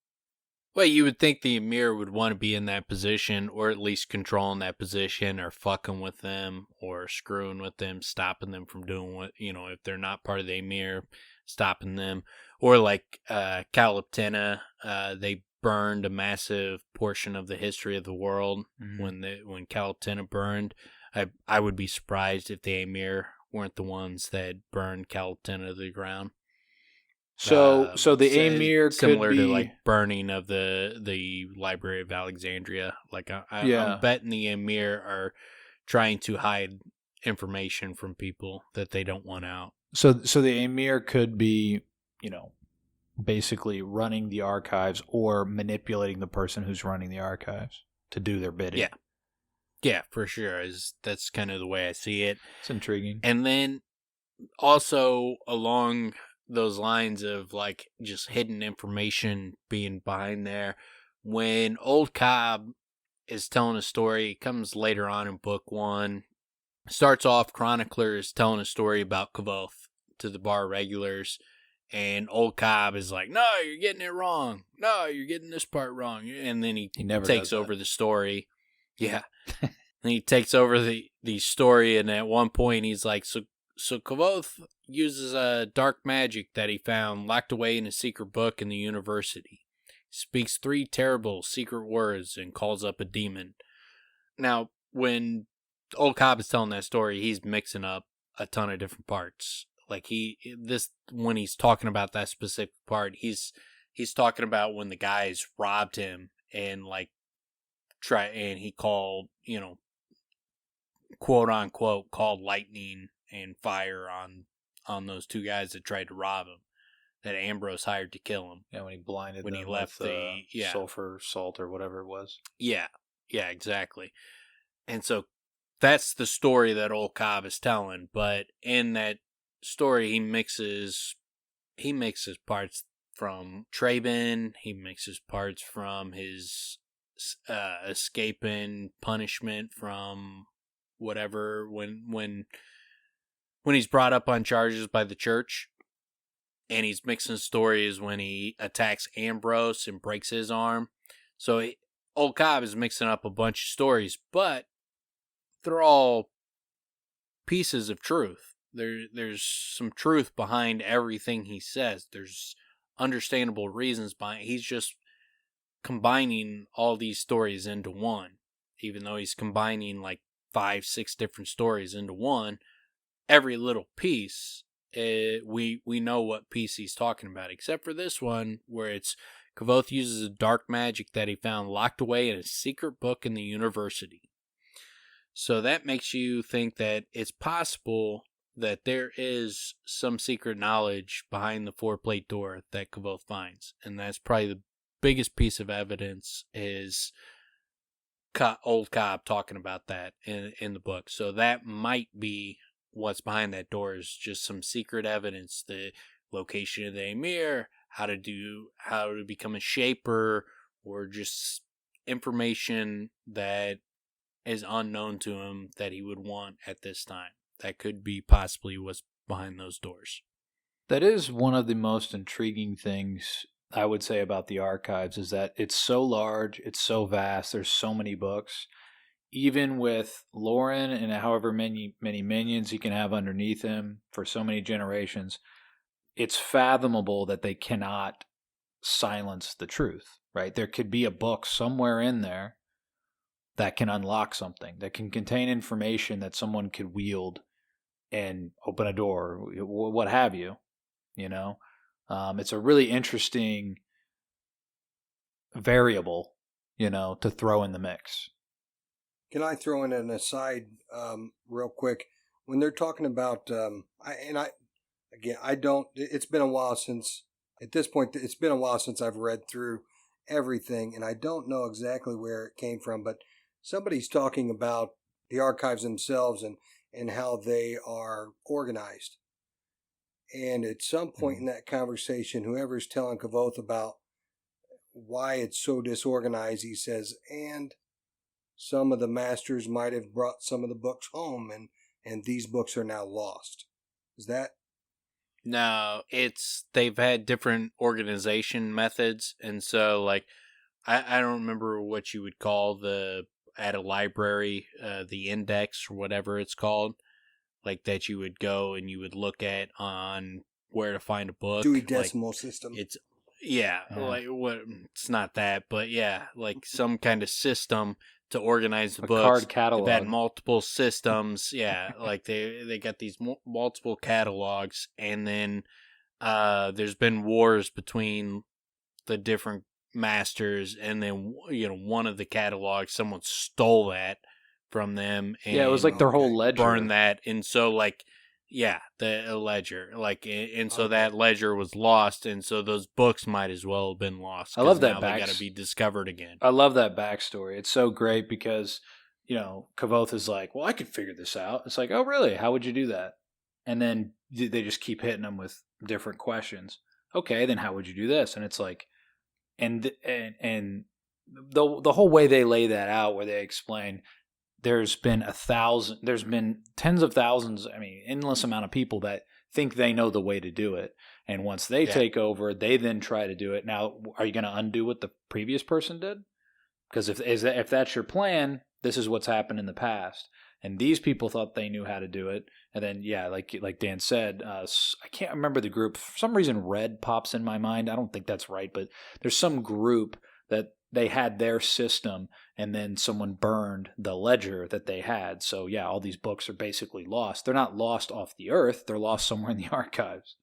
Well, you would think the Amir would want to be in that position, or at least controlling that position, or fucking with them, or screwing with them, stopping them from doing what, if they're not part of the Amir, stopping them. Or like Kaliptena, they burned a massive portion of the history of the world when Kaliptena burned. I would be surprised if the Amir weren't the ones that burned Kaliptena to the ground. So the Amir could similar be to like burning of the Library of Alexandria. Like I'm betting the Amir are trying to hide information from people that they don't want out. So the Amir could be, basically running the archives or manipulating the person who's running the archives to do their bidding. Yeah, for sure. That's kind of the way I see it. It's intriguing. And then also along those lines of like just hidden information being behind there, when Old Cobb is telling a story, it comes later on in book one. Starts off, Chronicler is telling a story about Kvothe to the bar regulars, and Old Cobb is like, "No, you're getting it wrong. No, you're getting this part wrong." And then he never takes over the story. Yeah. And he takes over the story, and at one point he's like, So Kvothe uses a dark magic that he found locked away in a secret book in the university. He speaks 3 terrible secret words and calls up a demon. Now, when Old Cobb is telling that story, he's mixing up a ton of different parts. Like when he's talking about that specific part, he's he's talking about when the guys robbed him and and he called, quote unquote, called lightning and fire on those two guys that tried to rob him, that Ambrose hired to kill him. Yeah, when he blinded when them he left with, the sulfur salt or whatever it was. Yeah, exactly. And so that's the story that old Cobb is telling. But in that story, he mixes parts from Traben. He mixes parts from his escaping punishment from whatever when he's brought up on charges by the church. And he's mixing stories when he attacks Ambrose and breaks his arm. So old Cobb is mixing up a bunch of stories, but they're all pieces of truth. There's some truth behind everything he says. There's understandable reasons behind it. He's just combining all these stories into one. Even though he's combining like 5-6 different stories into one, every little piece, we know what piece he's talking about, except for this one where it's Kvothe uses a dark magic that he found locked away in a secret book in the university. So that makes you think that it's possible that there is some secret knowledge behind the 4-plate door that Kvothe finds. And that's probably the biggest piece of evidence is old Cobb talking about that in the book. So that might be what's behind that door, is just some secret evidence, the location of the Emir, how to become a shaper, or just information that is unknown to him that he would want at this time. That could be possibly what's behind those doors. That is one of the most intriguing things I would say about the archives, is that it's so large, it's so vast, there's so many books. Even with Lauren and however many minions he can have underneath him for so many generations, it's fathomable that they cannot silence the truth, right? There could be a book somewhere in there that can unlock something, that can contain information that someone could wield and open a door, what have you, It's a really interesting variable, to throw in the mix. Can I throw in an aside real quick? When they're talking about, it's been a while since, at this point, it's been a while since I've read through everything, and I don't know exactly where it came from, but somebody's talking about the archives themselves and how they are organized. And at some point in that conversation, whoever's telling Kvothe about why it's so disorganized, he says, and some of the masters might have brought some of the books home, and these books are now lost. Is that? No, they've had different organization methods, and so I don't remember what you would call at a library, the index or whatever it's called, like that you would go and you would look at on where to find a book. Dewey Decimal System. It's it's not that, but yeah, like some kind of system to organize the books. Card catalog. They've had multiple systems. Yeah, like they got these multiple catalogs, and then there's been wars between the different masters, and then one of the catalogs, someone stole that from them. And it was like their whole ledger. Burned that, and so the ledger, so that ledger was lost, and so those books might as well have been lost. I love that. They got to be discovered again. I love that backstory. It's so great because Kvothe is like, well, I could figure this out. It's like, oh really? How would you do that? And then they just keep hitting them with different questions. Okay, then how would you do this? And it's like, and the whole way they lay that out, where they explain. There's been tens of thousands, endless amount of people that think they know the way to do it. And once they take over, they then try to do it. Now, are you going to undo what the previous person did? Because if that's your plan, this is what's happened in the past. And these people thought they knew how to do it. And then, like Dan said, I can't remember the group. For some reason, Red pops in my mind. I don't think that's right, but there's some group that they had their system, and then someone burned the ledger that they had. So yeah, all these books are basically lost. They're not lost off the earth. They're lost somewhere in the archives.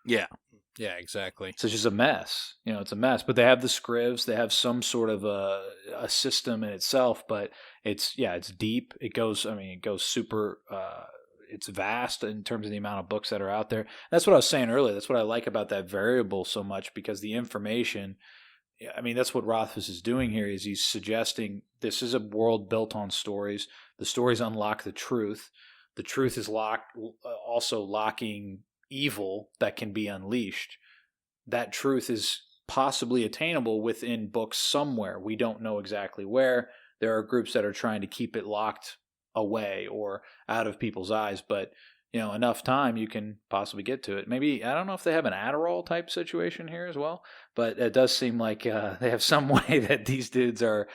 Yeah. Yeah, exactly. So it's just a mess. It's a mess. But they have the scrivs. They have some sort of a system in itself. But it's deep. It goes super. It's vast in terms of the amount of books that are out there. That's what I was saying earlier. That's what I like about that variable so much, because the information. I mean, that's what Rothfuss is doing here. Is he's suggesting this is a world built on stories. The stories unlock the truth. The truth is also locking evil that can be unleashed. That truth is possibly attainable within books somewhere. We don't know exactly where. There are groups that are trying to keep it locked away or out of people's eyes, but enough time you can possibly get to it. Maybe, I don't know if they have an Adderall type situation here as well, but it does seem like they have some way that these dudes are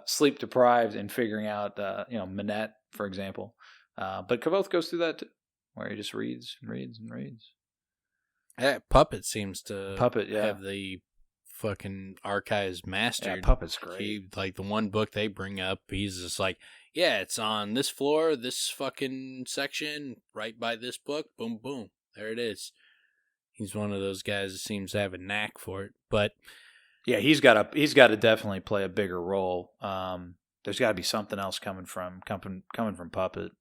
sleep deprived and figuring out, Manette, for example. But Kvothe goes through that too, where he just reads and reads and reads. Yeah, Puppet seems to yeah. have the fucking archives mastered. Yeah, Puppet's great. Like the one book they bring up, he's just like, yeah, it's on this floor, this fucking section, right by this book. Boom, boom. There it is. He's one of those guys that seems to have a knack for it. But yeah, he's got to definitely play a bigger role. There's got to be something else coming from Puppet.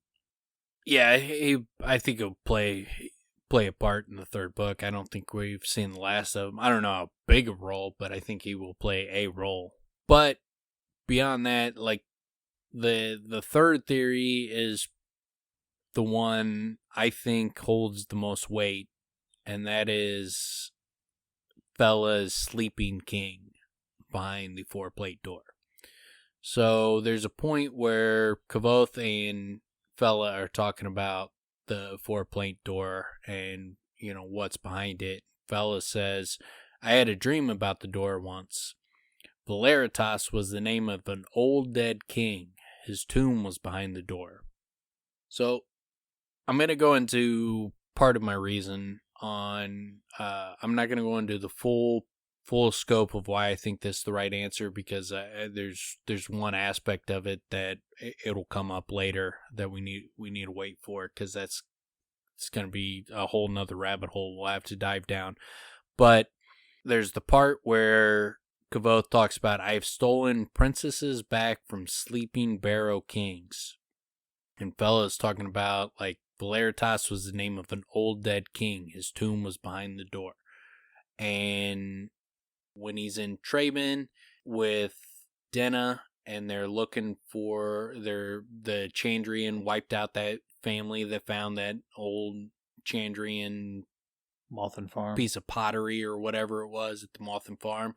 Yeah, I think he'll play a part in the third book. I don't think we've seen the last of him. I don't know how big a role, but I think he will play a role. But beyond that, like the third theory is the one I think holds the most weight, and that is Fela's sleeping king behind the 4-plate door. So there's a point where Kvothe and Fela are talking about the 4-plate door and, what's behind it. Fela says, I had a dream about the door once. Valeritas was the name of an old dead king. His tomb was behind the door. So I'm going to go into part of my reason on, I'm not going to go into the full scope of why I think this is the right answer, because there's one aspect of it that it'll come up later that we need to wait for, because it's going to be a whole nother rabbit hole we'll have to dive down. But there's the part where Kvothe talks about, I have stolen princesses back from sleeping Barrow Kings. And Fela is talking about, like, Valeritas was the name of an old dead king. His tomb was behind the door. And when he's in Traben with Denna and they're looking for the Chandrian wiped out that family that found that old Chandrian Mothin Farm piece of pottery or whatever it was at the Mothin Farm.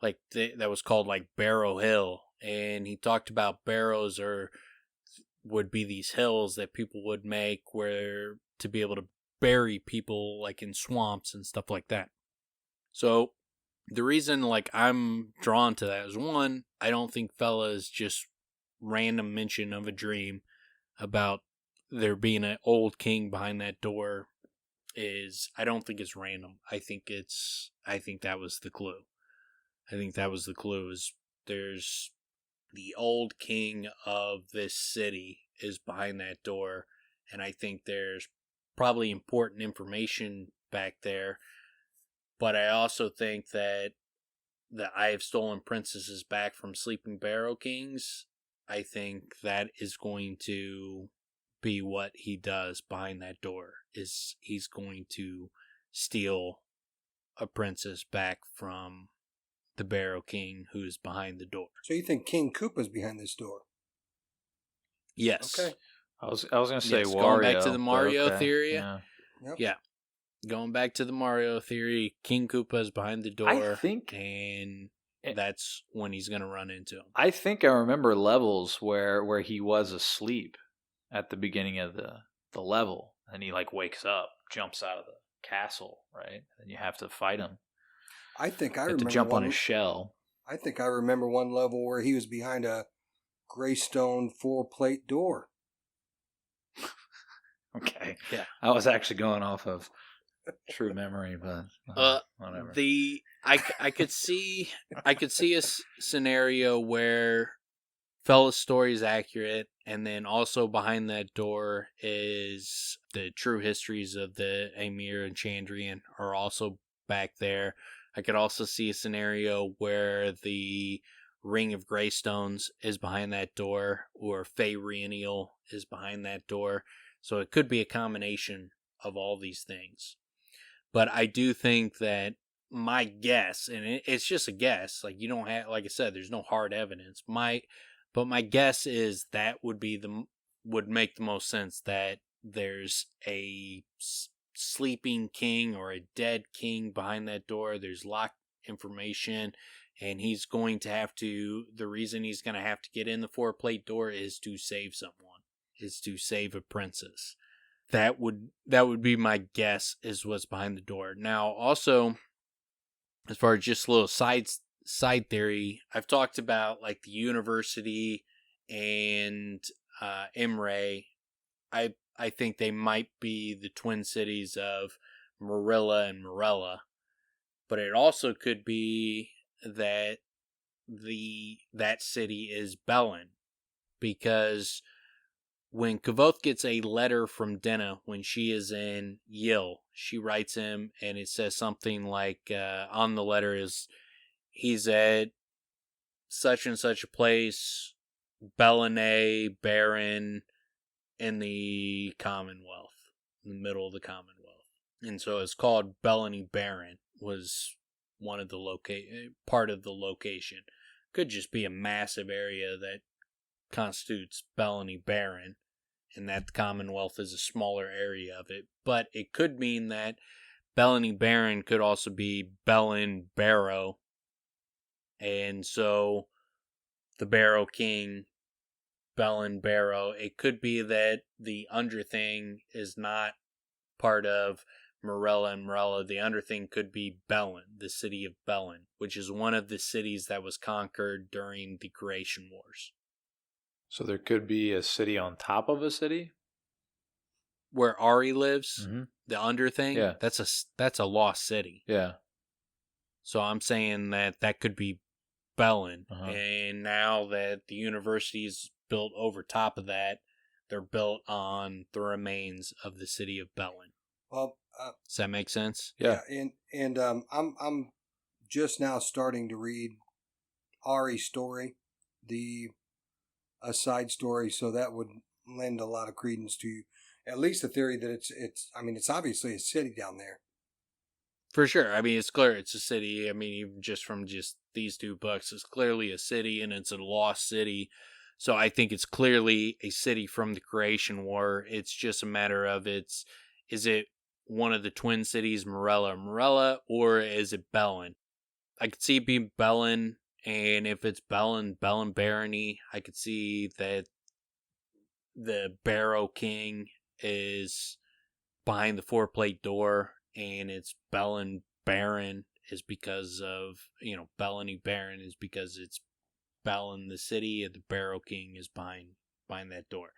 Like that was called like Barrow Hill, and he talked about barrows would be these hills that people would make where to be able to bury people like in swamps and stuff like that. So the reason like I'm drawn to that is, one, I don't think Fela is just random mention of a dream about there being an old king behind that door. I don't think it's random. I think that was the clue. Is there's the old king of this city is behind that door, and I think there's probably important information back there. But I also think that I have stolen princesses back from sleeping Barrow Kings. I think that is going to be what he does behind that door. Is he's going to steal a princess back from the Barrow King who's behind the door. So you think King Koopa's behind this door? Yes. Okay. I was going to say yes, Wario. Going back to the Mario okay. theory. Yeah. Yep. Yeah. Going back to the Mario theory, King Koopa is behind the door. I think, and that's when he's going to run into him. I think I remember levels where he was asleep at the beginning of the level, and he like wakes up, jumps out of the castle, right? And you have to fight him. I think I have remember to jump on his shell. I think I remember one level where he was behind a graystone 4-plate door. Okay. Yeah. I was actually going off of true memory, but whatever. I could see a scenario where Fela's story is accurate, and then also behind that door is the true histories of the Amir and Chandrian are also back there. I could also see a scenario where the Ring of Greystones is behind that door, or Feyreaniel is behind that door. So it could be a combination of all these things. But I do think that my guess, and it's just a guess, like you don't have, like I said, there's no hard evidence. But my guess is that would make the most sense, that there's a sleeping king or a dead king behind that door. There's locked information, and he's going to have to. The reason he's going to have to get in the 4-plate door is to save someone, is to save a princess. That would be my guess, is what's behind the door. Now, also, as far as just a little side theory, I've talked about like the university and Imre. I think they might be the twin cities of Marilla and Morella, but it also could be that that city is Bellin, because when Kvothe gets a letter from Denna when she is in Yil, she writes him, and it says something like, on the letter is, he's at such and such a place, Bellinay, Baron, in the Commonwealth, in the middle of the Commonwealth. And so it's called Bellany Baron, was one of the part of the location. Could just be a massive area that constitutes Bellany Baron, and that the Commonwealth is a smaller area of it. But it could mean that Bellany Baron could also be Bellin Barrow, and so the Barrow King, Bellin Barrow. It could be that the Underthing is not part of Morella and Morella. The Underthing could be Bellin, the city of Bellin, which is one of the cities that was conquered during the Creation Wars. So there could be a city on top of a city? Where Ari lives, Mm-hmm. the Underthing, Yeah. That's a lost city. Yeah. So I'm saying that could be Bellin. Uh-huh. And now that the university is built over top of that, they're built on the remains of the city of Bellin. Well, does that make sense? Yeah. and I'm just now starting to read Ari's story, a side story, so that would lend a lot of credence to at least the theory that it's obviously a city down there. For sure. I mean, it's clear it's a city. I mean, even just from just these two books, it's clearly a city, and it's a lost city. So I think it's clearly a city from the Creation War. It's just a matter of is it one of the twin cities, Morella, or is it Bellin? I could see it being Bellin, and if it's Bellin Barony, I could see that the Barrow King is behind the 4-plate door, and it's Bellin Baron is because of, Bellany Baron is because it's Bellin the city, and the Barrow King is behind that door.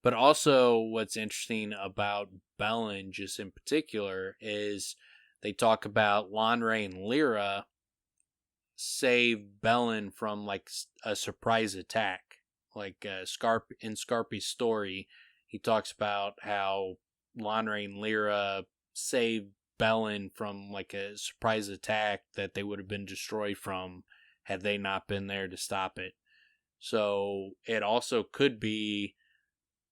But also what's interesting about Bellin, just in particular, is they talk about Lanre and Lyra save Bellin from like a surprise attack. Like in Scarpy's story, he talks about how Lanre and Lyra saved Bellin from like a surprise attack that they would have been destroyed from had they not been there to stop it. So it also could be,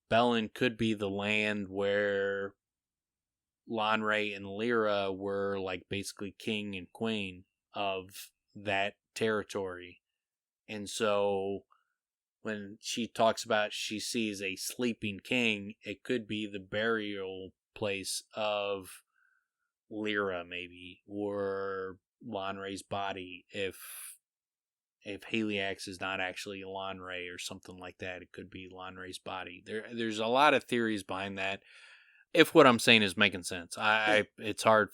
Bellin could be the land where Lanre and Lyra were like basically king and queen of that territory. And so when she talks about she sees a sleeping king, it could be the burial place of Lyra, maybe, or Lanre's body. If Heliax is not actually Lanre or something like that, it could be Lanre's body. There's a lot of theories behind that. If what I'm saying is making sense, it's hard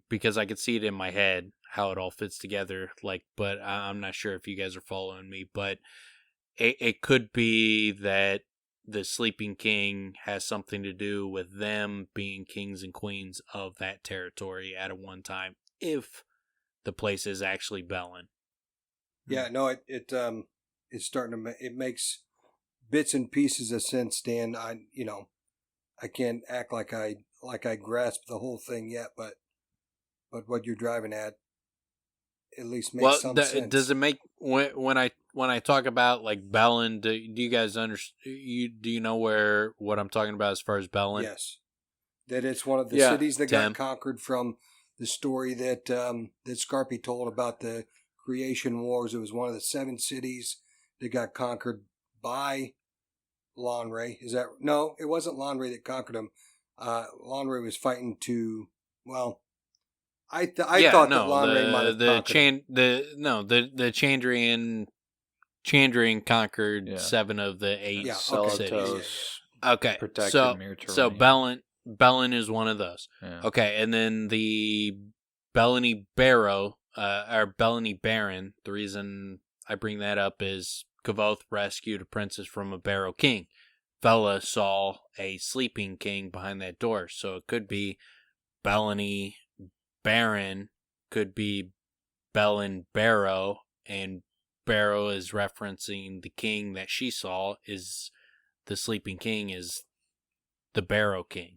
because I could see it in my head how it all fits together. But I'm not sure if you guys are following me. But it could be that the Sleeping King has something to do with them being kings and queens of that territory at one time, if the place is actually Bellin. Yeah, no, it is starting to. It makes bits and pieces of sense, Dan. I can't act like I grasp the whole thing yet, but what you're driving at least makes some sense. Does it make when I talk about like Bellin? Do you guys understand? Do you know what I'm talking about as far as Bellin? Yes, that it's one of the cities that Tim. got conquered from the story that Scarpy told about the creation wars. It was one of the 7 cities that got conquered by Lonray. No, it wasn't Lonray that conquered them. Lonray was fighting to, well, I thought that Lonray might have conquered the Chandrian conquered 7 of the 8 cities. Okay, so Bellin is one of those. Yeah. Okay, and then the Bellany Barrow, or Bellany Baron, the reason I bring that up is Kvothe rescued a princess from a Barrow King. Fela saw a sleeping king behind that door, so it could be Bellany Baron, could be Bellin Barrow, and Barrow is referencing the king that she saw is the sleeping king is the Barrow King.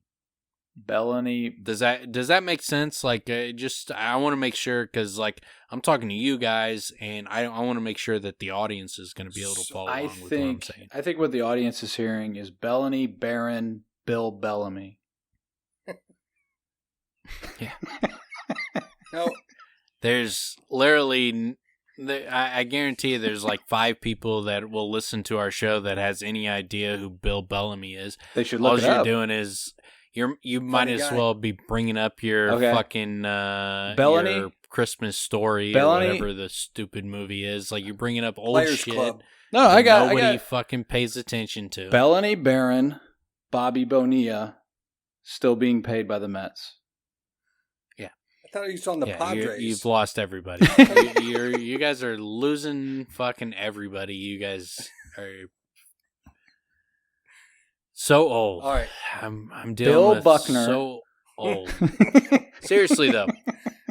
Bellany. Does that make sense? Like, I want to make sure, because like I'm talking to you guys, and I want to make sure that the audience is going to be able to follow along with what I'm saying. I think what the audience is hearing is Bellany Baron Bill Bellamy. Yeah. No. There's literally, I guarantee you there's like 5 people that will listen to our show that has any idea who Bill Bellamy is. They should look it up. All you're doing is you might as well be bringing up your fucking Bellany, your Christmas Story Bellany, or whatever the stupid movie is. Like, you're bringing up old Players shit. Club. No, nobody fucking pays attention to. Bellany Baron, Bobby Bonilla, still being paid by the Mets. I thought he was on the Padres. You've lost everybody. you guys are losing fucking everybody. You guys are so old. All right. I'm dealing Bill with Buckner. So old. Seriously though.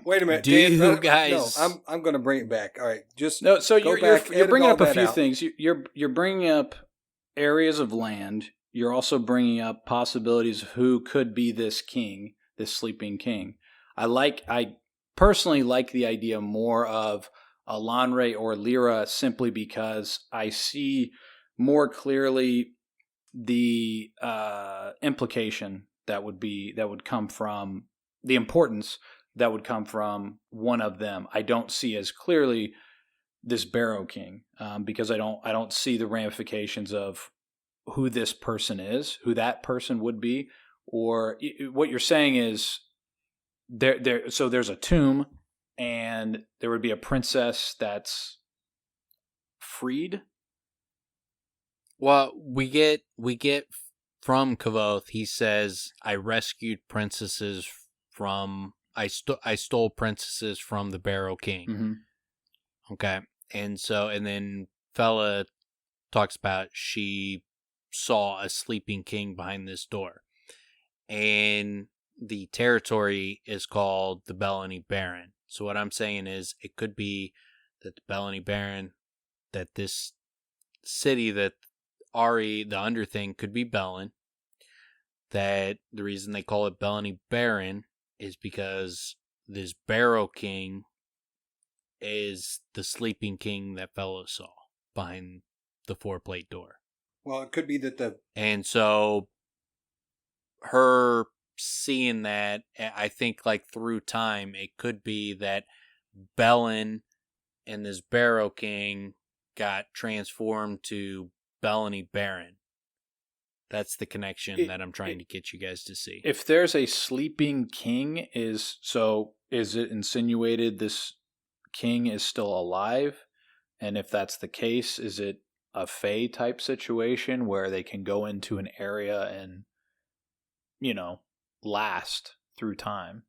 Wait a minute. Do you guys? No, I'm going to bring it back. All right. Just no. So you're bringing up a few things. You're bringing up areas of land. You're also bringing up possibilities of who could be this king, this sleeping king. I personally like the idea more of a Lonray or Lyra, simply because I see more clearly the implication that would come from the importance that would come from one of them. I don't see as clearly this Barrow King, because I don't see the ramifications of who this person is, who that person would be, or what you're saying is so there's a tomb and there would be a princess that's freed. Well, we get from Kvothe, he says, I rescued princesses from I stole princesses from the Barrow King. Mm-hmm. Okay. And then Fela talks about she saw a sleeping king behind this door. And the territory is called the Bellany Baron. So what I'm saying is it could be that the Bellany Baron, that this city that Ari, the underthing, could be Bellin. That the reason they call it Bellany Baron is because this Barrow King is the sleeping king that Fela saw behind the 4-plate door. Well, it could be that And so her seeing that, I think, like, through time, it could be that Bellin and this Barrow King got transformed to Bellany Baron. That's the connection that I'm trying to get you guys to see. If there's a sleeping king, is it insinuated this king is still alive? And if that's the case, is it a Fae type situation where they can go into an area and, last through time?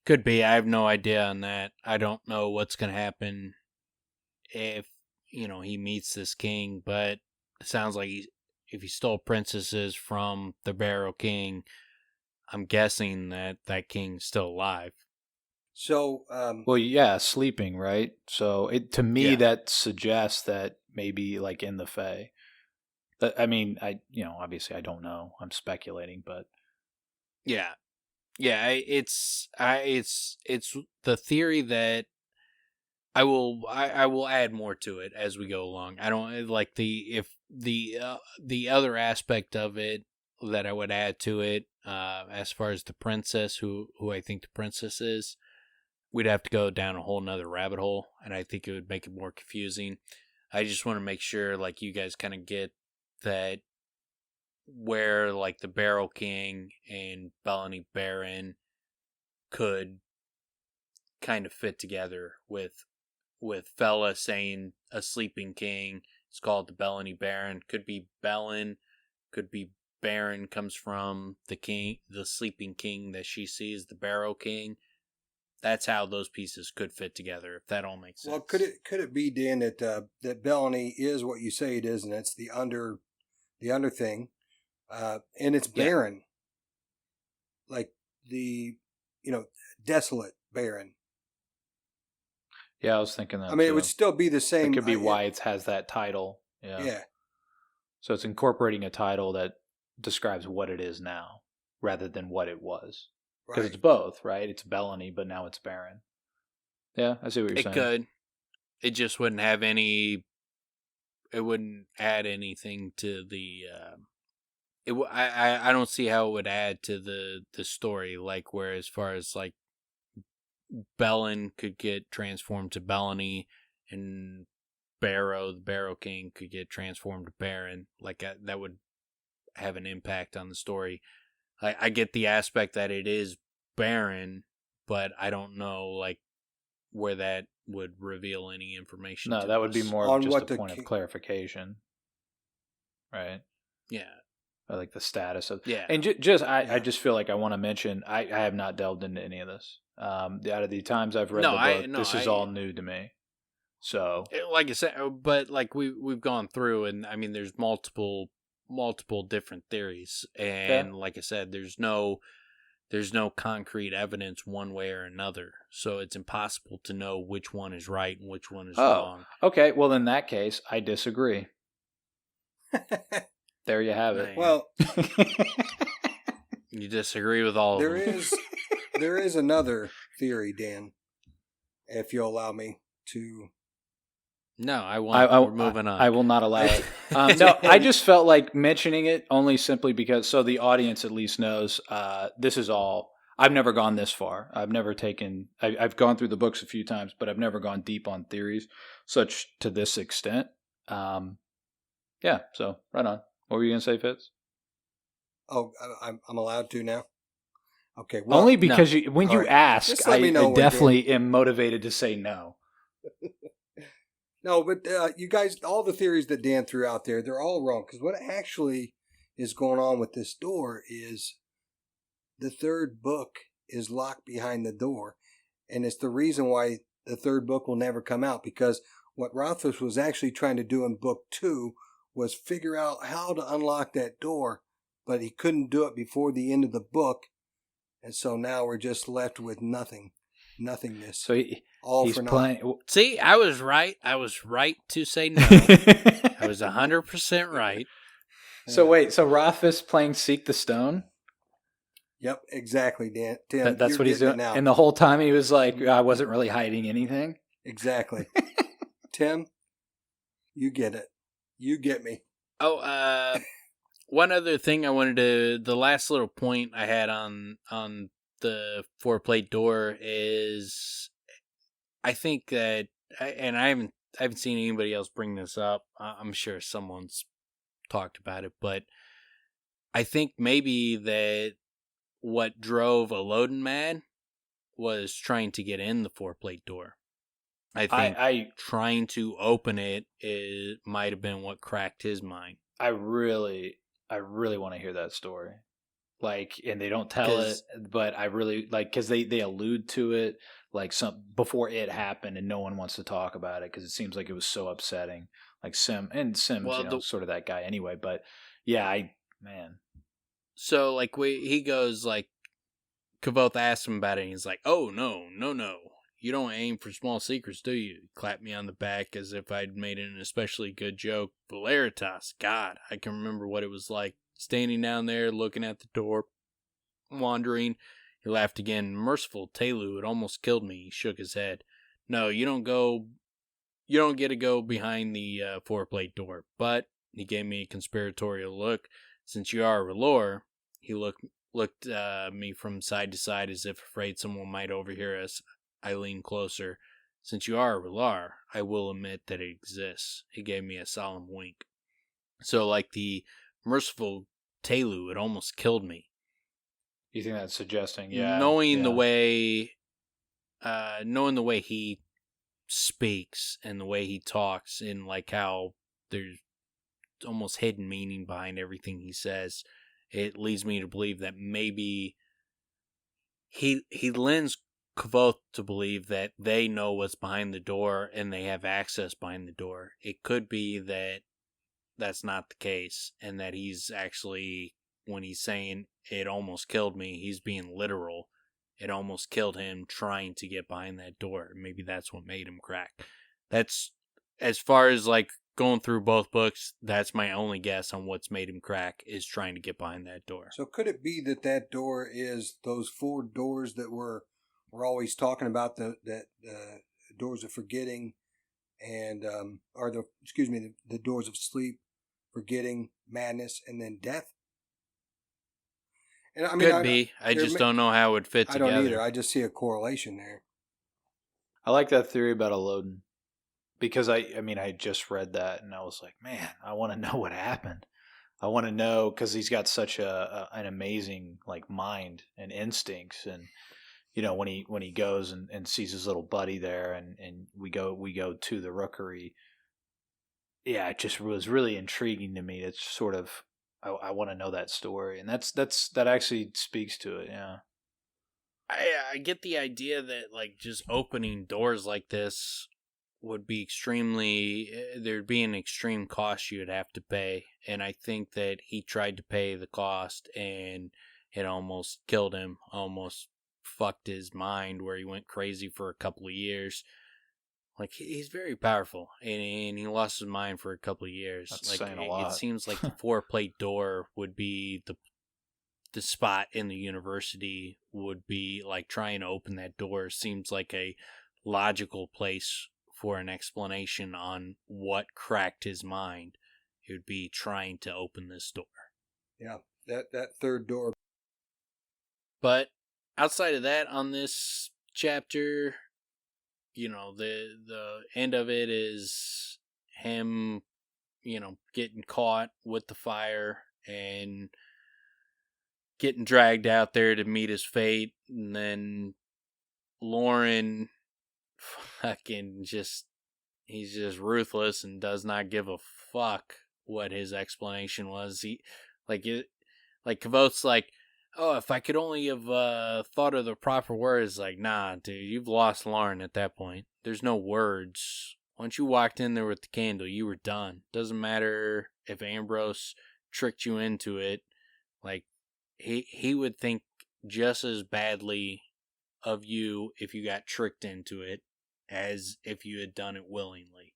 Could be. I have no idea on that. I don't know what's going to happen if, he meets this king, but it sounds like if he stole princesses from the Barrow King, I'm guessing that king's still alive. So, well, yeah, sleeping, right? So to me, that suggests that maybe like in the Fae. I mean, obviously I don't know. I'm speculating, but yeah. It's the theory that I will add more to it as we go along. I don't like the other aspect of it that I would add to it, as far as the princess, who I think the princess is. We'd have to go down a whole nother rabbit hole, and I think it would make it more confusing. I just want to make sure, like, you guys kind of get that where, like, the Barrow King and Bellany Baron could kind of fit together with Fela saying a sleeping king. It's called the Bellany Baron. Could be Bellin, could be Baron comes from the king, the sleeping king that she sees, the Barrow King. That's how those pieces could fit together, if that all makes sense. Well, could it be, Dan, that Bellany is what you say it is, and it's the under thing, and it's barren, like the desolate barren. Yeah, I was thinking that. I mean, too. It would still be the same. It could be why it has that title. Yeah. So it's incorporating a title that describes what it is now, rather than what it was. Because it's both, right? It's Bellany, but now it's barren. Yeah, I see what you're saying. It could. It just wouldn't have any. It wouldn't add anything to the. I don't see how it would add to the story. Like, where as far as like, Bellin could get transformed to Bellany, and the Barrow King could get transformed to Baron. Like, that would have an impact on the story. I get the aspect that it is barren, but I don't know, like, where that would reveal any information. No, that would be more of just a point of clarification. Right? Yeah. Or like the status of... Yeah. And I just feel like I want to mention, I have not delved into any of this. Out of the times I've read the book, this is all new to me. So... Like I said, but like we've gone through, and I mean, there's multiple different theories, and like I said, there's no concrete evidence one way or another, so it's impossible to know which one is right and which one is wrong. Okay, well, in that case, I disagree. There you have it. Well, you disagree with all of them. There is another theory, Dan, if you'll allow me to. No, we're moving on. I will not allow it. No, I just felt like mentioning it only simply because, so the audience at least knows, this is all, I've never gone this far. I've gone through the books a few times, but I've never gone deep on theories such to this extent. Yeah, so right on. What were you going to say, Fitz? Oh, I'm allowed to now? Okay. Well, only because when you ask, I definitely am motivated to say no. No, but you guys, all the theories that Dan threw out there, they're all wrong. Because what actually is going on with this door is the third book is locked behind the door. And it's the reason why the third book will never come out. Because what Rothfuss was actually trying to do in book 2 was figure out how to unlock that door. But he couldn't do it before the end of the book. And so now we're just left with nothingness. So he's playing. See, I was right. I was right to say no. I was 100% right. So wait, so Rothfuss playing Seek the Stone? Yep, exactly, Dan. Tim, that's what he's doing now. And the whole time he was like, I wasn't really hiding anything. Exactly. Tim, you get it. You get me. Oh, one other thing I wanted to, the last little point I had on the 4-plate door is, I think that, and I haven't seen anybody else bring this up. I'm sure someone's talked about it, but I think maybe that what drove Elodin mad was trying to get in the 4-plate door. I think trying to open it might have been what cracked his mind. I really want to hear that story. Like, and they don't tell it, but I really like, because they allude to it like before it happened, and no one wants to talk about it because it seems like it was so upsetting. Like Sim's, sort of that guy anyway. But yeah, man. So like he goes like, Kvothe asked him about it, and he's like, "Oh no. You don't aim for small secrets, do you? He clapped me on the back as if I'd made an especially good joke. Valeritas, God, I can remember what it was like. Standing down there, looking at the door, wandering. He laughed again. Merciful Telu, it almost killed me. He shook his head. No, you don't get to go behind the four-plate door. But he gave me a conspiratorial look. Since you are a Relor, he looked me from side to side as if afraid someone might overhear us. I leaned closer. Since you are a Relar, I will admit that it exists. He gave me a solemn wink. So like the merciful Telu, it almost killed me. You think that's suggesting, knowing the way he speaks and the way he talks, and like how there's almost hidden meaning behind everything he says, it leads me to believe that maybe he lends Kvothe to believe that they know what's behind the door and they have access behind the door. It could be that that's not the case, and that he's actually, when he's saying it almost killed me, he's being literal. It almost killed him trying to get behind that door. Maybe that's what made him crack. That's, as far as like going through both books, that's my only guess on what's made him crack, is trying to get behind that door. So could it be that that door is those four doors that we're always talking about, the doors of forgetting, and the doors of sleep, forgetting, madness, and then death? And I mean, could be. I just don't know how it would fit together. I don't either. I just see a correlation there. I like that theory about Elodin, because I just read that and I was like, man, I want to know what happened. I want to know, because he's got such an amazing like mind and instincts, and you know, when he goes and sees his little buddy there, and we go to the rookery. Yeah, it just was really intriguing to me. It's sort of, I want to know that story, and that actually speaks to it. Yeah, I get the idea that like just opening doors like this would be there'd be an extreme cost you'd have to pay, and I think that he tried to pay the cost, and it almost killed him, almost fucked his mind, where he went crazy for a couple of years. Like, he's very powerful, and he lost his mind for a couple of years. That's like saying a lot. It seems like the four-plate door would be the spot in the university, would be like trying to open that door. Seems like a logical place for an explanation on what cracked his mind. It would be trying to open this door. Yeah, that third door. But outside of that, on this chapter, you know, the end of it is him, you know, getting caught with the fire and getting dragged out there to meet his fate. And then Lauren he's just ruthless and does not give a fuck what his explanation was. Kvothe's like, oh, if I could only have thought of the proper words. Like, nah, dude, you've lost Lauren at that point. There's no words. Once you walked in there with the candle, you were done. Doesn't matter if Ambrose tricked you into it. Like, he would think just as badly of you if you got tricked into it as if you had done it willingly.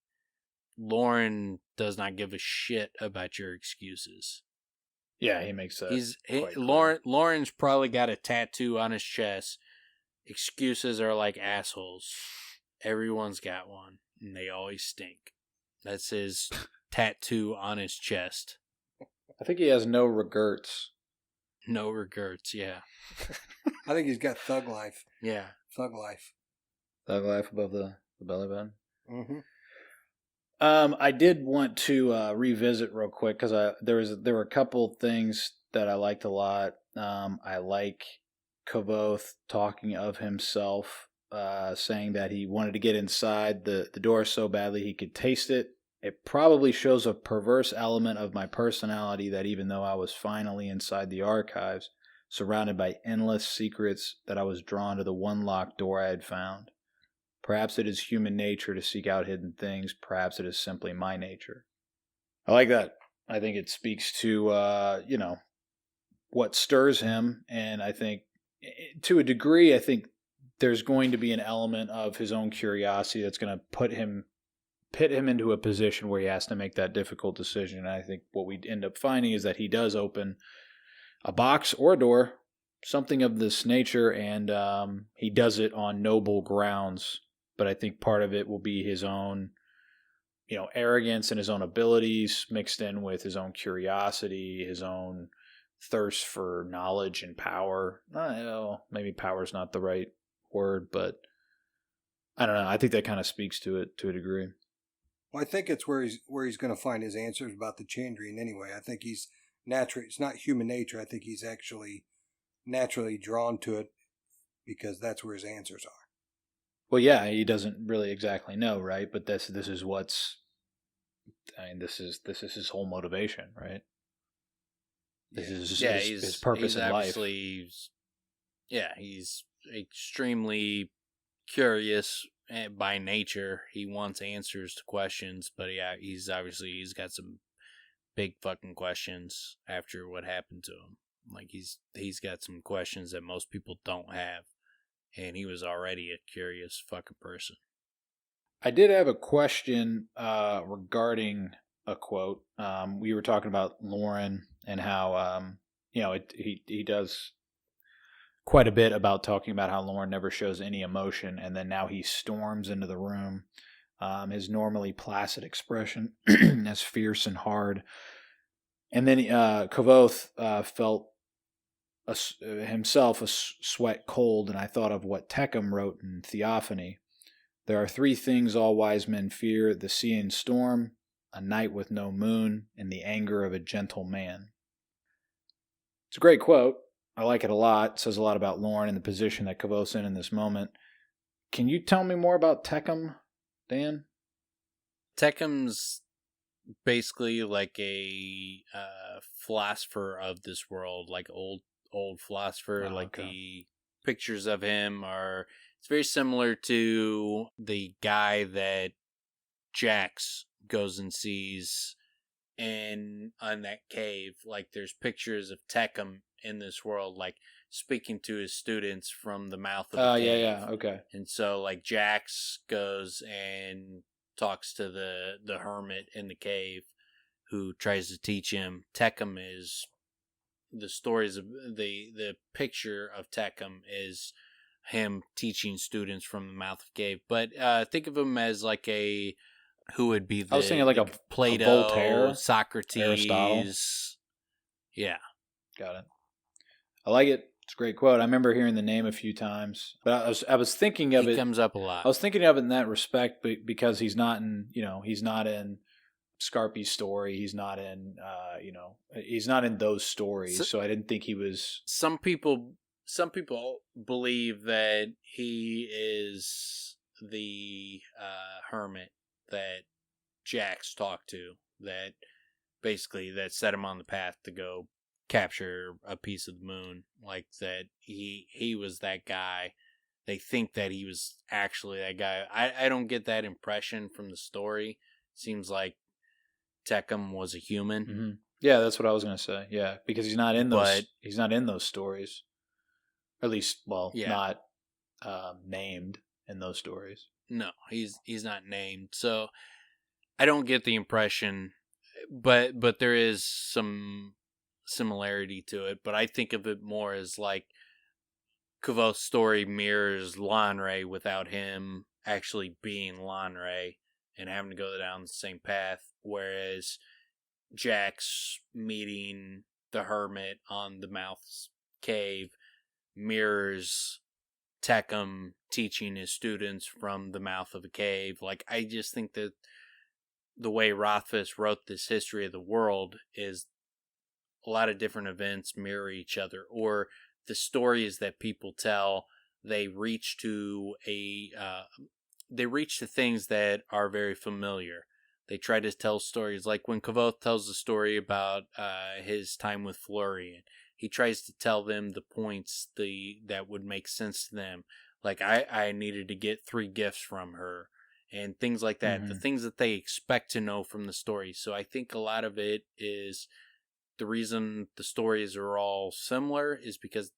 Lauren does not give a shit about your excuses. Yeah, he makes that. Lauren's probably got a tattoo on his chest. Excuses are like assholes. Everyone's got one, and they always stink. That's his tattoo on his chest. I think he has no regrets. No regrets, yeah. I think he's got thug life. Yeah. Thug life. Thug life above the belly button. Mm-hmm. I did want to revisit real quick, because there were a couple things that I liked a lot. I like Kvothe talking of himself, saying that he wanted to get inside the door so badly he could taste it. It probably shows a perverse element of my personality, that even though I was finally inside the archives, surrounded by endless secrets, that I was drawn to the one locked door I had found. Perhaps it is human nature to seek out hidden things. Perhaps it is simply my nature. I like that. I think it speaks to, what stirs him. And I think, to a degree, I think there's going to be an element of his own curiosity that's going to pit him into a position where he has to make that difficult decision. And I think what we end up finding is that he does open a box or a door, something of this nature, and he does it on noble grounds. But I think part of it will be his own, arrogance and his own abilities mixed in with his own curiosity, his own thirst for knowledge and power. Maybe power is not the right word, but I don't know. I think that kind of speaks to it to a degree. Well, I think it's where he's going to find his answers about the Chandrian anyway. I think he's naturally, it's not human nature. I think he's actually naturally drawn to it because that's where his answers are. Well, yeah, he doesn't really exactly know, right? But this is what's, this is his whole motivation, right? This is his purpose in life. He's extremely curious by nature. He wants answers to questions, but he's got some big fucking questions after what happened to him. Like he's got some questions that most people don't have, and he was already a curious fucking person. I did have a question regarding a quote. We were talking about Lauren and how he does quite a bit about talking about how Lauren never shows any emotion, and then now he storms into the room. His normally placid expression as fierce and hard. And then Kvothe felt himself a sweat cold, and I thought of what Tecum wrote in Theophany. There are 3 things all wise men fear: the sea and storm, a night with no moon, and the anger of a gentle man. It's a great quote. I like it a lot. It says a lot about Lauren and the position that Kvothe's in this moment. Can you tell me more about Tecum, Dan? Tecum's basically like a philosopher of this world, like old philosopher. The pictures of him are, it's very similar to the guy that Jax goes and sees on that cave. Like there's pictures of Tecum in this world, like speaking to his students from the mouth of the cave. Okay. And so like Jax goes and talks to the hermit in the cave who tries to teach him. Tecum is the stories of the picture of Tecum is him teaching students from the mouth of the cave. But think of him as like who would be I was thinking like a Plato, a Voltaire, Socrates, Aristotle. Yeah. Got it. I like it. It's a great quote. I remember hearing the name a few times, but I was thinking of it. He comes up a lot. I was thinking of it in that respect, because he's not in Scarpy's story. He's not in he's not in those stories. So I didn't think he was. Some people believe that he is the hermit that Jax talked to, that basically that set him on the path to go capture a piece of the moon. Like that he was that guy. They think that he was actually that guy. I don't get that impression from the story. Seems like Tecum was a human. Mm-hmm. Yeah, that's what I was going to say. Yeah, because he's not in those. He's not in those stories. At least, not named in those stories. No, he's not named. So I don't get the impression, but there is some similarity to it. But I think of it more as like Kvothe's story mirrors Lanre without him actually being Lanre and having to go down the same path, whereas Jax meeting the hermit on the mouth's cave mirrors Tecum teaching his students from the mouth of a cave. Like, I just think that the way Rothfuss wrote this history of the world is a lot of different events mirror each other, or the stories that people tell, they reach to things that are very familiar. They try to tell stories like when Kvothe tells the story about his time with Florian. He tries to tell them the points that would make sense to them. Like, I needed to get 3 gifts from her and things like that. Mm-hmm. The things that they expect to know from the story. So I think a lot of it is the reason the stories are all similar is because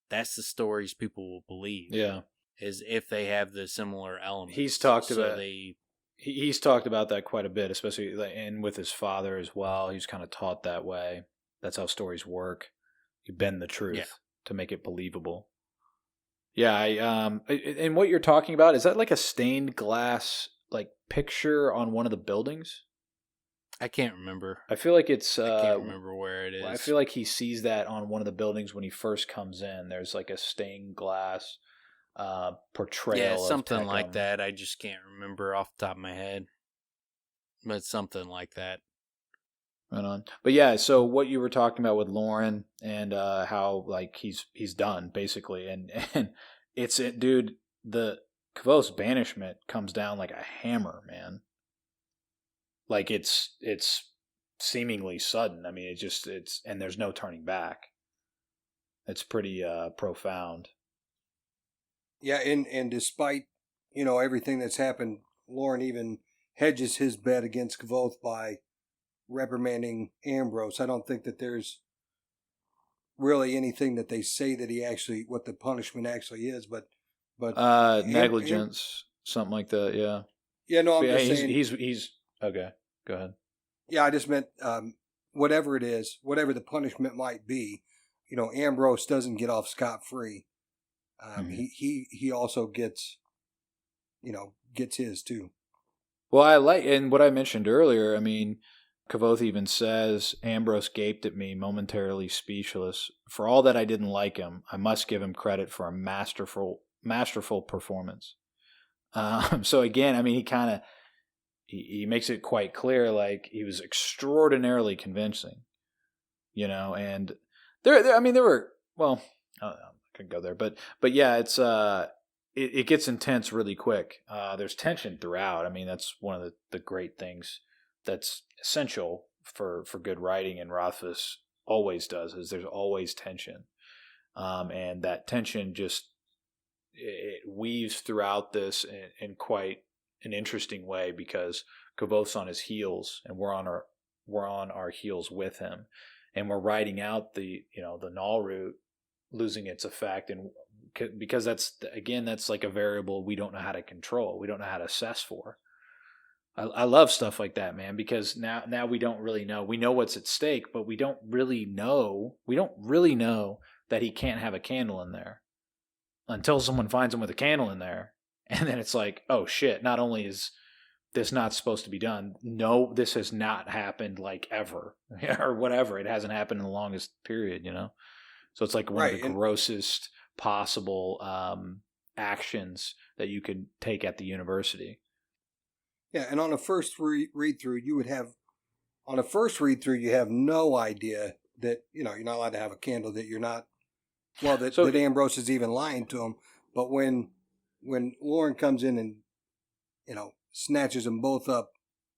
that's the stories people will believe. Yeah. is if they have the similar elements. He's talked about that quite a bit, especially and with his father as well. He's kind of taught that way. That's how stories work. You bend the truth to make it believable. Yeah, and what you're talking about, is that like a stained glass like picture on one of the buildings? I can't remember. I feel like it's I can't remember where it is. I feel like he sees that on one of the buildings when he first comes in. There's like a stained glass portrayal. Yeah, something like that. I just can't remember off the top of my head. But something like that. Right on. But yeah, so what you were talking about with Lauren and how like he's done basically, and it's dude, the Kvothe's banishment comes down like a hammer, man. Like it's seemingly sudden. I mean, it's and there's no turning back. It's pretty profound. Yeah, and despite everything that's happened, Lauren even hedges his bet against Kvothe by reprimanding Ambrose. I don't think that there's really anything that they say that he actually, what the punishment actually is, but negligence, something like that. Yeah. Yeah. No, I'm just saying he's okay. Go ahead. Yeah, I just meant whatever it is, whatever the punishment might be, Ambrose doesn't get off scot-free. He also gets his too. Well, I like, and what I mentioned earlier, I mean, Kvothe even says, Ambrose gaped at me, momentarily speechless. For all that I didn't like him, I must give him credit for a masterful performance. So again, I mean, he makes it quite clear, like, he was extraordinarily convincing, and there were, well, I couldn't go there, but yeah, it's, it gets intense really quick. There's tension throughout. I mean, that's one of the great things that's essential for good writing, and Rothfuss always does, is there's always tension. And that tension just, it weaves throughout this in quite an interesting way, because Kvothe's on his heels and we're on our heels with him, and we're riding out the null root losing its effect, and because that's like a variable we don't know how to control, we don't know how to assess for. I love stuff like that, man, because now we don't really know. We know what's at stake, but we don't really know. We don't really know that he can't have a candle in there until someone finds him with a candle in there. And then it's like, oh shit, not only is this not supposed to be done, no, this has not happened like ever or whatever. It hasn't happened in the longest period, So it's like one of the grossest possible actions that you could take at the university. Yeah, and on a first read through, you have no idea that you're not allowed to have a candle, that you're not, that Ambrose is even lying to him. But when Lauren comes in and snatches them both up,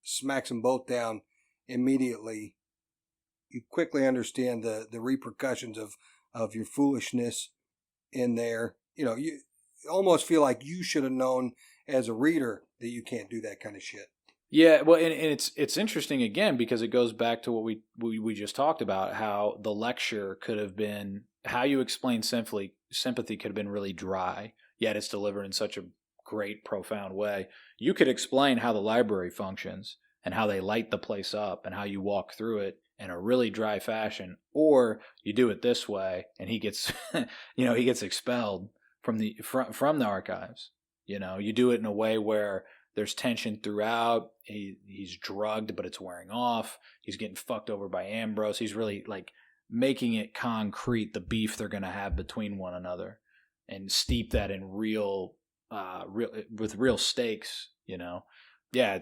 smacks them both down immediately, you quickly understand the repercussions of your foolishness in there. You almost feel like you should have known as a reader that you can't do that kind of shit. Yeah, well, and it's interesting again, because it goes back to what we just talked about, how the lecture could have been, how you explain sympathy could have been really dry, yet it's delivered in such a great, profound way. You could explain how the library functions and how they light the place up and how you walk through it in a really dry fashion, or you do it this way and he gets he gets expelled from the archives. You do it in a way where there's tension throughout. He's drugged, but it's wearing off. He's getting fucked over by Ambrose. He's really like making it concrete, the beef they're going to have between one another, and steep that in real stakes. Yeah,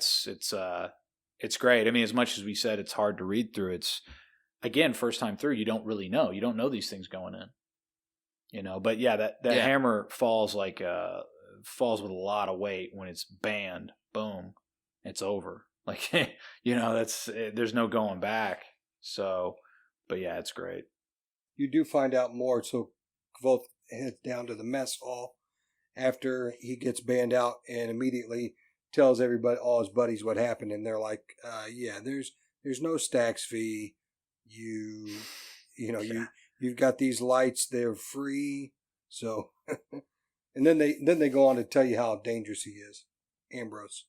it's great. I mean, as much as we said it's hard to read through, it's, again, first time through, you don't really know. You don't know these things going in. But yeah, that hammer falls with a lot of weight when it's banned. Boom, it's over. Like, there's no going back. So, but yeah, it's great. You do find out more. So Kvothe heads down to the mess hall after he gets banned out and immediately tells everybody, all his buddies, what happened. And they're like, yeah, there's no stacks fee. You've got these lights, they're free. So, And then they go on to tell you how dangerous he is, Ambrose.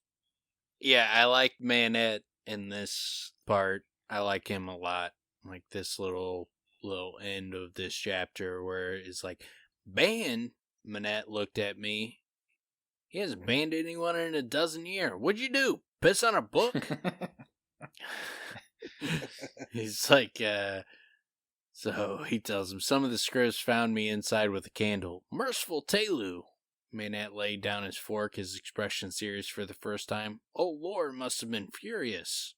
Yeah, I like Manette in this part. I like him a lot. Like this little end of this chapter where it's like, ban. Manette looked at me. He hasn't banned anyone in a dozen years. What'd you do? Piss on a book? He's like, so he tells him, some of the scripts found me inside with a candle. Merciful Telu. Manette laid down his fork, his expression serious for the first time. Oh, Lord must have been furious.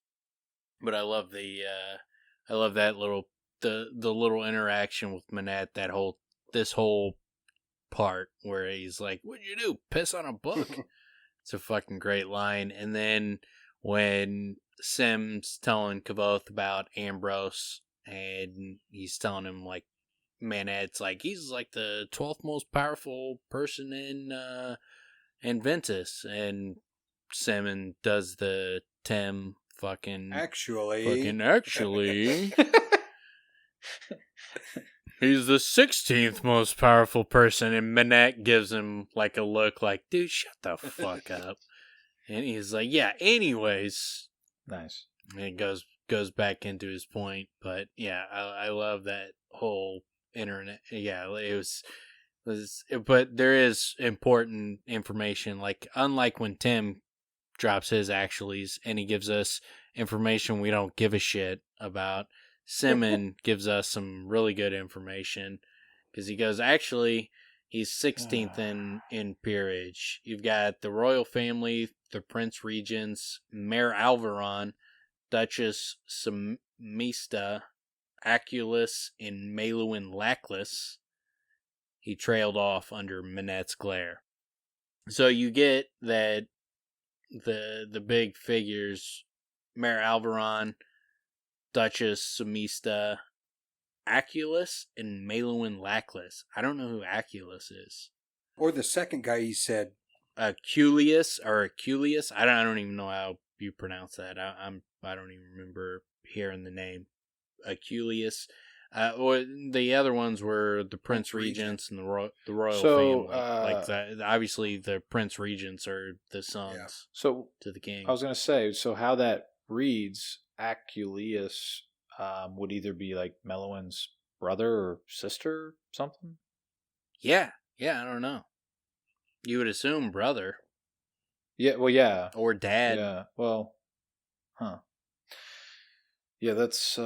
But I love that little, the little interaction with Manette, this whole part where he's like, what'd you do? Piss on a book? It's a fucking great line. And then when Sim's telling Kvothe about Ambrose, and he's telling him, like, Manette's like, he's like the 12th most powerful person in Ventus. And Sim does the Tim Actually. He's the 16th most powerful person, and Manette gives him like a look like, dude, shut the fuck up. And he's like, yeah, anyways. Nice. And it goes back into his point. But yeah, I love that whole internet. Yeah, but there is important information. Like, unlike when Tim drops his actuallys and he gives us information we don't give a shit about, Simon gives us some really good information, because he goes, actually, he's 16th in peerage. You've got the royal family, the prince regents, Mayor Alvaron, Duchess Samista, Aculus, and Maelwyn Lackless. He trailed off under Manette's glare. So you get that the big figures, Mayor Alvaron, Duchess Samista, Aculus, and Maelwyn Lackless. I don't know who Aculus is. Or the second guy he said. Aculeus. I don't even know how you pronounce that. I don't even remember hearing the name. Aculeus. Or the other ones were the Prince Regents and the royal family. Like that, obviously, the Prince Regents are the sons to the king. I was going to say, so how that reads, Aculeus would either be like Maelwyn's brother or sister or something? Yeah, I don't know. You would assume brother. Yeah, well, yeah. Or dad. Yeah, well, yeah, that's...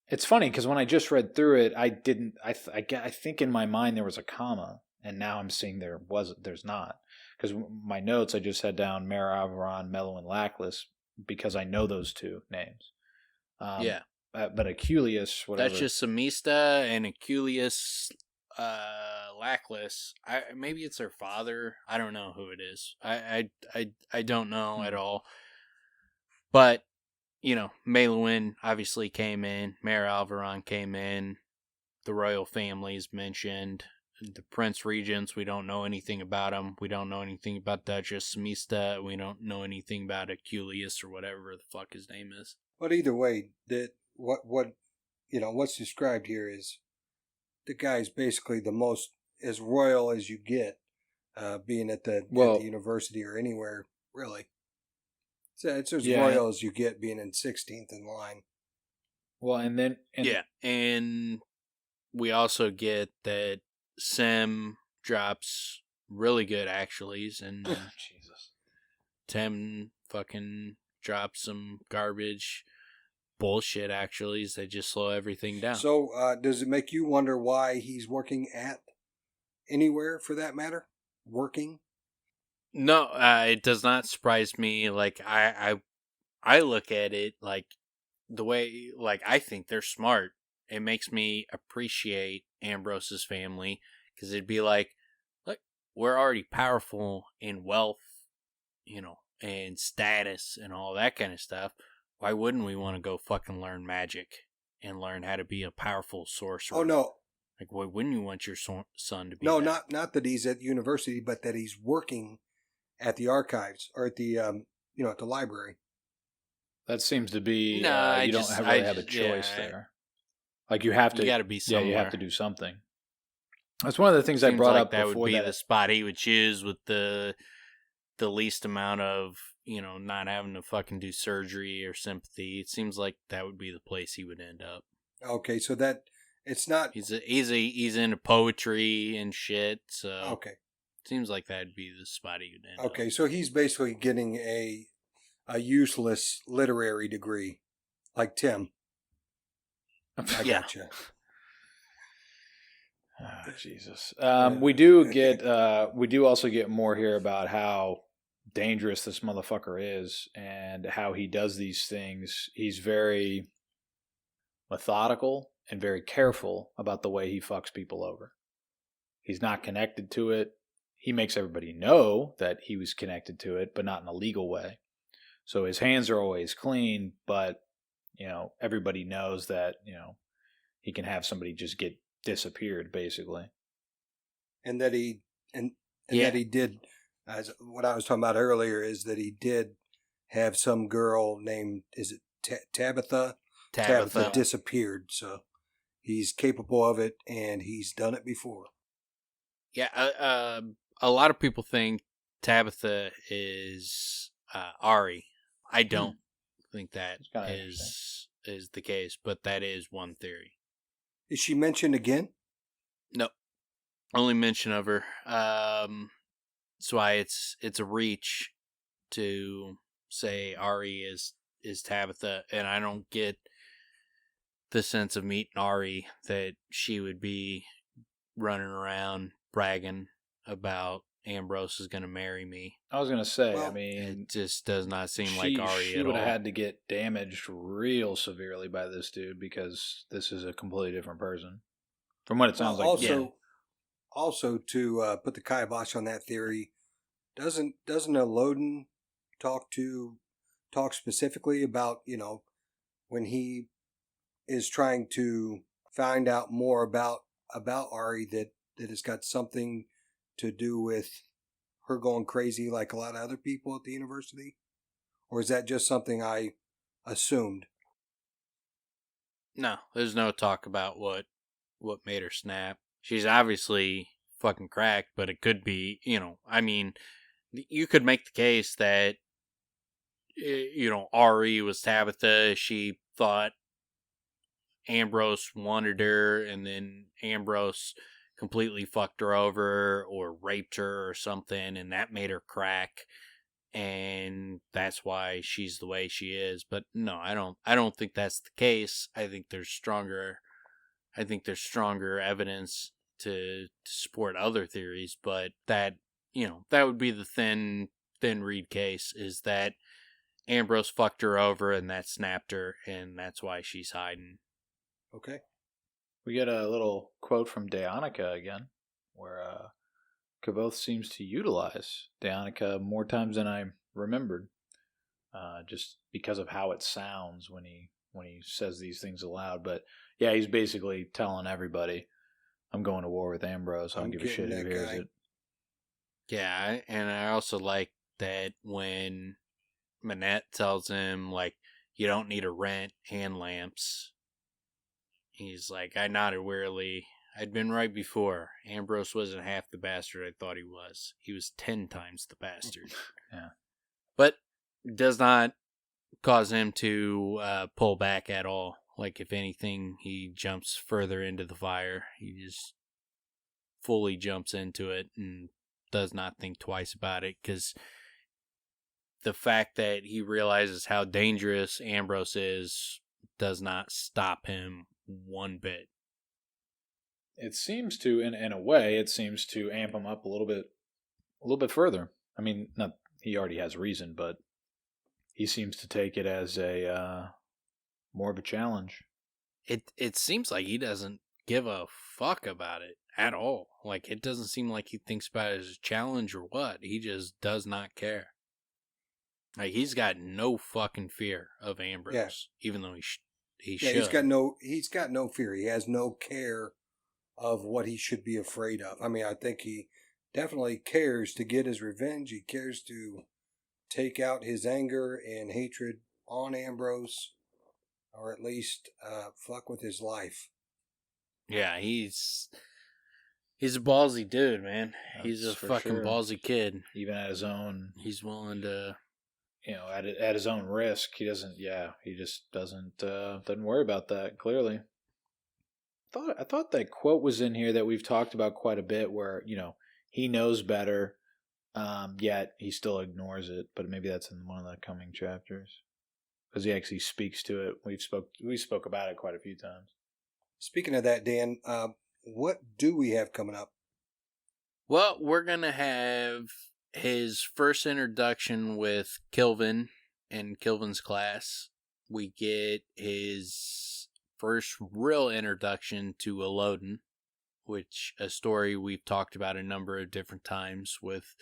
It's funny, because when I just read through it, I didn't... I think in my mind there was a comma, and now I'm seeing there's not. Because my notes, I just had down Mayor Alvaron, Maelwyn Lackless, because I know those two names. Yeah. But Aculeus, whatever. That's just Samista and Aculeus Lackless. Maybe it's their father. I don't know who it is. I don't know at all. But, you know, Maelwyn obviously came in. Mayor Alvaron came in. The royal families mentioned. The Prince Regents, we don't know anything about them. We don't know anything about Duchess Samista. We don't know anything about Aculeus or whatever the fuck his name is. But either way, what's described here is the guy's basically the most as royal as you get, being at the university or anywhere, really. So it's as royal as you get being in 16th in line. Well, and we also get that Sim drops really good actuallys, and Jesus. Tim fucking drops some garbage bullshit actuallys that just slow everything down. So does it make you wonder why he's working at anywhere, for that matter? Working? No, it does not surprise me. Like, I look at it like the way, like, I think they're smart. It makes me appreciate Ambrose's family, because it'd be like, look, we're already powerful in wealth, you know, and status and all that kind of stuff. Why wouldn't we want to go fucking learn magic and learn how to be a powerful sorcerer? Oh, no. Like, why wouldn't you want your son to be that? Not that he's at university, but that he's working at the archives or at the, at the library. That seems to be, you don't really have a choice there. Like, you have to. You got to be somewhere. Yeah, you have to do something. That's one of the things I brought up that before. Would be the spot he would choose with the least amount of, not having to fucking do surgery or sympathy. It seems like that would be the place he would end up. Okay, so that it's not. He's into poetry and shit. So okay, seems like that'd be the spot he would end up. Okay, so he's basically getting a useless literary degree, like Tim. I gotcha. Oh, Jesus. We do also get more here about how dangerous this motherfucker is and how he does these things. He's very methodical and very careful about the way he fucks people over. He's not connected to it. He makes everybody know that he was connected to it, but not in a legal way. So his hands are always clean, but, everybody knows that, he can have somebody just get disappeared, basically. And that that he did, as what I was talking about earlier, is that he did have some girl named, is it Tabitha? Tabitha disappeared, so he's capable of it, and he's done it before. Yeah, a lot of people think Tabitha is Ari. I don't think that is the case, but that is one theory. Is she mentioned again? No, only mention of her. That's why it's a reach to say Ari is Tabitha, and I don't get the sense of meeting Ari that she would be running around bragging about Ambrose is going to marry me. I was going to say, it just does not seem like Ari at all. She would have had to get damaged real severely by this dude because this is a completely different person. From what it sounds like. Also, to put the kibosh on that theory, doesn't Loden talk specifically about, when he is trying to find out more about Ari that it's got something to do with her going crazy like a lot of other people at the university? Or is that just something I assumed? No, there's no talk about what made her snap. She's obviously fucking cracked, but it could be, you could make the case that, Ari was Tabitha. She thought Ambrose wanted her, and then Ambrose completely fucked her over or raped her or something, and that made her crack, and that's why she's the way she is. But no, I don't think that's the case. I think there's stronger evidence to support other theories, but that would be the thin Reed case, is that Ambrose fucked her over and that snapped her, and that's why she's hiding. Okay. We get a little quote from Daonica again, where Kvothe seems to utilize Daonica more times than I remembered, just because of how it sounds when he says these things aloud. But yeah, he's basically telling everybody, "I'm going to war with Ambrose. I don't give a shit who hears it." Yeah, and I also like that when Manette tells him, like, you don't need to rent hand lamps. He's like, I nodded wearily. I'd been right before. Ambrose wasn't half the bastard I thought he was. He was 10 times the bastard. Yeah. But does not cause him to pull back at all. Like, if anything, he jumps further into the fire. He just fully jumps into it and does not think twice about it, because the fact that he realizes how dangerous Ambrose is does not stop him one bit. It seems to, in a way, it seems to amp him up a little bit further. I mean, not he already has reason, but he seems to take it as a more of a challenge. It seems like he doesn't give a fuck about it at all. Like, it doesn't seem like he thinks about it as a challenge or what. He just does not care. Like, he's got no fucking fear of Ambrose, even though he should. He's got no fear. He has no care of what he should be afraid of. I mean, I think he definitely cares to get his revenge. He cares to take out his anger and hatred on Ambrose, or at least fuck with his life. Yeah, he's He's a ballsy dude, man. He's a fucking ballsy kid. Even at his own, he's willing to, at his own risk. He doesn't. Yeah, he just doesn't worry about that. Clearly, I thought that quote was in here that we've talked about quite a bit, where he knows better, yet he still ignores it. But maybe that's in one of the coming chapters, because he actually speaks to it. We spoke about it quite a few times. Speaking of that, Dan, what do we have coming up? Well, we're gonna have his first introduction with Kvothe in Kvothe's class. We get his first real introduction to Elodin, which a story we've talked about a number of different times, with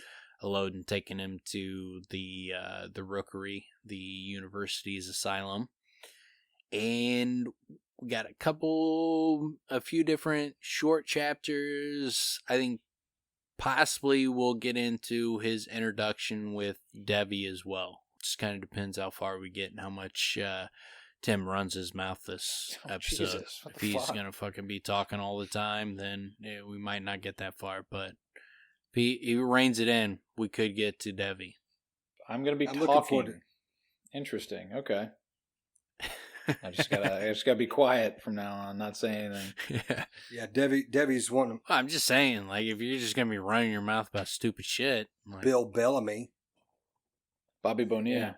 Elodin taking him to the Rookery, the university's asylum. And we got a few different short chapters. I think possibly we'll get into his introduction with Devi as well. Just kind of depends how far we get and how much Tim runs his mouth this episode. Jesus, if he's gonna fucking be talking all the time, then we might not get that far. But if he reins it in, we could get to Devi. I'm gonna be talking. Interesting. Okay. I just gotta be quiet from now on, not say anything. Yeah. Devi's one. I'm just saying, like, if you're just gonna be running your mouth about stupid shit, like, Bill Bellamy, Bobby Bonilla,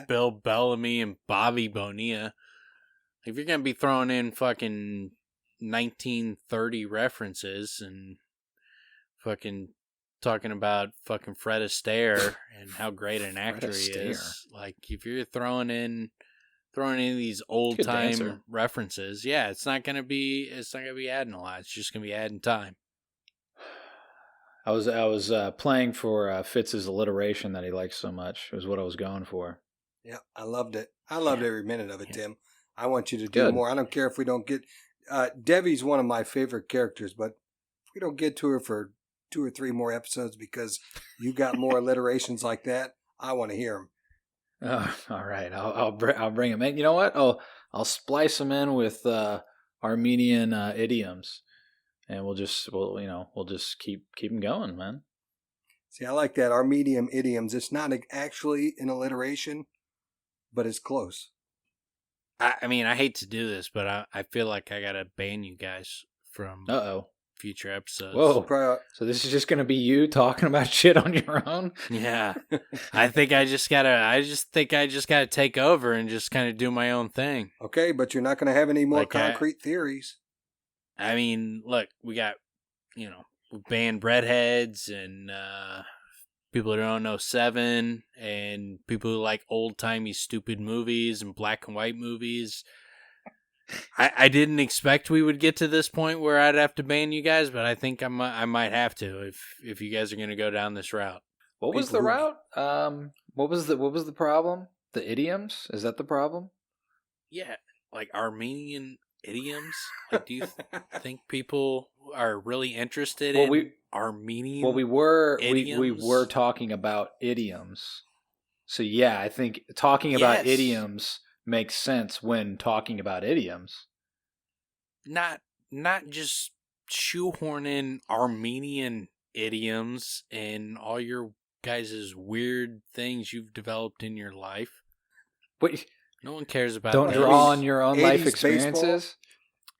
Bill Bellamy and Bobby Bonilla. If you're gonna be throwing in fucking 1930 references and fucking talking about fucking Fred Astaire and how great an actor he is, like, if you're throwing in these old time references, it's not gonna be adding a lot. It's just gonna be adding time. I was playing for Fitz's alliteration that he likes so much. It was what I was going for. Yeah, I loved it. I loved every minute of it, Tim. I want you to do more. I don't care if we don't get. Devi's one of my favorite characters, but if we don't get to her for 2 or 3 more episodes because you got more alliterations like that, I want to hear them. Oh, all right, I'll bring him in. You know what? I'll splice him in with Armenian idioms, and we'll just keep him going, man. See, I like that Armenian idioms. It's not actually an alliteration, but it's close. I mean, I hate to do this, but I feel like I gotta ban you guys from future episodes. Whoa! So this is just gonna be you talking about shit on your own? Yeah, I think I just gotta take over and just kind of do my own thing. Okay, but you're not gonna have any more concrete theories. I mean, look, we got we banned redheads and people who don't know Seven and people who like old timey stupid movies and black and white movies. I didn't expect we would get to this point where I'd have to ban you guys, but I think I might have to if you guys are going to go down this route. What was the route? What was the problem? The idioms? Is that the problem? Yeah, like Armenian idioms. Like, do you think people are really interested in Armenian? Well, we were talking about idioms. So yeah, I think talking about idioms makes sense when talking about idioms. Not just shoehorning Armenian idioms and all your guys' weird things you've developed in your life. Wait, no one cares about Don't draw on your own life experiences?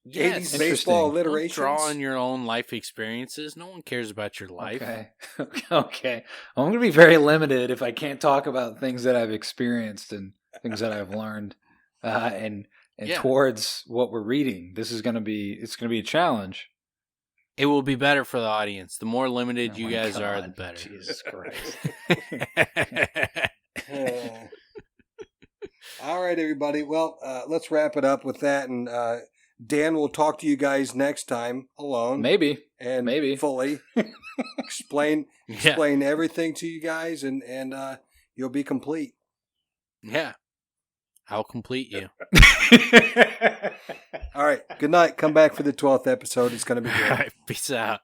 Yes. 80s baseball alliterations. Don't draw on your own life experiences. No one cares about your life. Okay. I'm going to be very limited if I can't talk about things that I've experienced and things that I've learned, and towards what we're reading. It's going to be a challenge. It will be better for the audience. The more limited you guys are, the better. Jesus Christ. All right, everybody. Well, let's wrap it up with that, and Dan will talk to you guys next time alone. Maybe fully explain everything to you guys, and you'll be complete. Yeah, I'll complete you. All right. Good night. Come back for the 12th episode. It's going to be good. All right, peace out.